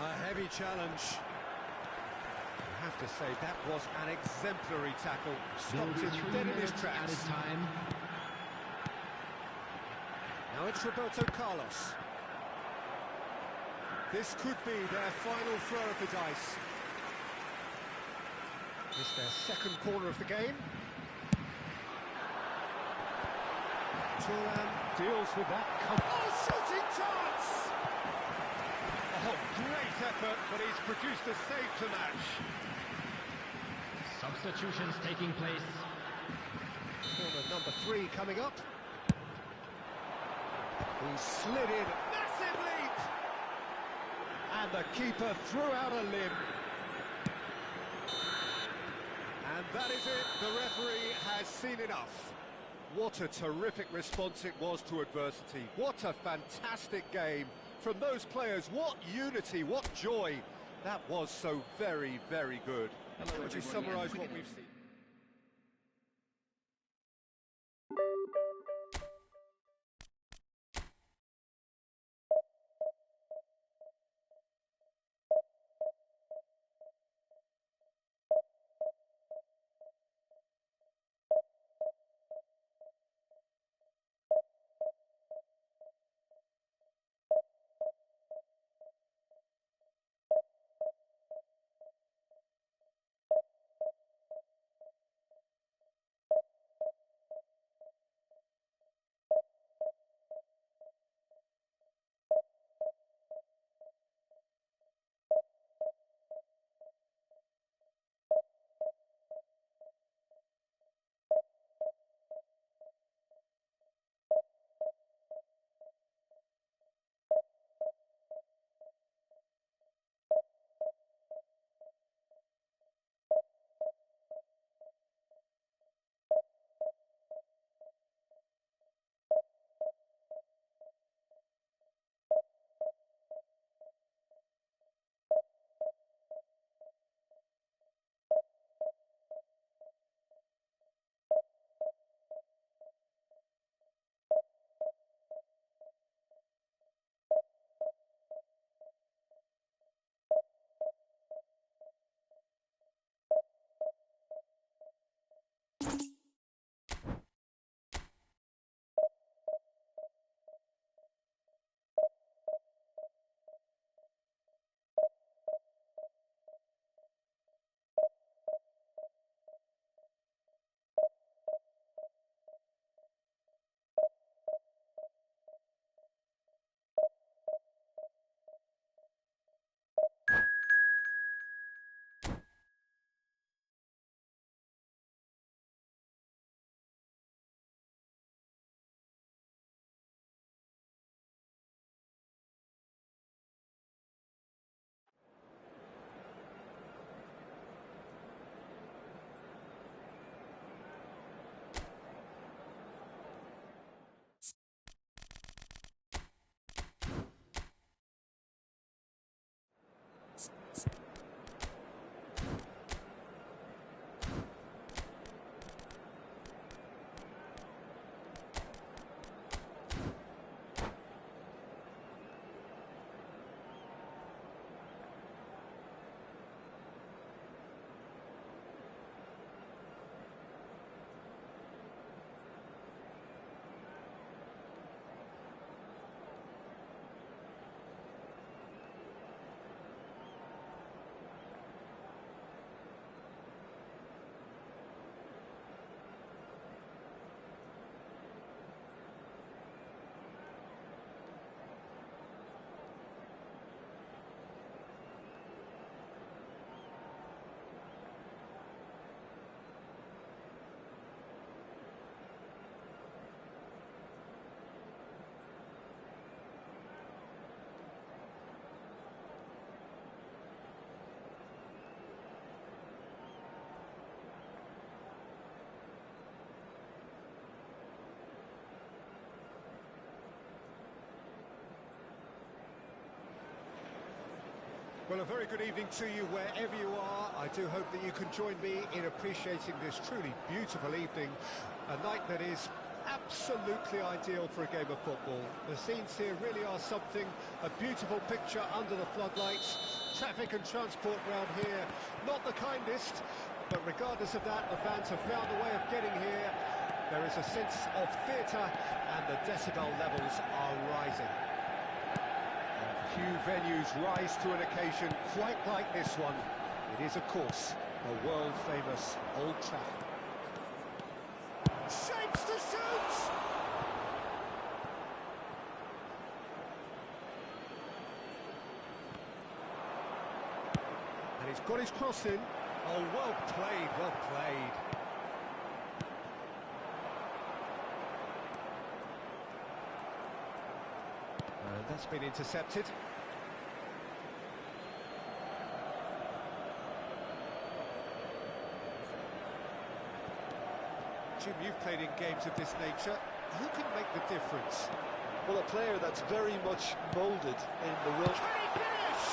A heavy challenge. I have to say, that was an exemplary tackle. Stopped him dead in his tracks. Time. Now it's Roberto Carlos. This could be their final throw of the dice. It's their second corner of the game. Thuram deals with that. Oh, shooting chance! Oh, great effort, but he's produced a save to match. Substitutions taking place. Corner number 3 coming up. He slid in, massive leap! And the keeper threw out a limb. And that is it, the referee has seen enough. What a terrific response it was to adversity. What a fantastic game from those players. What unity, what joy. That was so very, very good. Would you summarise what we've seen? Well, a very good evening to you wherever you are. I do hope that you can join me in appreciating this truly beautiful evening, a night that is absolutely ideal for a game of football. The scenes here really are something, a beautiful picture under the floodlights. Traffic and transport around here, not the kindest, but regardless of that, the fans have found a way of getting here. There is a sense of theatre and the decibel levels are rising. Few venues rise to an occasion quite like this one. It is, of course, the world-famous Old Trafford. Shapes to shoot! And he's got his cross in. Oh, well played, well played. And that's been intercepted. Jim, you've played in games of this nature. Who can make the difference? Well, a player that's very much moulded in the role. Can he finish?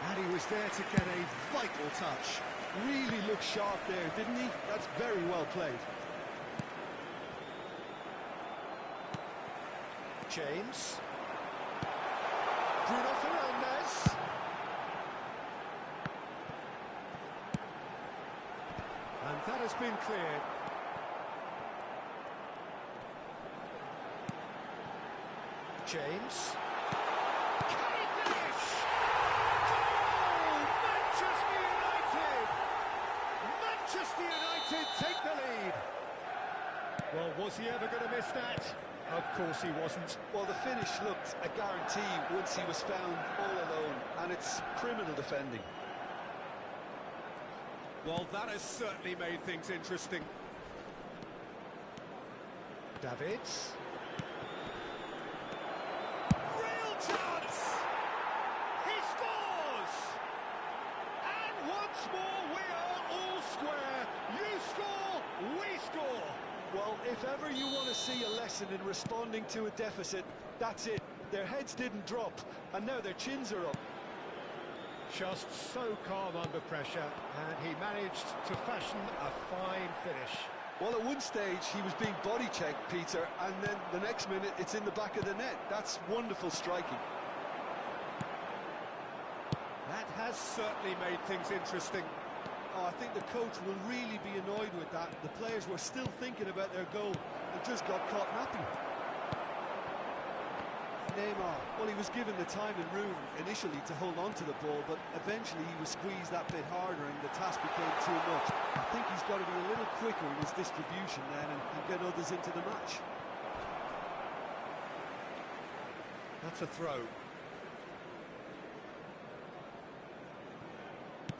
And he was there to get a vital touch. Really looked sharp there, didn't he? That's very well played. James. Bruno Fernandes. And that has been cleared. James. Can he finish? Goal! Manchester United! Manchester United take the lead. Well, was he ever going to miss that? Of course he wasn't. Well, the finish looked a guarantee once he was found all alone, and it's criminal defending. Well, that has certainly made things interesting. Davids. Real chance! He scores! And once more we are all square. You score, we score. Well, if ever you want to see a lesson in responding to a deficit, that's it. Their heads didn't drop, and now their chins are up. Just so calm under pressure, and he managed to fashion a fine finish. Well, at one stage, he was being body-checked, Peter, and then the next minute, it's in the back of the net. That's wonderful striking. That has certainly made things interesting. Oh, I think the coach will really be annoyed with that. The players were still thinking about their goal and just got caught napping. Neymar, well, he was given the time and room initially to hold on to the ball, but eventually he was squeezed that bit harder and the task became too much. I think he's got to be a little quicker in his distribution then and get others into the match. That's a throw.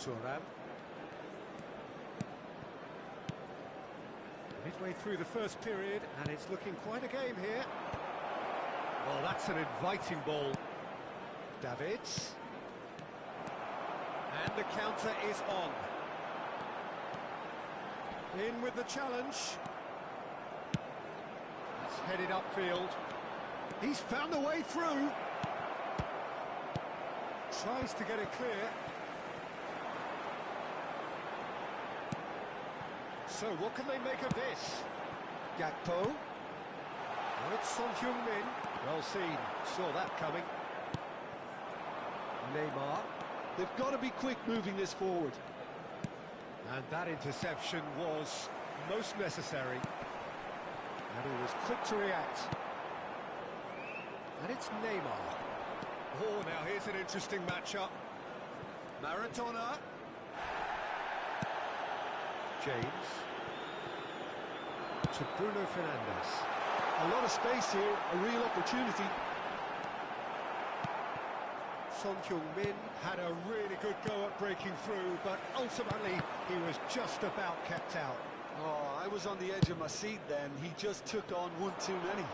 Thuram. Midway through the first period, and it's looking quite a game here. Well, that's an inviting ball. Davids. And the counter is on. In with the challenge. It's headed upfield. He's found a way through. Tries to get it clear. So what can they make of this? Gakpo. Oh, it's Son Heung-min. Well seen. Saw that coming. Neymar. They've got to be quick moving this forward. And that interception was most necessary. And he was quick to react. And it's Neymar. Oh, now here's an interesting matchup. Maradona. James. To Bruno Fernandes. A lot of space here, a real opportunity. Son Heung-min had a really good go at breaking through, but ultimately he was just about kept out. Oh, I was on the edge of my seat then. He just took on one too many.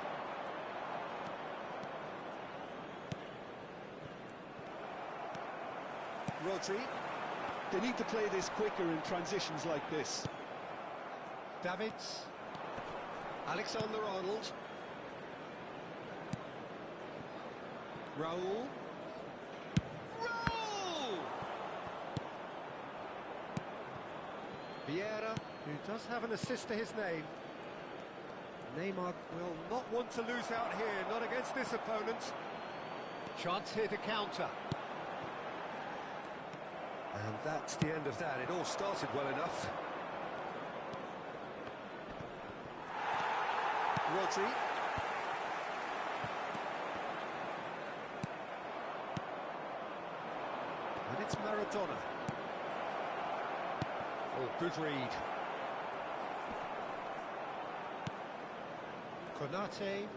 Rodri. They need to play this quicker in transitions like this. Davids. Alexander-Arnold. Raul. Raul! Vieira, who does have an assist to his name. Neymar will not want to lose out here, not against this opponent. Chance here to counter. And that's the end of that. It all started well enough. Rodri. And it's Maradona. Oh, good read. Konate.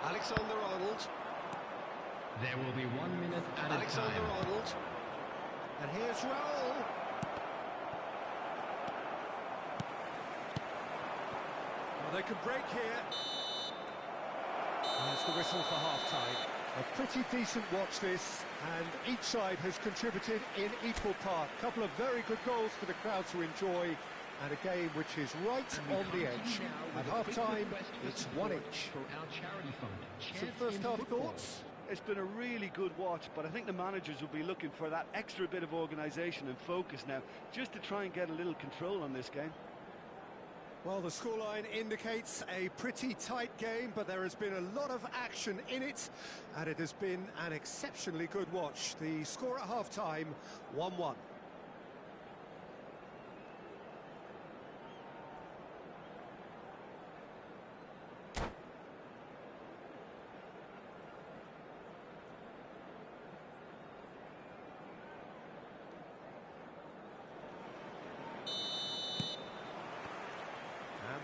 Alexander-Arnold. There will be 1 minute at a time. Alexander-Arnold. And here's Raul. Well, they can break here. There's the whistle for half-time. A pretty decent watch this, and each side has contributed in equal part. A couple of very good goals for the crowd to enjoy, and a game which is right on the edge. At half-time, it's one each. Some first-half thoughts? It's been a really good watch, but I think the managers will be looking for that extra bit of organisation and focus now, just to try and get a little control on this game. Well, the scoreline indicates a pretty tight game, but there has been a lot of action in it, and it has been an exceptionally good watch. The score at half-time, 1-1.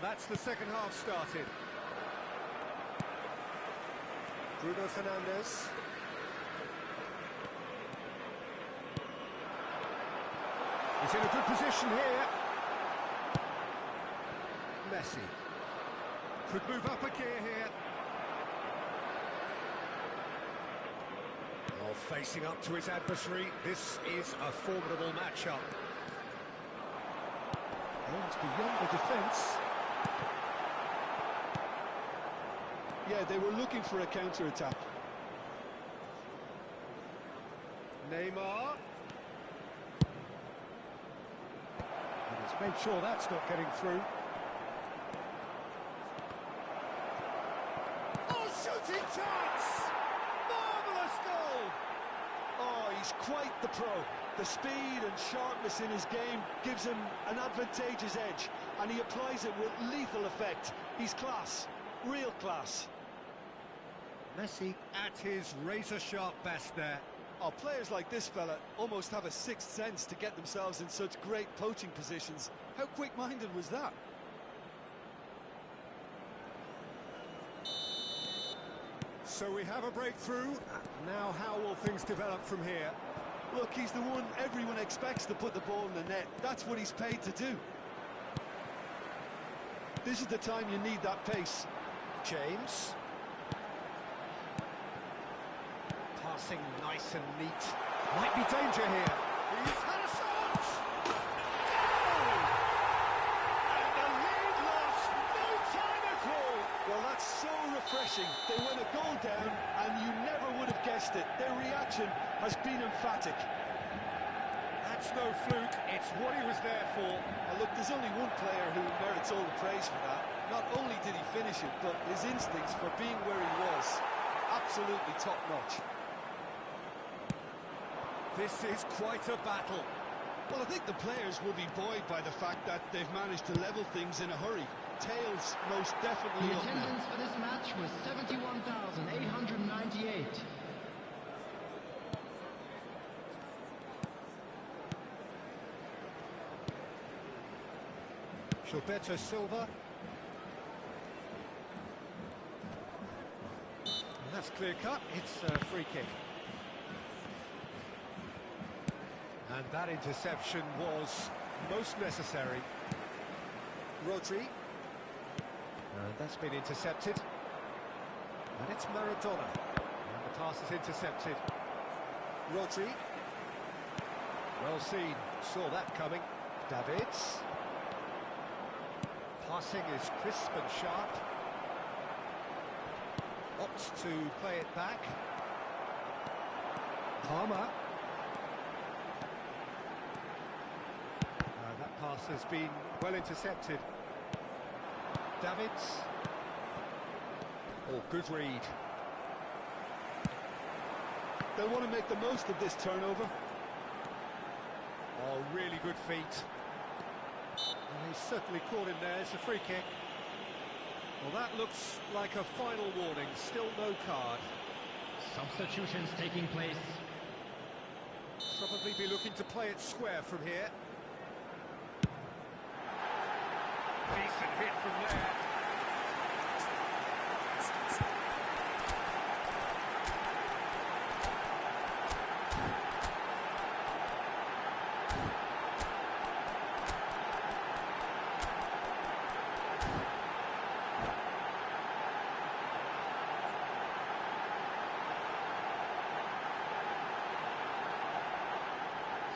That's the second half started. Bruno Fernandes. He's in a good position here. Messi. Could move up a gear here. Oh, facing up to his adversary. This is a formidable matchup. Oh, it's beyond the defence. Yeah, they were looking for a counter-attack. Neymar. And he's made sure that's not getting through. Oh, shooting chance! Marvellous goal! Oh, he's quite the pro. The speed and sharpness in his game gives him an advantageous edge, and he applies it with lethal effect. He's class, real class. Messi at his razor-sharp best there. Oh, players like this fella almost have a sixth sense to get themselves in such great poaching positions. How quick-minded was that? So we have a breakthrough. Now how will things develop from here? Look, he's the one everyone expects to put the ball in the net. That's what he's paid to do. This is the time you need that pace. James. Passing nice and neat. Might be danger here. He's had a shot! Goal! And the lead lost, no time at all. Well, that's so refreshing. They went a goal down, and you never would have guessed it. Their reaction has been emphatic. That's no fluke, it's what he was there for. Now look, there's only one player who merits all the praise for that. Not only did he finish it, but his instincts for being where he was, absolutely top-notch. This is quite a battle. Well, I think the players will be buoyed by the fact that they've managed to level things in a hurry. Tails most definitely The up now. attendance for this match was 71,898. Gilberto Silva. And that's clear cut, it's a free kick. And that interception was most necessary. Rodri. And that's been intercepted. And it's Maradona. And the pass is intercepted. Rodri. Well seen, saw that coming. Davids. Passing is crisp and sharp. Opts to play it back. Palmer. That pass has been well intercepted. Davids. Oh, good read. They want to make the most of this turnover. Oh, really good feet. And he's certainly caught him there. It's a free kick. Well, that looks like a final warning. Still no card. Substitutions taking place. Probably be looking to play it square from here. Decent hit from there.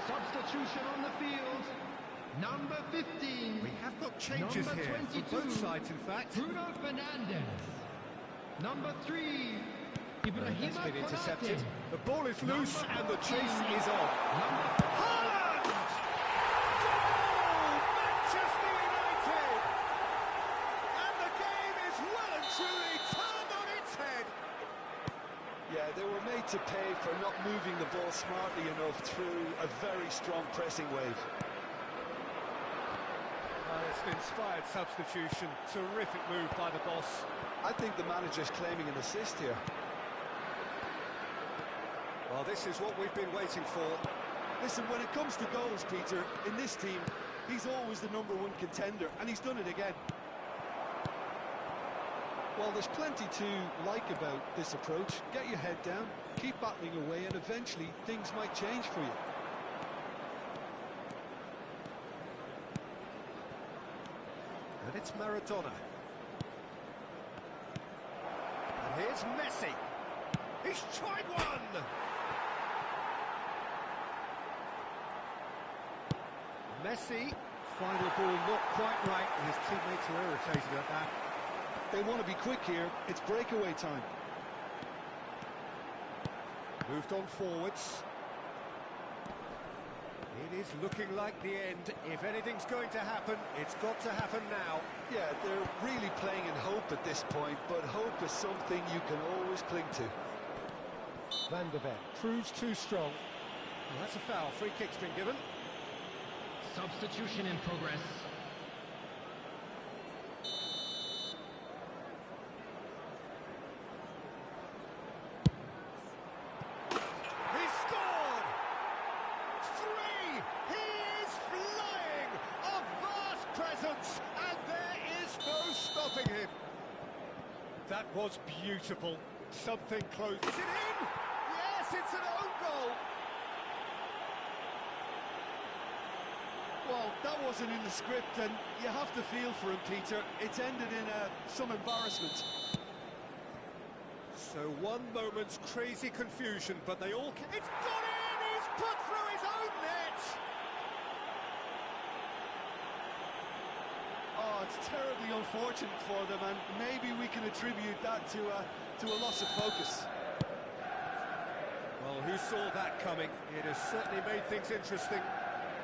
Substitution on the field. Number 15. We have got changes Number here 22, from both sides, in fact. Bruno Fernandes. Number 3. Ibrahima That's been intercepted. Konate. The ball is loose Number and the 14, chase is on. Haaland! Goal! Manchester United! And the game is well and truly turned on its head. Yeah, they were made to pay for not moving the ball smartly enough through a very strong pressing wave. It's an inspired substitution. Terrific move by the boss. I think the manager's claiming an assist here. Well, this is what we've been waiting for. Listen, when it comes to goals, Peter, in this team, he's always the #1 contender, and he's done it again. Well, there's plenty to like about this approach. Get your head down, keep battling away, and eventually things might change for you. And it's Maradona. And here's Messi. He's tried one! Messi, final ball not quite right, and his teammates are irritated at that. They want to be quick here. It's breakaway time. Moved on forwards. It is looking like the end. If anything's going to happen, it's got to happen now. Yeah, they're really playing in hope at this point, but hope is something you can always cling to. Van der Ven proves too strong. Well, that's a foul. Free kick's been given. Substitution in progress. He scored! 3! He is flying! A vast presence, and there is no stopping him. That was beautiful. Something close. Is it in? Yes, it's an own goal. Well, that wasn't in the script, and you have to feel for him, Peter. It's ended in some embarrassment. So one moment's crazy confusion, but they all... It's got in! He's put through his own net! Oh, it's terribly unfortunate for them, and maybe we can attribute that to a loss of focus. Well, who saw that coming? It has certainly made things interesting.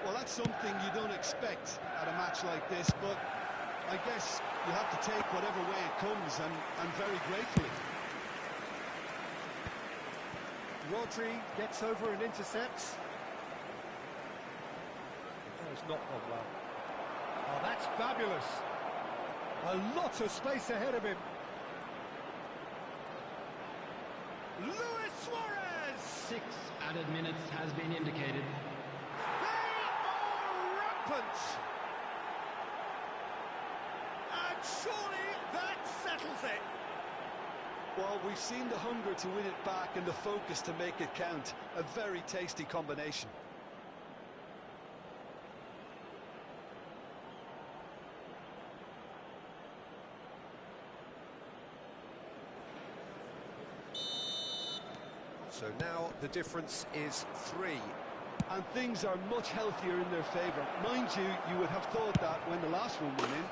Well, that's something you don't expect at a match like this, but I guess you have to take whatever way it comes, and very gratefully. Rodri gets over and intercepts. That has not gone well. Oh, that's fabulous. A lot of space ahead of him. Luis Suarez! 6 added minutes has been indicated. Rampant! And surely that settles it. Well, we've seen the hunger to win it back and the focus to make it count. A very tasty combination. So now the difference is 3. And things are much healthier in their favour. Mind you, you would have thought that when the last one went in.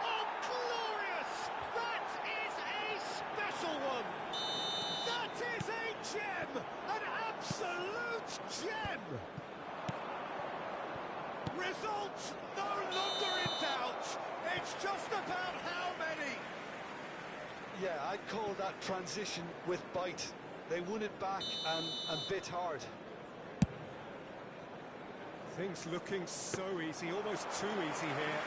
Oh, glorious! That is a special one! That is a gem! doubt, no longer in doubt. It's just about how many. Yeah, I'd call that transition with bite. They won it back and bit hard. Things looking so easy, almost too easy here.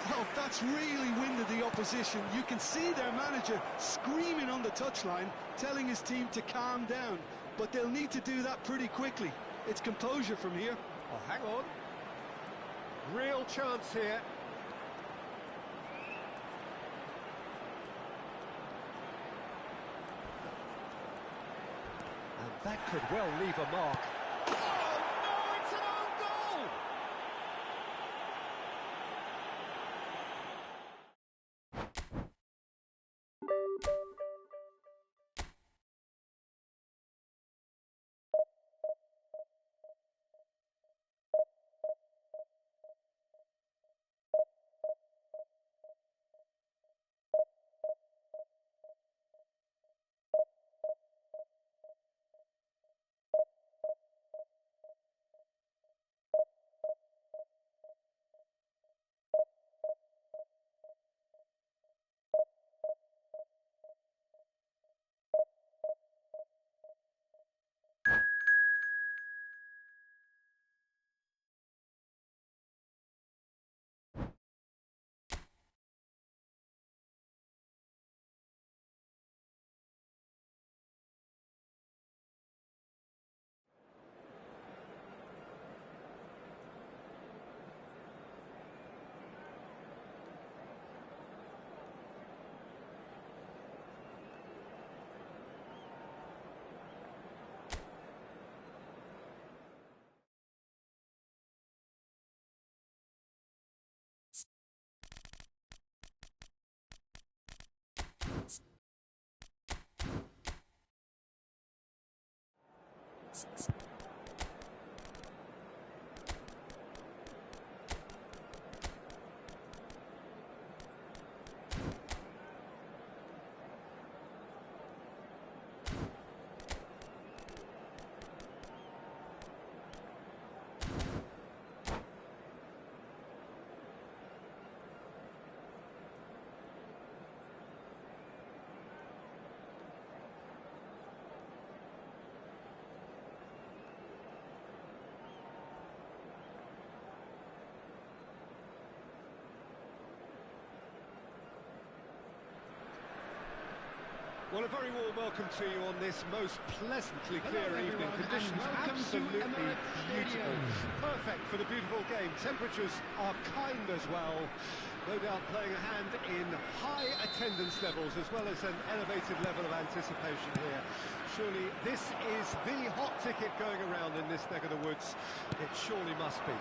Oh, that's really winded the opposition. You can see their manager screaming on the touchline, telling his team to calm down. But they'll need to do that pretty quickly. It's composure from here. Oh, hang on. Real chance here. And that could well leave a mark. Oh, no, it's an own goal! Well, a very warm welcome to you on this most pleasantly clear evening. Conditions absolutely beautiful. Perfect for the beautiful game. Temperatures are kind as well. No doubt playing a hand in high attendance levels as well as an elevated level of anticipation here. Surely this is the hot ticket going around in this neck of the woods. It surely must be.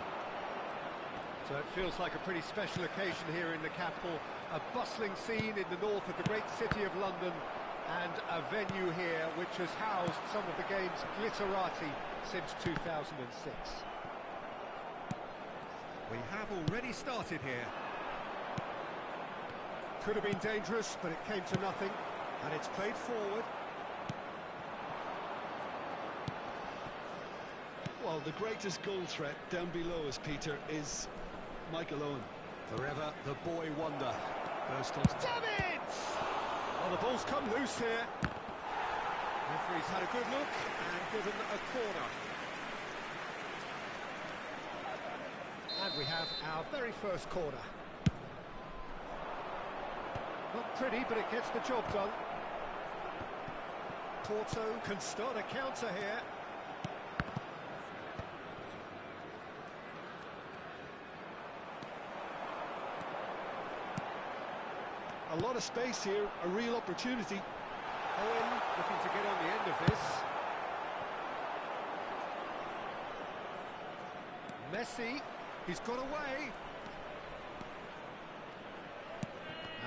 So it feels like a pretty special occasion here in the capital. A bustling scene in the north of the great city of London, and a venue here which has housed some of the game's glitterati since 2006. We have already started here. Could have been dangerous, but it came to nothing, and it's played forward. Well, the greatest goal threat down below us, Peter, is Michael Owen. Forever the boy wonder. Burst on. Davids! Well, the ball's come loose here. Referee's had a good look and given a corner. And we have our very first corner. Not pretty, but it gets the job done. Porto can start a counter here. A lot of space here, a real opportunity. Owen looking to get on the end of this. Messi, he's got away.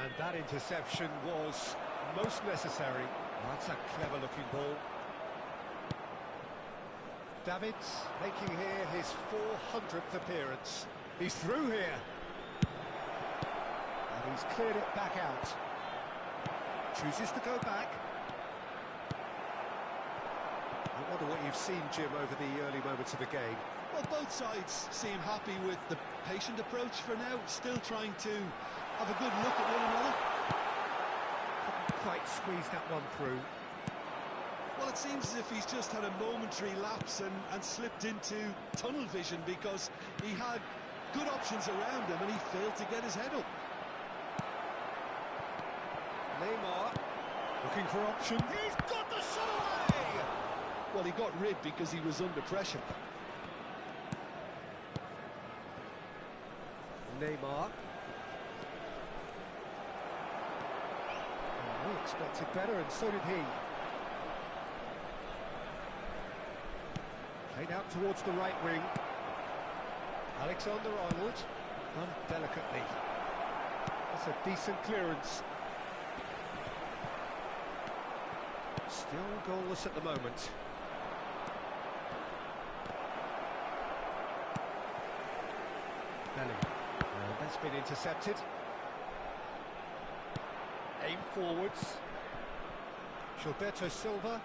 And that interception was most necessary. That's a clever looking ball. Davids making here his 400th appearance. He's through here. And he's cleared it back out. Chooses to go back. I wonder what you've seen, Jim, over the early moments of the game. Well, both sides seem happy with the patient approach for now, still trying to have a good look at one another. Couldn't quite squeeze that one through. Well, it seems as if he's just had a momentary lapse and slipped into tunnel vision, because he had good options around him and he failed to get his head up. Neymar looking for options. He's got the shot away! Well, he got rid because he was under pressure. Neymar. We expected better, and so did he. Played out towards the right wing. Alexander-Arnold, done delicately. That's a decent clearance. Still goalless at the moment. Belly. That's been intercepted. Aim forwards. Gilberto Silva.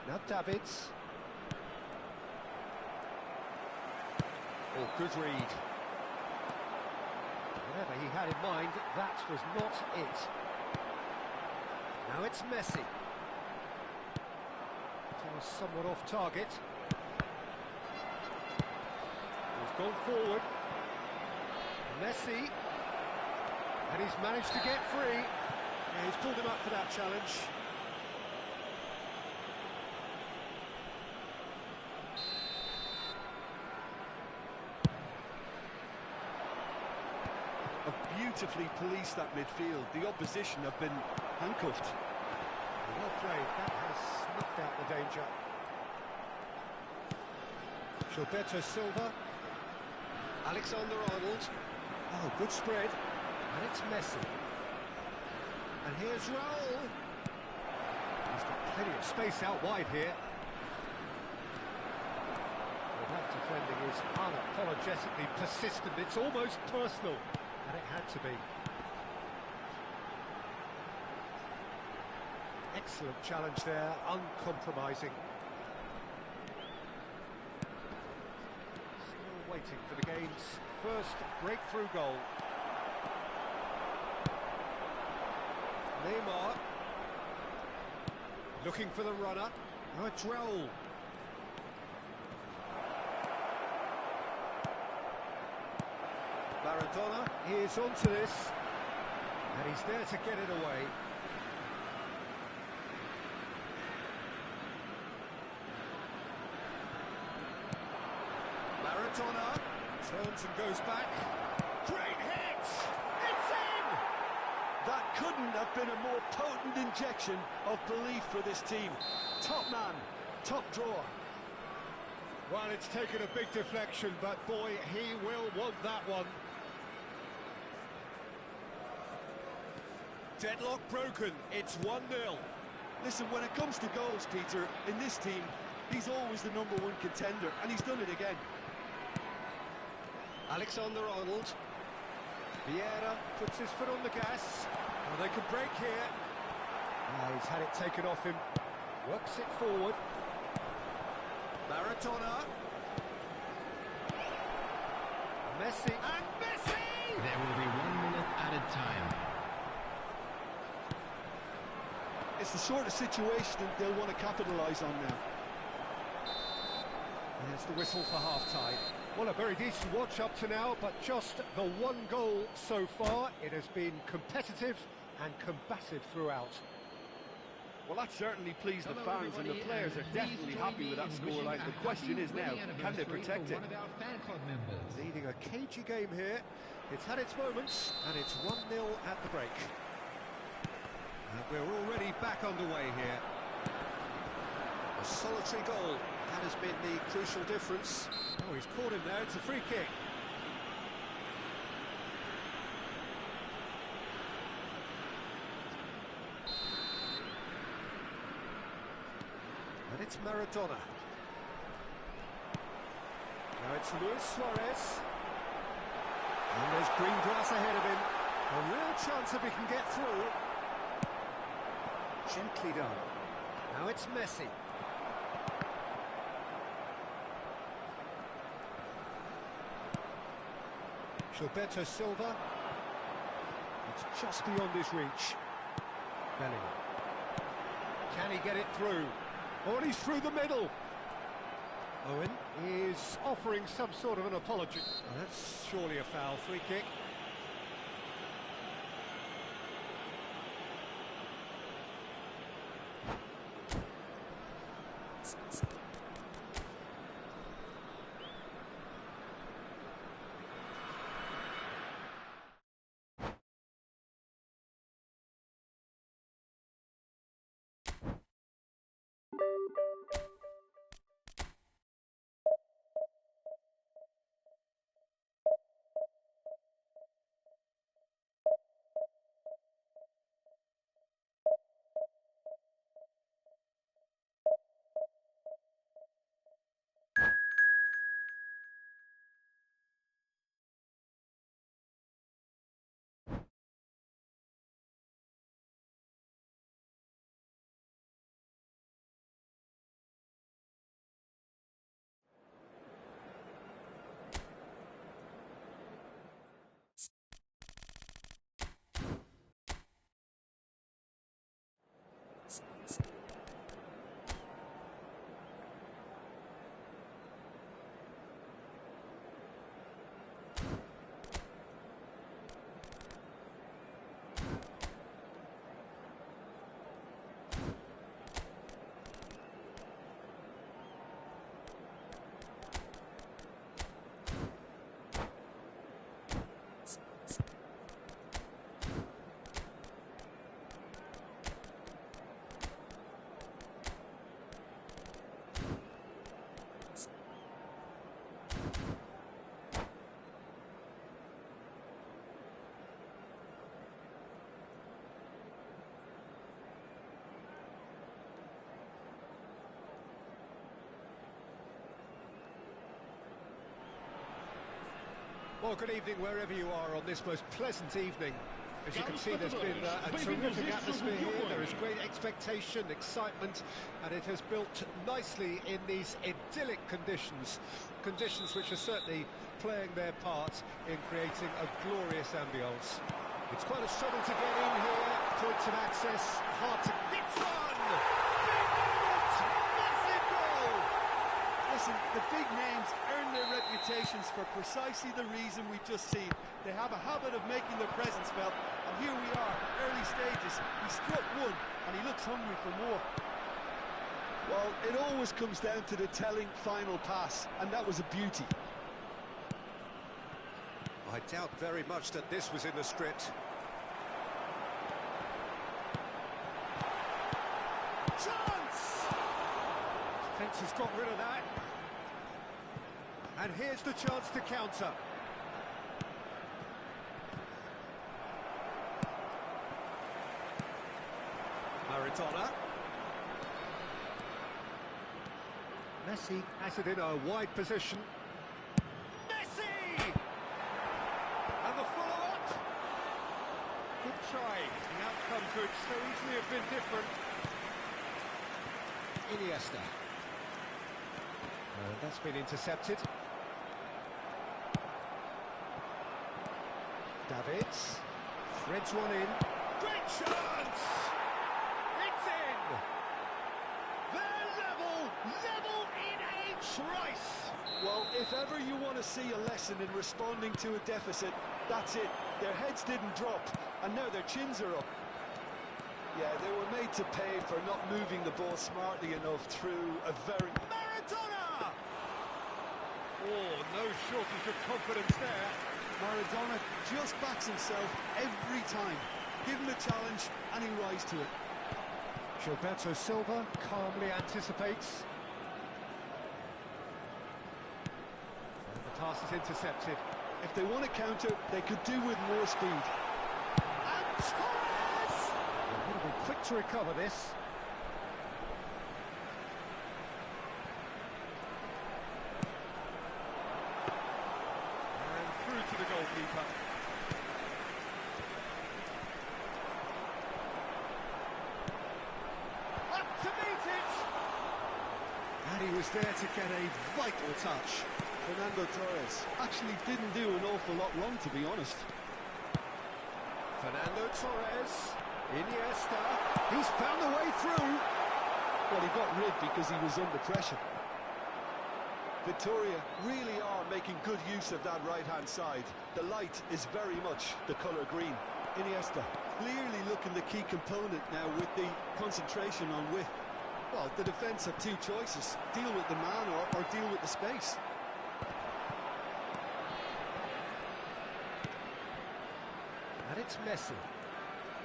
Now Davids. Oh, good read. Whatever he had in mind, that was not it. Now it's Messi. It was somewhat off target. He's gone forward. Messi. And he's managed to get free. Yeah, he's pulled him up for that challenge. Beautifully policed that midfield. The opposition have been handcuffed. Well played. That has snuffed out the danger. Gilberto Silva. Alexander-Arnold. Oh, good spread. And it's Messi. And here's Raul. He's got plenty of space out wide here. Well, that defending is unapologetically persistent. It's almost personal. And it had to be. Excellent challenge there, uncompromising. Still waiting for the game's first breakthrough goal. Neymar. Looking for the runner. Oh, it's Raul. Maradona is onto this, and he's there to get it away. Maradona turns and goes back. Great hit! It's in! That couldn't have been a more potent injection of belief for this team. Top man, top drawer. Well, it's taken a big deflection, but boy, he will want that one. Deadlock broken, it's 1-0. Listen, when it comes to goals, Peter, in this team, he's always the #1 contender, and he's done it again. Alexander-Arnold. Vieira puts his foot on the gas. Oh, they could break here. Oh, he's had it taken off him. Works it forward. Maradona. Messi. And Messi! There will be 1 minute added time. It's the sort of situation they'll want to capitalise on now. There's the whistle for half-time. Well, a very decent watch up to now, but just the 1 goal so far. It has been competitive and combative throughout. Well, that certainly pleased the fans, and the players are definitely happy with that scoreline. The question is now, can they protect it? Leading a cagey game here. It's had its moments, and it's 1-0 at the break. And we're already back underway here. A solitary goal. That has been the crucial difference. Oh, he's caught him there. It's a free kick. And it's Maradona. Now it's Luis Suarez. And there's green grass ahead of him. A real chance if he can get through. Gently done. Now it's Messi. Gilberto Silva. It's just beyond his reach. Bellingham. Can he get it through? Oh, and he's through the middle. Owen is offering some sort of an apology. Oh, that's surely a foul. Free kick. Well, good evening wherever you are on this most pleasant evening. As you can see, there's been a terrific atmosphere here. There is great expectation, excitement, and it has built nicely in these idyllic conditions. Conditions which are certainly playing their part in creating a glorious ambience. It's quite a struggle to get in here. Points of access, hard to... It's on! Big moment! Massive goal! Listen, the big names earn their reputations for precisely the reason we've just seen. They have a habit of making their presence felt, and here we are, early stages. He struck one, and he looks hungry for more. Well, it always comes down to the telling final pass, and that was a beauty. I doubt very much that this was in the script. Chance! Defence has got rid of that. And here's the chance to counter. Maradona. Messi has it in a wide position. Messi! And the follow-up. Good try. The outcome could so easily have been different. Iniesta. That's been intercepted. Davids. Threads one in. Great chance! It's in! They're level in a trice! Well, if ever you want to see a lesson in responding to a deficit, that's it. Their heads didn't drop, and now their chins are up. Yeah, they were made to pay for not moving the ball smartly enough through a very... Maradona! Oh, no shortage of confidence there. Maradona just backs himself every time. Give him a challenge and he'll rise to it. Gilberto Silva calmly anticipates. And the pass is intercepted. If they want to counter, they could do with more speed. And Torres! They would have been quick to recover this. To the goalkeeper. Up to meet it! And he was there to get a vital touch. Fernando Torres actually didn't do an awful lot wrong, to be honest. Fernando Torres, Iniesta, he's found a way through. Well, he got rid because he was under pressure. Victoria really are making good use of that right-hand side. The light is very much the colour green. Iniesta clearly looking the key component now with the concentration on width. Well, the defence have two choices: deal with the man or deal with the space. And it's Messi.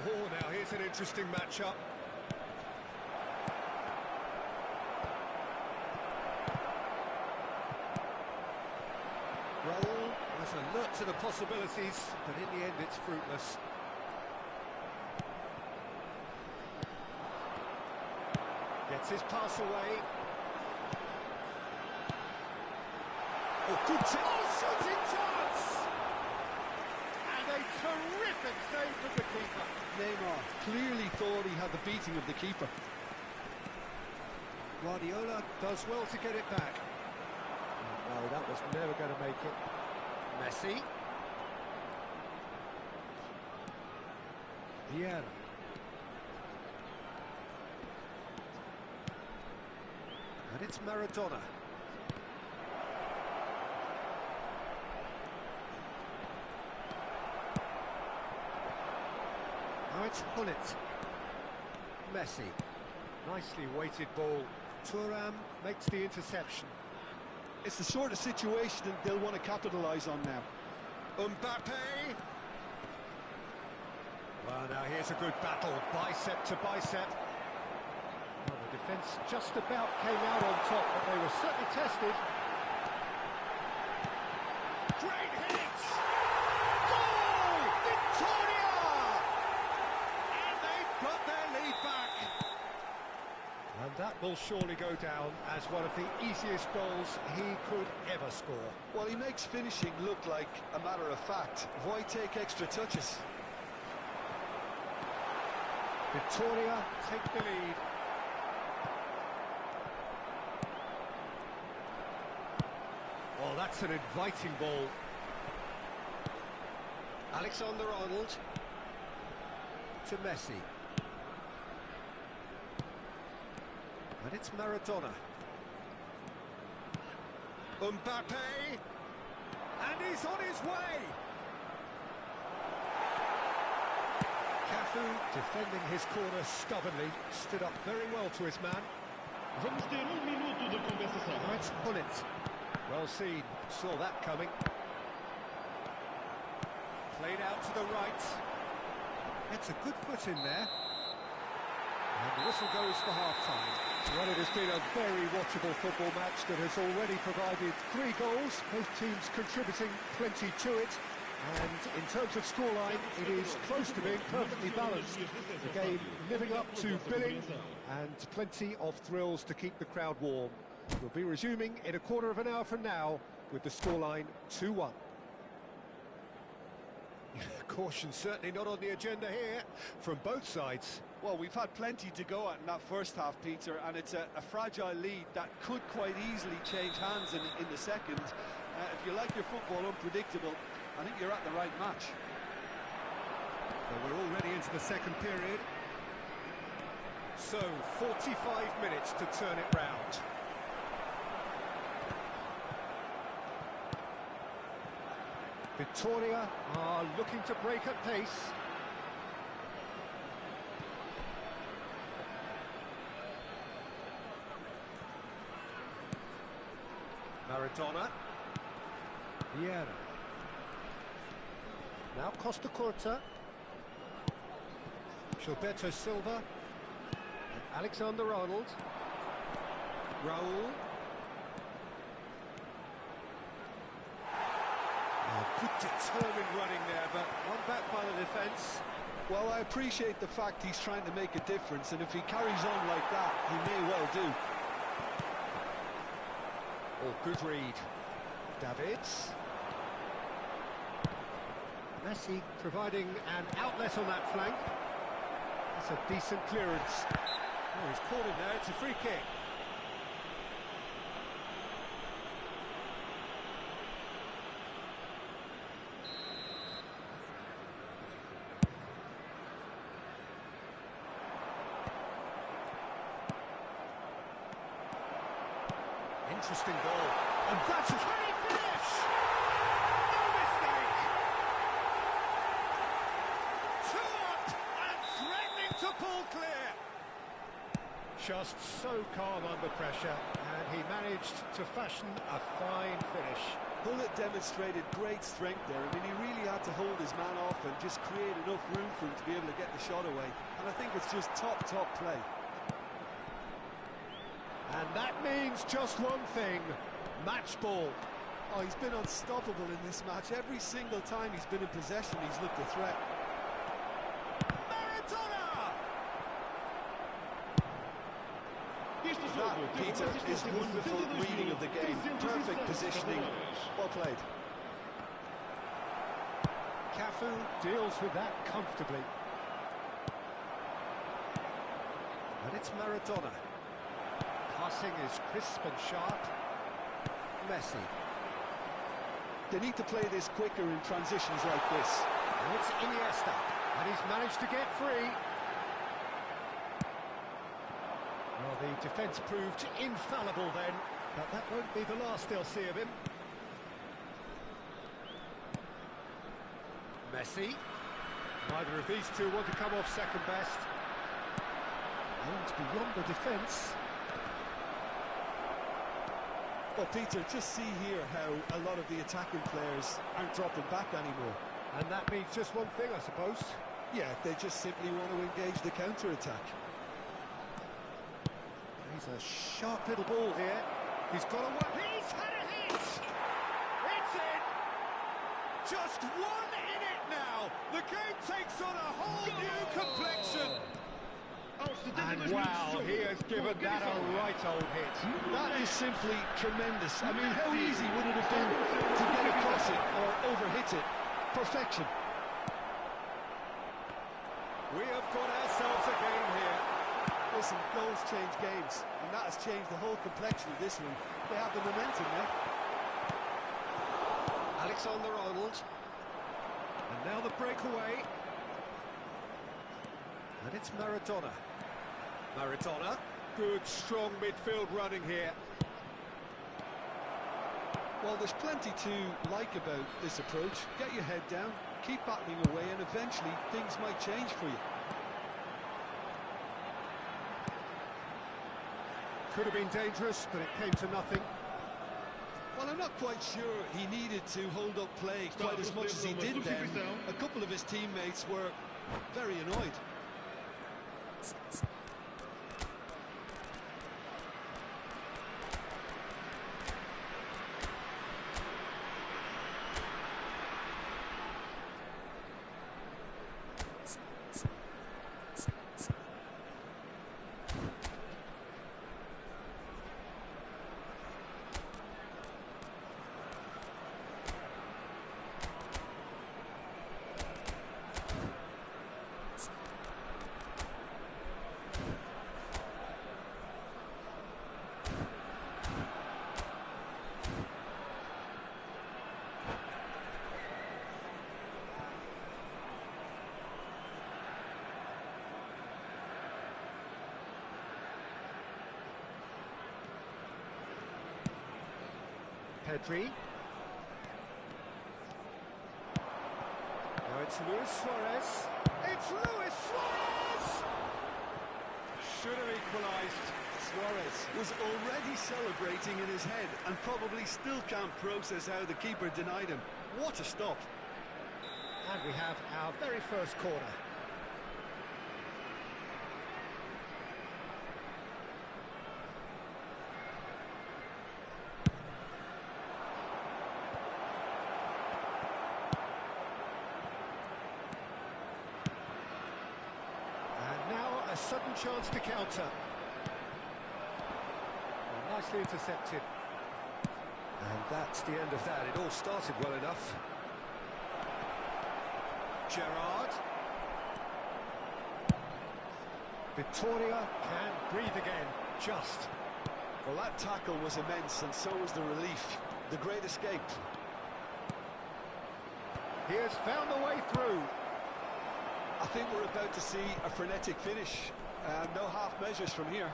Oh, now here's an interesting matchup. Raul was alert to the possibilities, but in the end it's fruitless. Gets his pass away. Oh, good shooting chance! And a terrific save from the keeper. Neymar clearly thought he had the beating of the keeper. Guardiola does well to get it back. No, that was never going to make it. Messi. Vieira. And it's Maradona. Now it's Hullet. Messi. Nicely weighted ball. Thuram makes the interception. It's the sort of situation they'll want to capitalise on now. Mbappe. Well, now here's a good battle, bicep to bicep. Well, the defence just about came out on top, but they were certainly tested. Great hit! Goal! Victoria! And they've got their lead back. And that will surely go down as one of the easiest goals he could ever score. Well, he makes finishing look like a matter of fact. Why take extra touches? Victoria take the lead. Oh, that's an inviting ball. Alexander-Arnold to Messi. And it's Maradona. Mbappe! And he's on his way! Cafu, defending his corner stubbornly, stood up very well to his man. Vamos ter minuto de compensação. Now it's Hullet. Well seen, saw that coming. Played out to the right. It's a good foot in there. And the whistle goes for half-time. Well, it has been a very watchable football match that has already provided 3 goals, both teams contributing plenty to it. And in terms of scoreline, it is close to being perfectly balanced. The game living up to billing, and plenty of thrills to keep the crowd warm. We'll be resuming in a quarter of an hour from now with the scoreline 2-1. Caution certainly not on the agenda here from both sides. Well, we've had plenty to go at in that first half, Peter, and it's a fragile lead that could quite easily change hands in the second. If you like your football unpredictable, I think you're at the right match. Well, we're already into the second period. So, 45 minutes to turn it round. Victoria are looking to break at pace. Maradona. Vieira. Now Costa Curta. Gilberto Silva. And Alexander-Arnold. Raul. Good determined running there, but one back by the defence. Well, I appreciate the fact he's trying to make a difference, and if he carries on like that, he may well do. Oh, good read. Davids. Messi providing an outlet on that flank. That's a decent clearance. Oh, he's caught him there, it's a free kick. interesting ball. And that's a great finish! No mistake! 2 up and threatening to pull clear. Just so calm under pressure, and he managed to fashion a fine finish. Bullet demonstrated great strength there. I mean, he really had to hold his man off and just create enough room for him to be able to get the shot away. And I think it's just top play. And that means just one thing, match ball. Oh, he's been unstoppable in this match. Every single time he's been in possession, he's looked a threat. That, Peter, is wonderful reading of the game. Perfect positioning. Well played. Cafu deals with that comfortably. And it's Maradona. Passing is crisp and sharp. Messi. They need to play this quicker in transitions like this. And it's Iniesta. And he's managed to get free. Well, the defence proved infallible then, but that won't be the last they'll see of him. Messi. Neither of these two want to come off second best. And beyond the defence. Well, Peter, just see here how a lot of the attacking players aren't dropping back anymore. And that means just one thing, I suppose. Yeah, they just simply want to engage the counter-attack. He's a sharp little ball here. He's got a one. He's had a hit! It's in! Just one in it now! The game takes on a whole new complexion! And wow, he has given that a right old hit. That is simply tremendous. I mean, how easy would it have been to get across it or overhit it? Perfection. We have got ourselves a game here. Listen, goals change games, and that has changed the whole complexion of this one. They have the momentum now. Alexander-Arnold. And now the breakaway. And it's Maradona. Maradona. Good, strong midfield running here. Well, there's plenty to like about this approach. Get your head down, keep battling away, and eventually things might change for you. Could have been dangerous, but it came to nothing. Well, I'm not quite sure he needed to hold up play quite as much as he did then. A couple of his teammates were very annoyed. Pedri. Now it's Luis Suarez. It's Luis Suarez! Should have equalised. Suarez was already celebrating in his head and probably still can't process how the keeper denied him. What a stop. And we have our very first corner. A sudden chance to counter. Well, nicely intercepted. And that's the end of that. It all started well enough. Gerrard. Vittoria can breathe again. Just. Well, that tackle was immense, and so was the relief. The great escape. He has found the way through. I think we're about to see a frenetic finish. No half measures from here.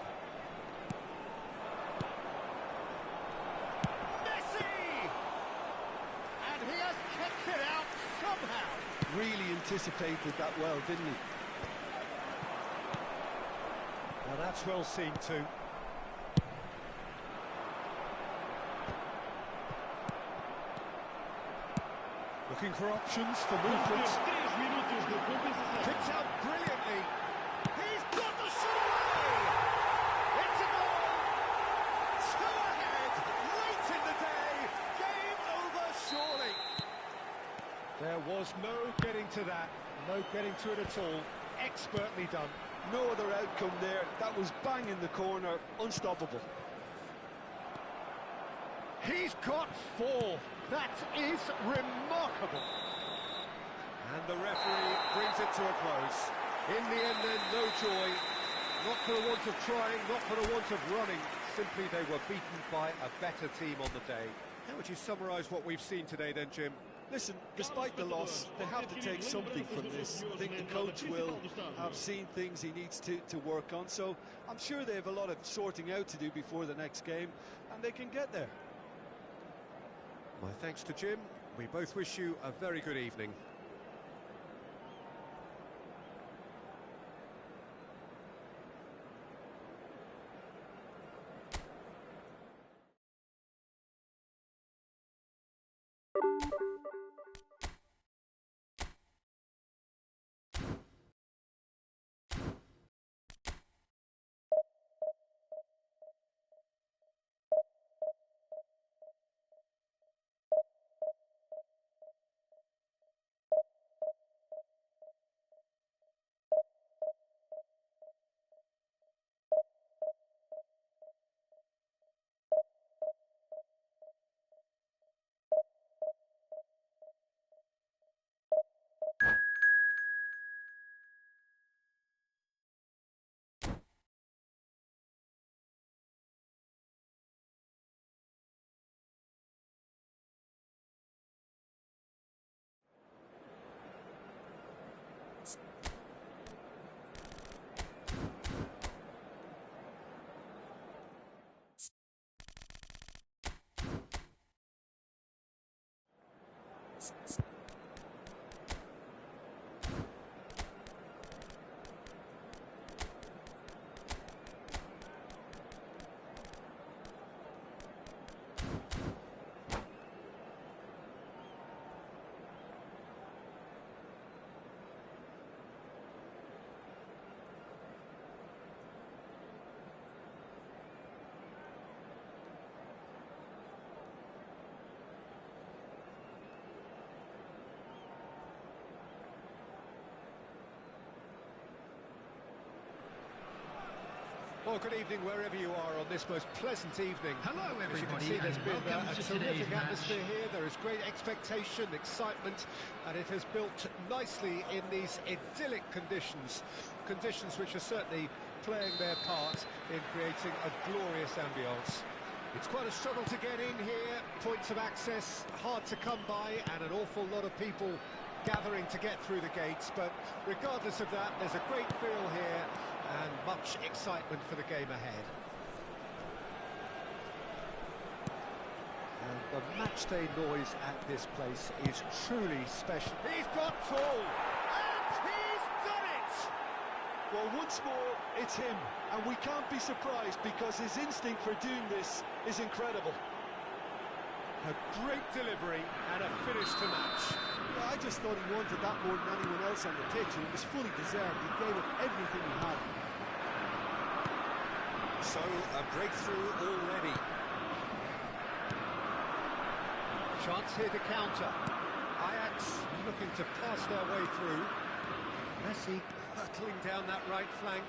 anticipated that well, didn't he? Now that's well seen too. Looking for options for movement. Picked out brilliantly. He's got the shot away! It's a goal! Two ahead, late in the day. Game over, surely. There was no getting to that. No getting to it at all. Expertly done. No other outcome there. That was bang in the corner, unstoppable. He's got four. That is remarkable. And the referee brings it to a close. In the end then, no joy. Not for the want of trying, not for the want of running. Simply they were beaten by a better team on the day. How would you summarise what we've seen today then, Jim? Listen, despite the loss, they have to take something from this. I think the coach will have seen things he needs to work on, so I'm sure they have a lot of sorting out to do before the next game, and they can get there. My thanks to Jim. We both wish you a very good evening. Well, good evening wherever you are on this most pleasant evening. Hello, As you can everybody, see, there's and been welcome a to terrific today's atmosphere match. here. There is great expectation, excitement, and it has built nicely in these idyllic conditions. Conditions which are certainly playing their part in creating a glorious ambience. It's quite a struggle to get in here, points of access hard to come by, and an awful lot of people gathering to get through the gates, but regardless of that, there's a great feel here and much excitement for the game ahead. And the matchday noise at this place is truly special. He's got full, and he's done it! Well, once more, it's him, and we can't be surprised because his instinct for doing this is incredible. A great delivery and a finish to match. Yeah, I just thought he wanted that more than anyone else on the pitch, and it was fully deserved. He gave it everything he had. So, a breakthrough already. Chance here to counter. Ajax looking to pass their way through. Messi hurtling down that right flank.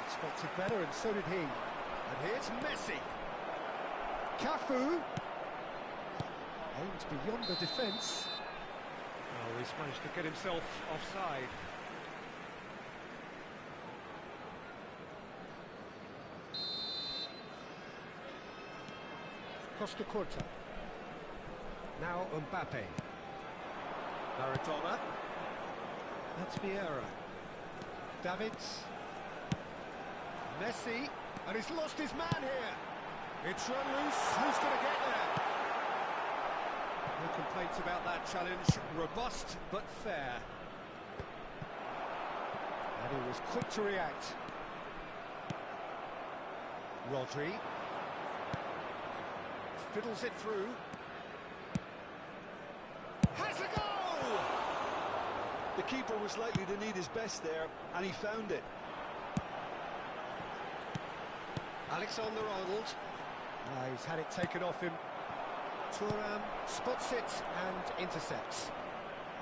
Expected better, and so did he. And here's Messi. Cafu. Aims beyond the defence. Oh, he's managed to get himself offside. Costa Curta. Now Mbappe. Maradona. That's Vieira. Davids. Messi, And he's lost his man here. It's run loose. Who's going to get there? No complaints about that challenge. Robust, but fair. And he was quick to react. Rodri. Fiddles it through. Has a goal! The keeper was likely to need his best there, and he found it. Alexander-Arnold. He's had it taken off him. Thuram spots it and intercepts.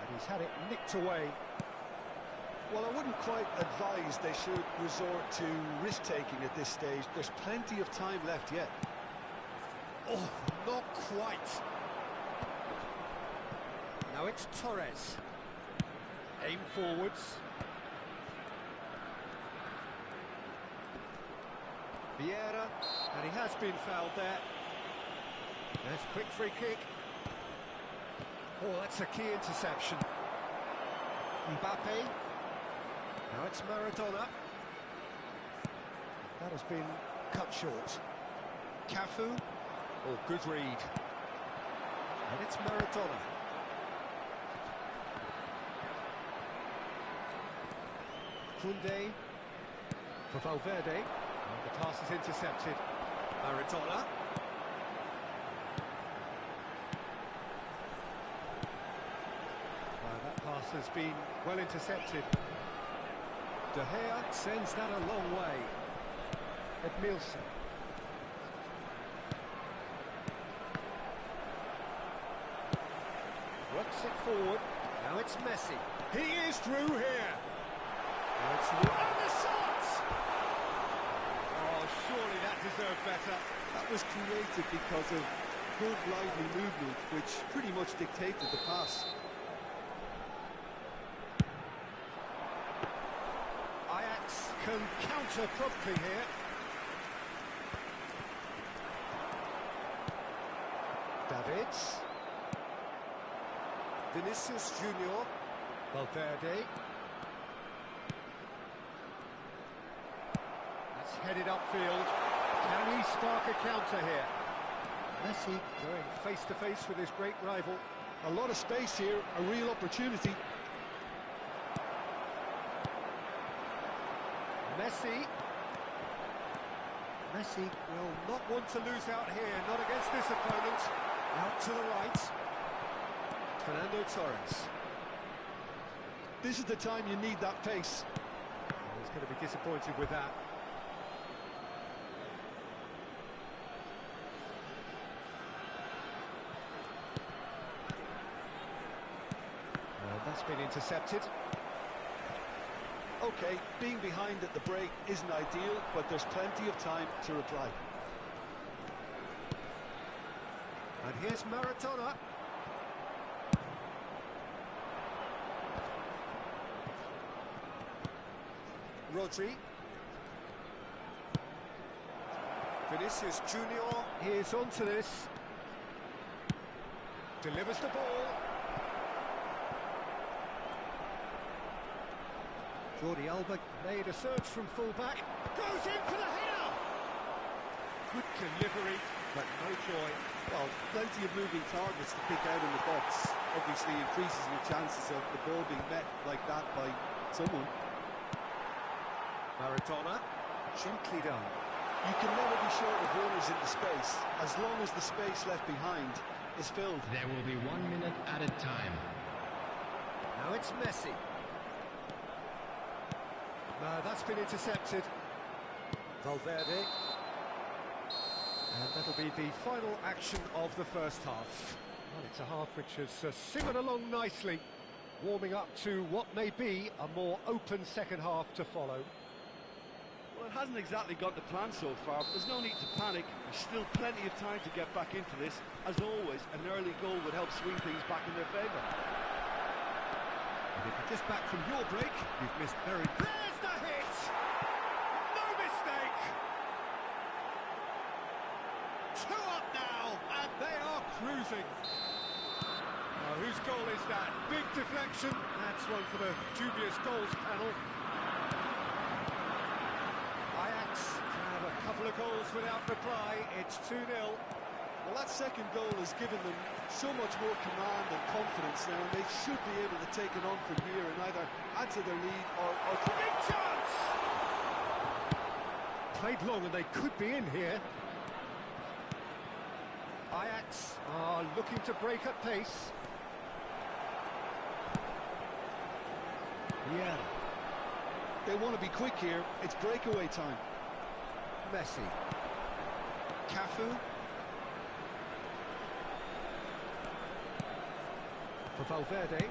And he's had it nicked away. Well, I wouldn't quite advise they should resort to risk-taking at this stage. There's plenty of time left yet. Oh, not quite. Now it's Torres. Aim forwards. Vieira, and he has been fouled there. There's a quick free kick. Oh, that's a key interception. Mbappe. Now it's Maradona. That has been cut short. Cafu. Oh, good read. And it's Maradona. Koundé for Valverde. And the pass is intercepted. Maradona. That pass has been well intercepted. De Gea sends that a long way. Edmilson. Works it forward. Now it's Messi. He is through here. And the shot! Oh, surely that deserved better. That was created because of good lively movement, which pretty much dictated the pass. Ajax can counter promptly here. Davids. Vinicius Junior. Valverde. That's headed upfield. Can he spark a counter here? Messi going face-to-face with his great rival. A lot of space here, a real opportunity. Messi will not want to lose out here, not against this opponent. Out to the right. Fernando Torres. This is the time you need that pace. He's going to be disappointed with that. And that's been intercepted. Okay, being behind at the break isn't ideal, but there's plenty of time to reply. And here's Maradona. Rodri. Vinicius Junior. He is onto this. Delivers the ball. Jordi Alba made a surge from full-back. Goes in for the header! Good delivery, but no joy. Well, plenty of moving targets to pick out in the box. Obviously increases your chances of the ball being met like that by someone. Maradona, gently done. You can never be short of runners into space, as long as the space left behind is filled. There will be 1 minute added time. Now it's Messi. That's been intercepted. Valverde. And that'll be the final action of the first half. Well, it's a half which has simmered along nicely, warming up to what may be a more open second half to follow. Well, it hasn't exactly got the plan so far, but there's no need to panic. There's still plenty of time to get back into this. As always, an early goal would help swing things back in their favour. And if you're just back from your break, you've missed very... There's the hit! No mistake! 2 up now, and they are cruising. Now, whose goal is that? Big deflection. That's one for the dubious goals panel. Ajax have a couple couple of goals without reply. It's 2-0. Well, that second goal has given them so much more command and confidence now, and they should be able to take it on from here and either add to their lead or... Big chance! Played long and they could be in here. Ajax are looking to break at pace. Yeah. They want to be quick here. It's breakaway time. Messi. Cafu. For Valverde.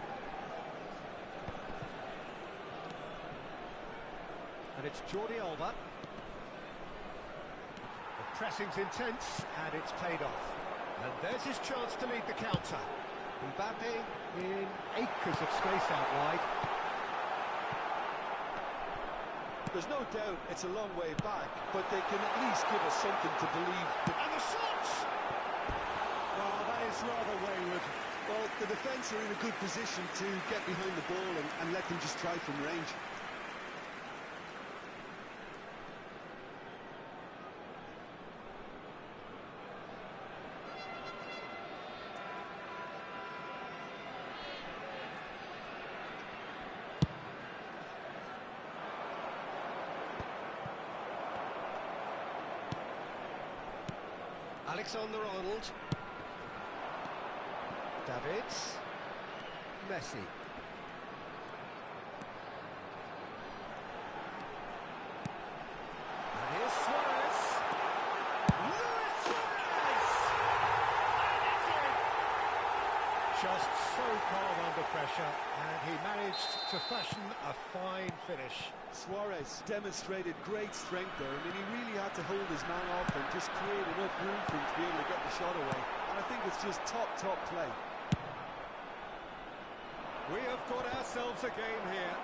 And it's Jordi Alba. The pressing's intense, and it's paid off. And there's his chance to lead the counter. Mbappe in acres of space out wide. There's no doubt it's a long way back, but they can at least give us something to believe. And the shot! Well, that is rather wayward. Well, the defence are in a good position to get behind the ball and let them just try from range. Alexander-Arnold. Davids. Messi. And here's Suarez. Luis Suarez! And it's in! Just so calm under pressure, and he managed to fashion a fine finish. Suarez demonstrated great strength there. I mean, he really had to hold his man off and just create enough room for him to be able to get the shot away. And I think it's just top play. We have got ourselves a game here.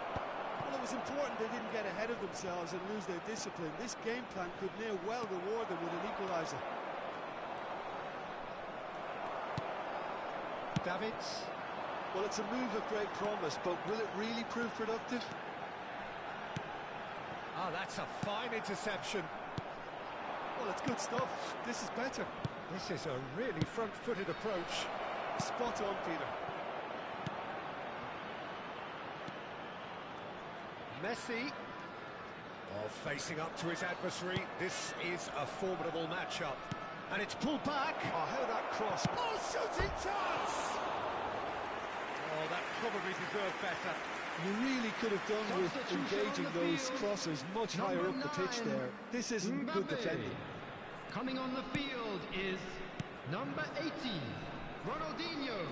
Well, it was important they didn't get ahead of themselves and lose their discipline. This game plan could near well reward them with an equaliser. Davids. Well, it's a move of great promise, but will it really prove productive? Ah, that's a fine interception. Well, it's good stuff. This is better. This is a really front-footed approach. Spot on, Peter. Messi. Oh, facing up to his adversary. This is a formidable matchup. And it's pulled back. Oh, how that cross. Oh, shooting chance! Oh, that probably deserved better. You really could have done with engaging those crosses much higher up the pitch there. This isn't good defending. Coming on the field is number 18, Ronaldinho.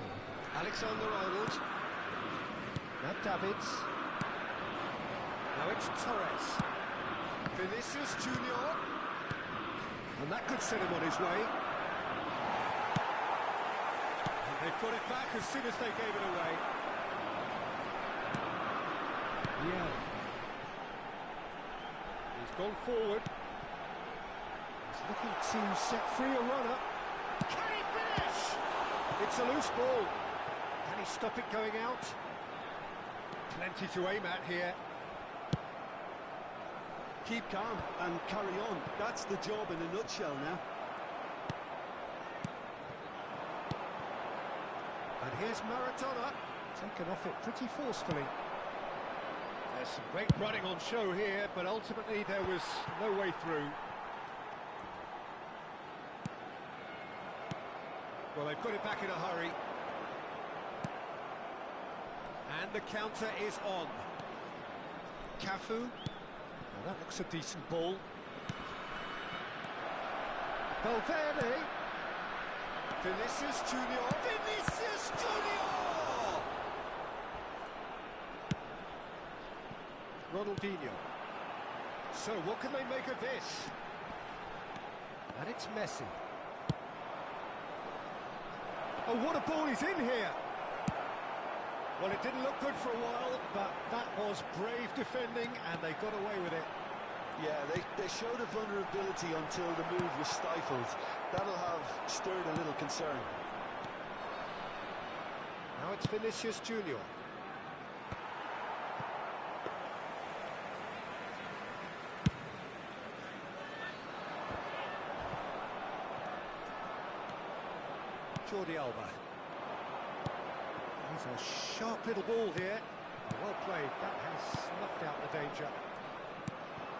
Alexander-Arnold. Now Davids. Now it's Torres. Vinicius Junior. And that could set him on his way. And they've got it back as soon as they gave it away. Yeah. He's gone forward. He's looking to set free a runner. Can he finish? It's a loose ball. Can he stop it going out? Plenty to aim at here. Keep calm and carry on. That's the job in a nutshell now. And here's Maradona. Taken off it pretty forcefully. There's some great running on show here, but ultimately there was no way through. Well, they've got it back in a hurry. And the counter is on. Cafu. Well, that looks a decent ball. Valverde. Vinicius Junior. Vinicius Junior! Ronaldinho. So, what can they make of this? And it's Messi. Oh, what a ball he's in here! Well, it didn't look good for a while, but that was brave defending, and they got away with it. Yeah, they showed a vulnerability until the move was stifled. That'll have stirred a little concern. Now it's Vinicius Junior. Jordi Alba. He's a sharp little ball here. Well played, that has snuffed out the danger.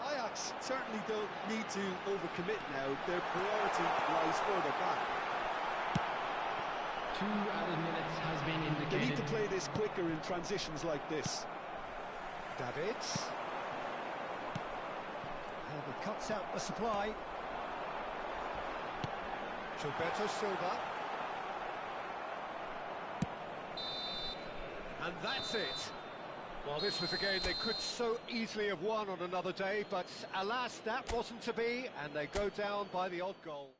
Ajax certainly don't need to overcommit now. Their priority lies further back. 2 added minutes has been indicated. They need to play this quicker in transitions like this. Davids. And he cuts out the supply. Gilberto Silva. And that's it. Well, this was a game they could so easily have won on another day, but alas, that wasn't to be, and they go down by the odd goal.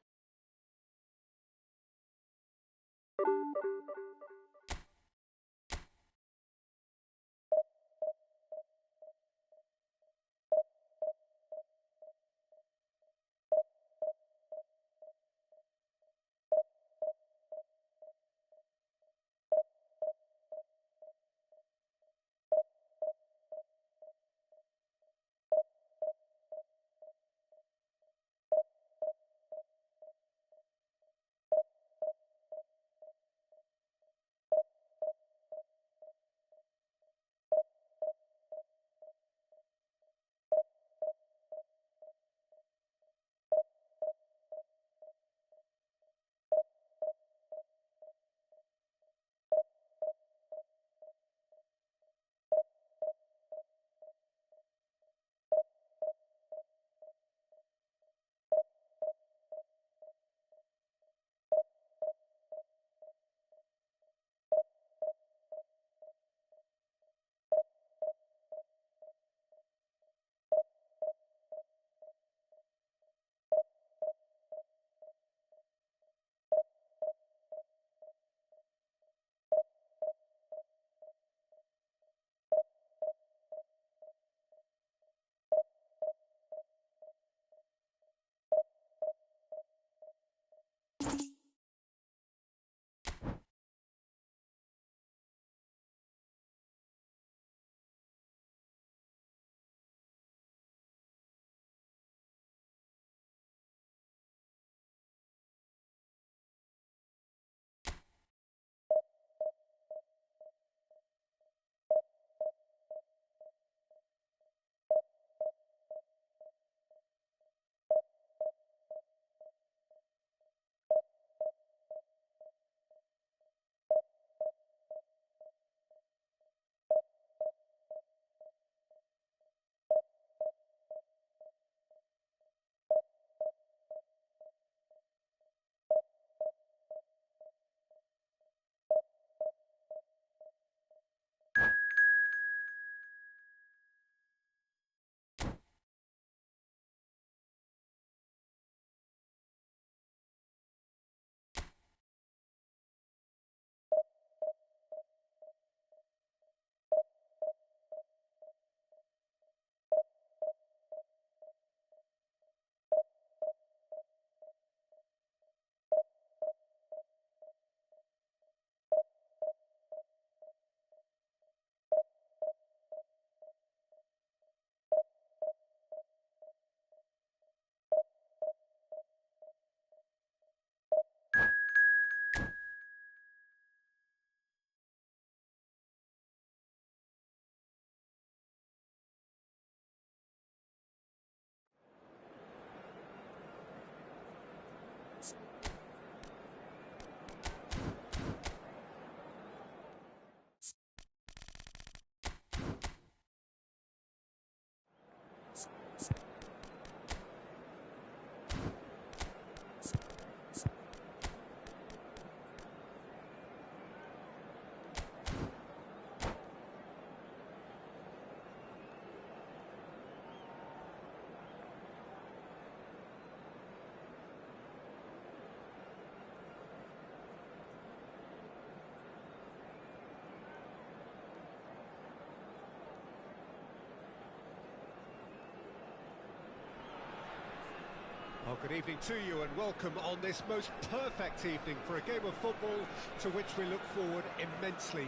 Well, good evening to you and welcome on this most perfect evening for a game of football to which we look forward immensely.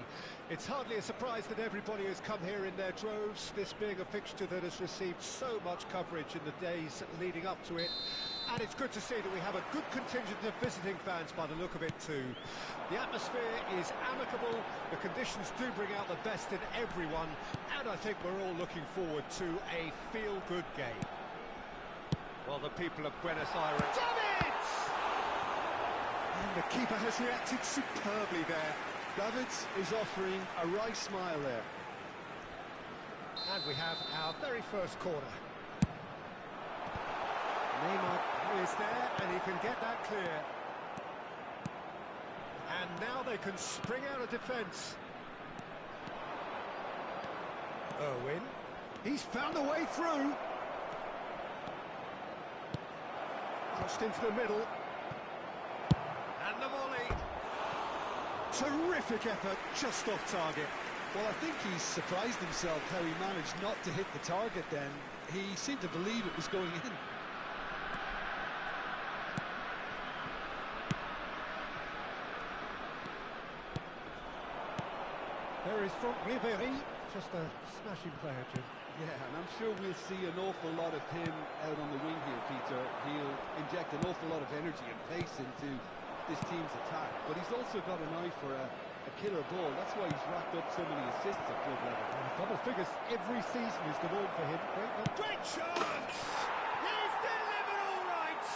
It's hardly a surprise that everybody has come here in their droves, this being a fixture that has received so much coverage in the days leading up to it. And it's good to see that we have a good contingent of visiting fans by the look of it too. The atmosphere is amicable, the conditions do bring out the best in everyone, and I think we're all looking forward to a feel-good game. Well, the people of Buenos Aires... Davids! And the keeper has reacted superbly there. Davids is offering a wry smile there. And we have our very first corner. Neymar Is there, and he can get that clear. And now they can spring out of defence. Owen. he's found a way through. Crossed into the middle. And the volley. Terrific effort, just off target. Well, I think he's surprised himself how he managed not to hit the target then. He seemed to believe it was going in. There is Franck Ribéry, just a smashing player, Jim. Yeah, and I'm sure we'll see an awful lot of him out on the wing here, Peter. He'll inject an awful lot of energy and pace into this team's attack, but he's also got an eye for a killer ball. That's why he's racked up so many assists at club level. Double figures every season is the norm for him. Great chance! He's delivered all right!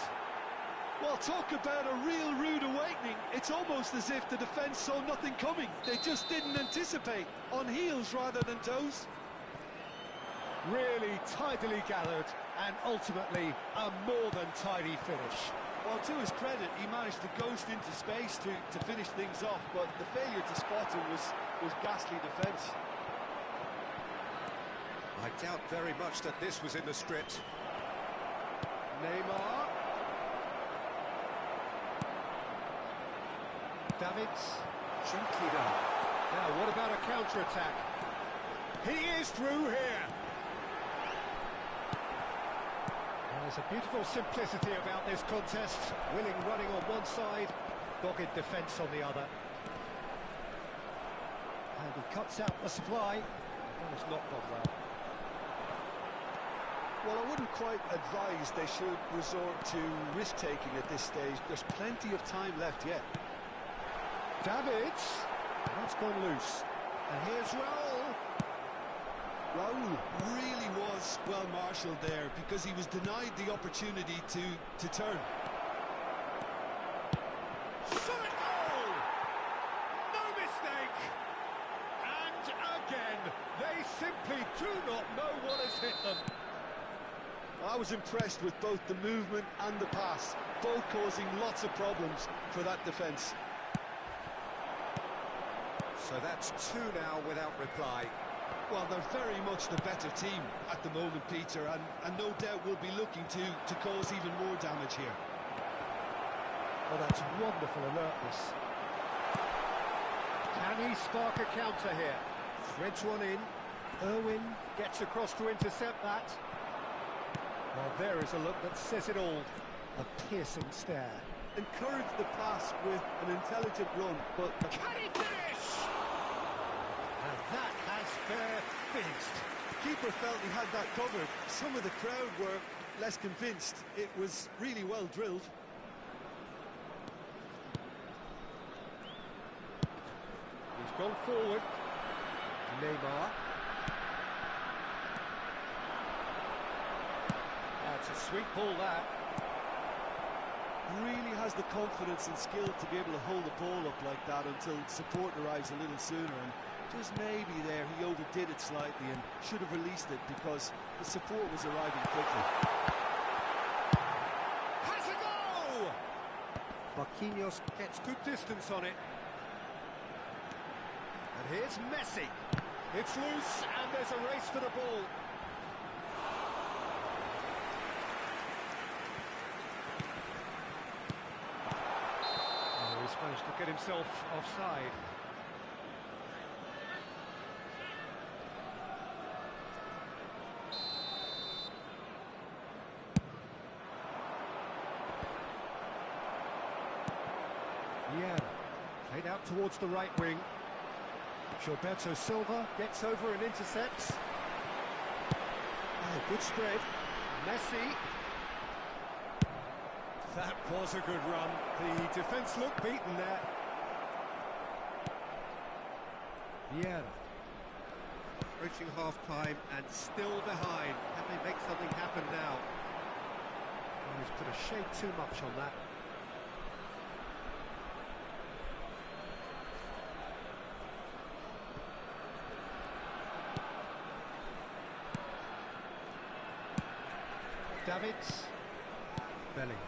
Well, talk about a real rude awakening. It's almost as if the defence saw nothing coming. They just didn't anticipate, on heels rather than toes. Really tidily gathered, and ultimately a more than tidy finish. Well, to his credit, he managed to ghost into space to finish things off, but the failure to spot him was ghastly defence. I doubt very much that this was in the script. Neymar. Davids. Gently done. Now, what about a counter-attack? He is through here. There's a beautiful simplicity about this contest. Willing running on one side, dogged defence on the other. And he cuts out the supply. That has not gone well. Well, I wouldn't quite advise they should resort to risk-taking at this stage. There's plenty of time left yet. Davids. That's gone loose. And here's Raul. Raul really was well marshalled there because he was denied the opportunity to turn. Shot goal! No mistake! And again, they simply do not know what has hit them. I was impressed with both the movement and the pass, both causing lots of problems for that defence. So that's two now without reply. Well, they're very much the better team at the moment, Peter, and no doubt will be looking to cause even more damage here. Oh, that's wonderful alertness. Can he spark a counter here? Threads one in. Irwin gets across to intercept that. Well, there is a look that says it all. A piercing stare. Encourage the pass with an intelligent run, but... Can he finish? And that has fair finished. Keeper felt he had that covered. Some of the crowd were less convinced. It was really well drilled. He's gone forward. Neymar. That's a sweet ball, that. Really has the confidence and skill to be able to hold the ball up like that until support arrives a little sooner. And just maybe there he overdid it slightly and should have released it because the support was arriving quickly. Has a go! Marquinhos gets good distance on it. And here's Messi. It's loose and there's a race for the ball. Oh, he's managed to get himself offside. Yeah, played out towards the right wing. Gilberto Silva gets over and intercepts. Oh, good spread. Messi. That was a good run. The defence looked beaten there. Vieira. Approaching half-time and still behind. Can they make something happen now? Oh, he's put a shade too much on that. Davids. Belling.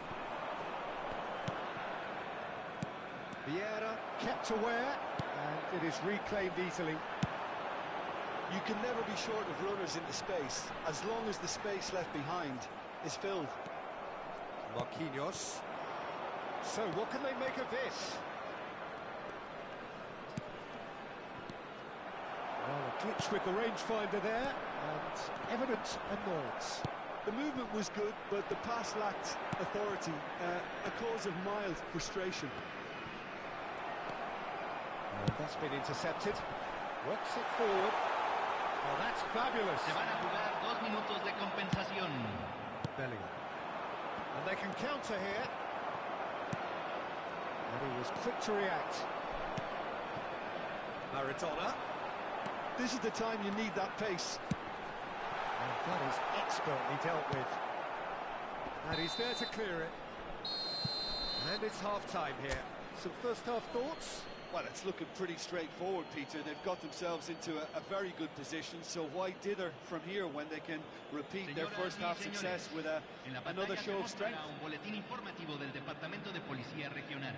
Vieira kept aware, and it is reclaimed easily. You can never be short of runners into space, as long as the space left behind is filled. Marquinhos. So, what can they make of this? Well, a glitch with the rangefinder there, and evident annoyance. The movement was good, but the pass lacked authority, a cause of mild frustration. And that's been intercepted. Works it forward. Oh, that's fabulous. Se van a jugar 2 minutos de compensación. Belling. And they can counter here. And he was quick to react. Maradona. This is the time you need that pace. And that is expertly dealt with. And he's there to clear it. And it's half-time here. Some first-half thoughts? Well, it's looking pretty straightforward, Peter. They've got themselves into a very good position, so why dither from here when they can repeat their first half success with another show of strength? Un boletín informativo del Departamento de Policía Regional.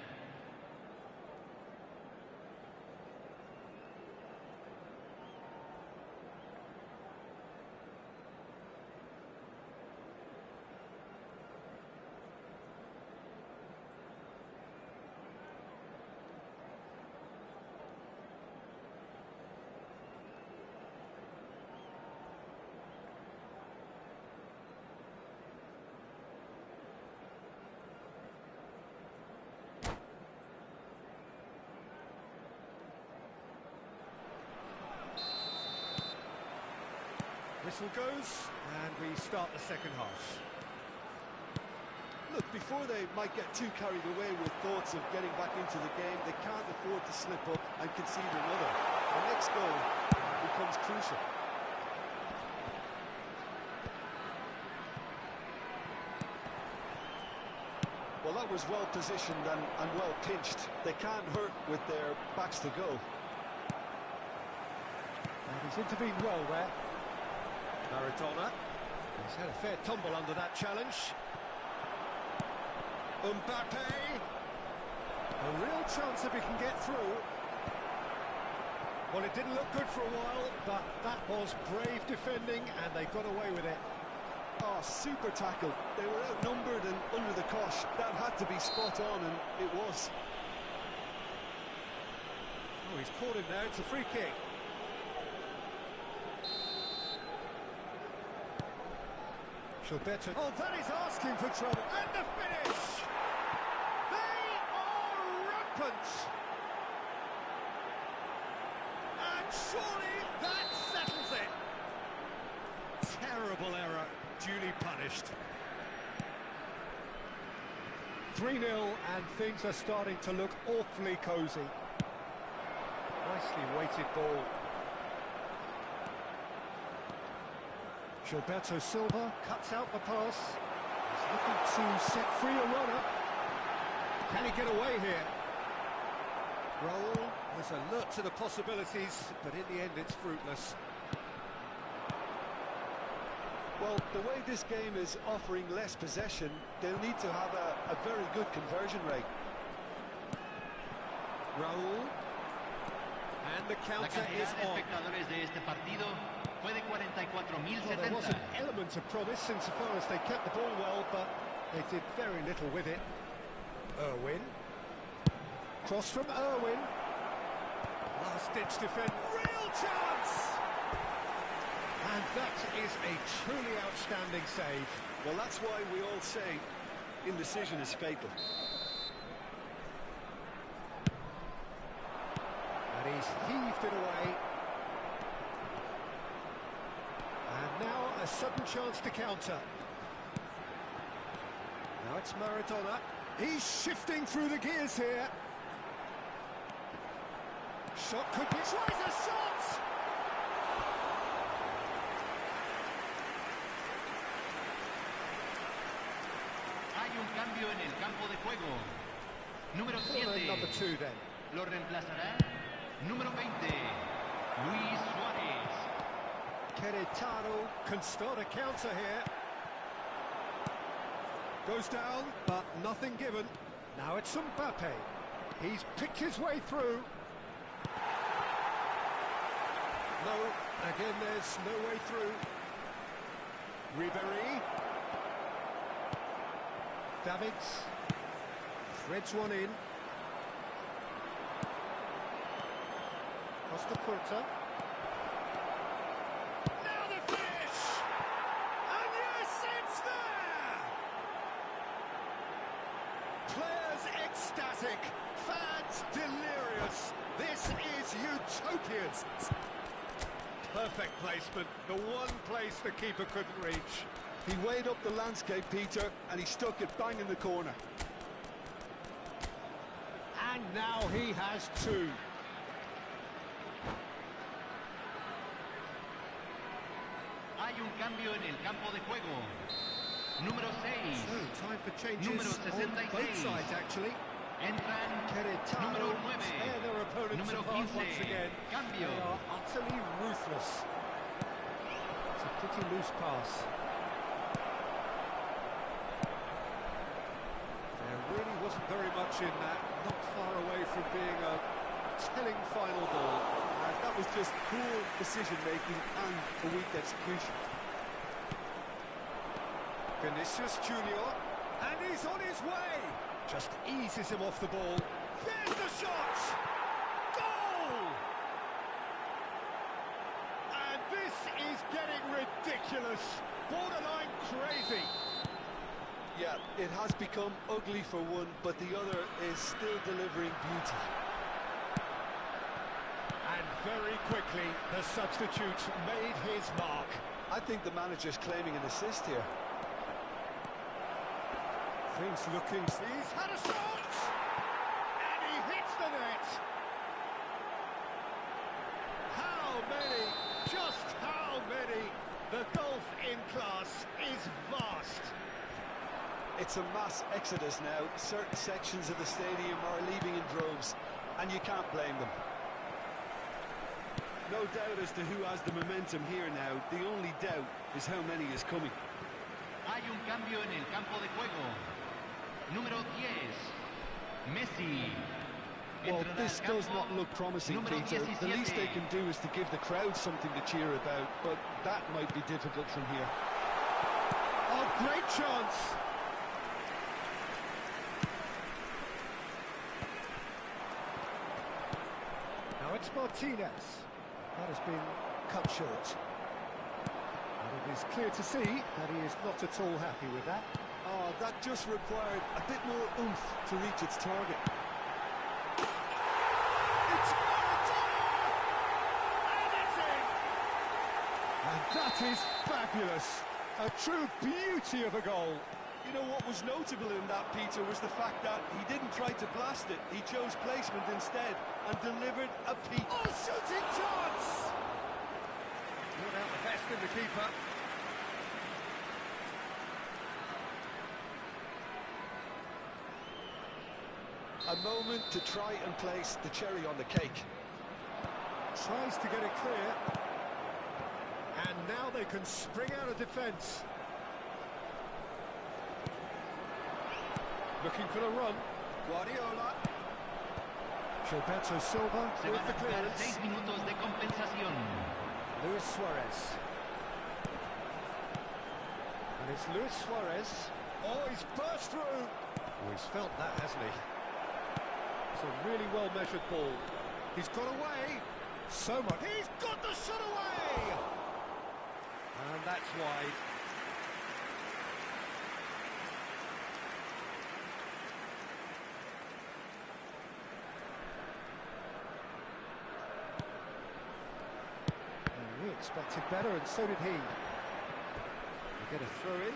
Whistle goes, and we start the second half. Look, before they might get too carried away with thoughts of getting back into the game, they can't afford to slip up and concede another. The next goal becomes crucial. Well, that was well positioned and well pinched. They can't hurt with their backs to goal. And he's intervened well there. Maradona. He's had a fair tumble under that challenge. Mbappe. A real chance if he can get through. Well, it didn't look good for a while, but that was brave defending, and they got away with it. Oh, super tackle. They were outnumbered and under the cosh. That had to be spot on, and it was. Oh, he's caught him there. It's a free kick. Gilberto. Oh, that is asking for trouble. And the finish! They are rampant! And surely that settles it! Terrible error, duly punished. 3-0, and things are starting to look awfully cosy. Nicely weighted ball. Gilberto Silva cuts out the pass. He's looking to set free a runner. Can he get away here? Raul was alert to the possibilities, but in the end it's fruitless. Well, the way this game is offering less possession, they'll need to have a very good conversion rate. Raul. And the La counter cantidad is de on. espectadores de este partido fue de 44.070. Well, there was an element of promise insofar as they kept the ball well, but they did very little with it. Irwin. Cross from Irwin. Last-ditch defend. Real chance! And that is a truly outstanding save. Well, that's why we all say indecision is fatal. And he's heaved it away. And now a sudden chance to counter. Now it's Maradona. He's shifting through the gears here. Shot could be... Tries a shot! Hay un cambio en el campo de juego. Número 7. Number 2 then. Lo reemplazará número 20, Luis Suárez. Querétaro can start a counter here. Goes down, but nothing given. Now it's Mbappe. He's picked his way through. No, again there's no way through. Ribéry. Davids. Threads one in. Costa Curta. Now the finish! And yes, it's there! Players ecstatic, fans delirious. This is utopian. Perfect placement, the one place the keeper couldn't reach. He weighed up the landscape, Peter, and he stuck it bang in the corner. And now he has two. Hay un cambio en el campo de juego. Número 6. So, time for changes Número on 66. both sides, actually. Entran Querétaro número 9. tear their opponents Número apart 15. once again. Cambio. They are utterly ruthless. It's a pretty loose pass. There really wasn't very much in that, not far away from being a telling final ball. That was just poor decision-making and a weak execution. Vinicius Junior, and he's on his way. Just eases him off the ball. There's the shot! Goal! And this is getting ridiculous. Borderline crazy. Yeah, it has become ugly for one, but the other is still delivering beauty. And very quickly, the substitute made his mark. I think the manager's claiming an assist here. Things looking... He's had a shot! And he hits the net! How many? Just how many? The gulf in class is vast. It's a mass exodus now. Certain sections of the stadium are leaving in droves, and you can't blame them. No doubt as to who has the momentum here now. The only doubt is how many is coming. Hay un cambio en el campo de juego. Número 10, Messi. Well, Entrará this al does campo not look promising, número Peter. The 17. least they can do is to give the crowd something to cheer about, but that might be difficult from here. Oh, great chance! Now it's Martinez. That has been cut short. And it is clear to see that he is not at all happy with that. Oh, that just required a bit more oomph to reach its target. It's Maradona! And it's in! And that is fabulous. A true beauty of a goal. You know what was notable in that, Peter, was the fact that he didn't try to blast it. He chose placement instead and delivered a peak. Oh, shooting chance! Not out the best in the keeper. A moment to try and place the cherry on the cake. Tries to get it clear. And now they can spring out of defence. Looking for the run. Guardiola. Gilberto Silva Se with van the a jugar clearance. 6 minutos de compensación. Luis Suarez. And it's Luis Suarez. Oh, he's burst through. Oh, he's felt that, hasn't he? It's a really well-measured ball. He's got away. So much. He's got the shot away! And that's wide. And we expected better, and so did he. We get a throw in.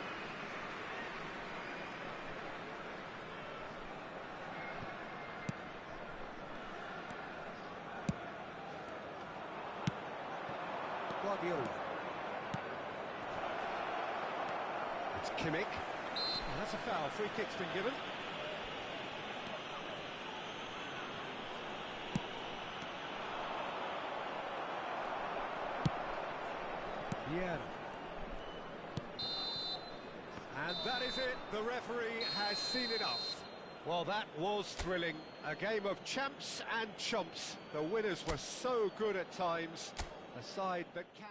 Guardiola. It's Kimmich. And that's a foul. Free kick's been given. Yeah. And that is it. The referee has seen enough. Well, that was thrilling. A game of champs and chumps. The winners were so good at times. A side that can...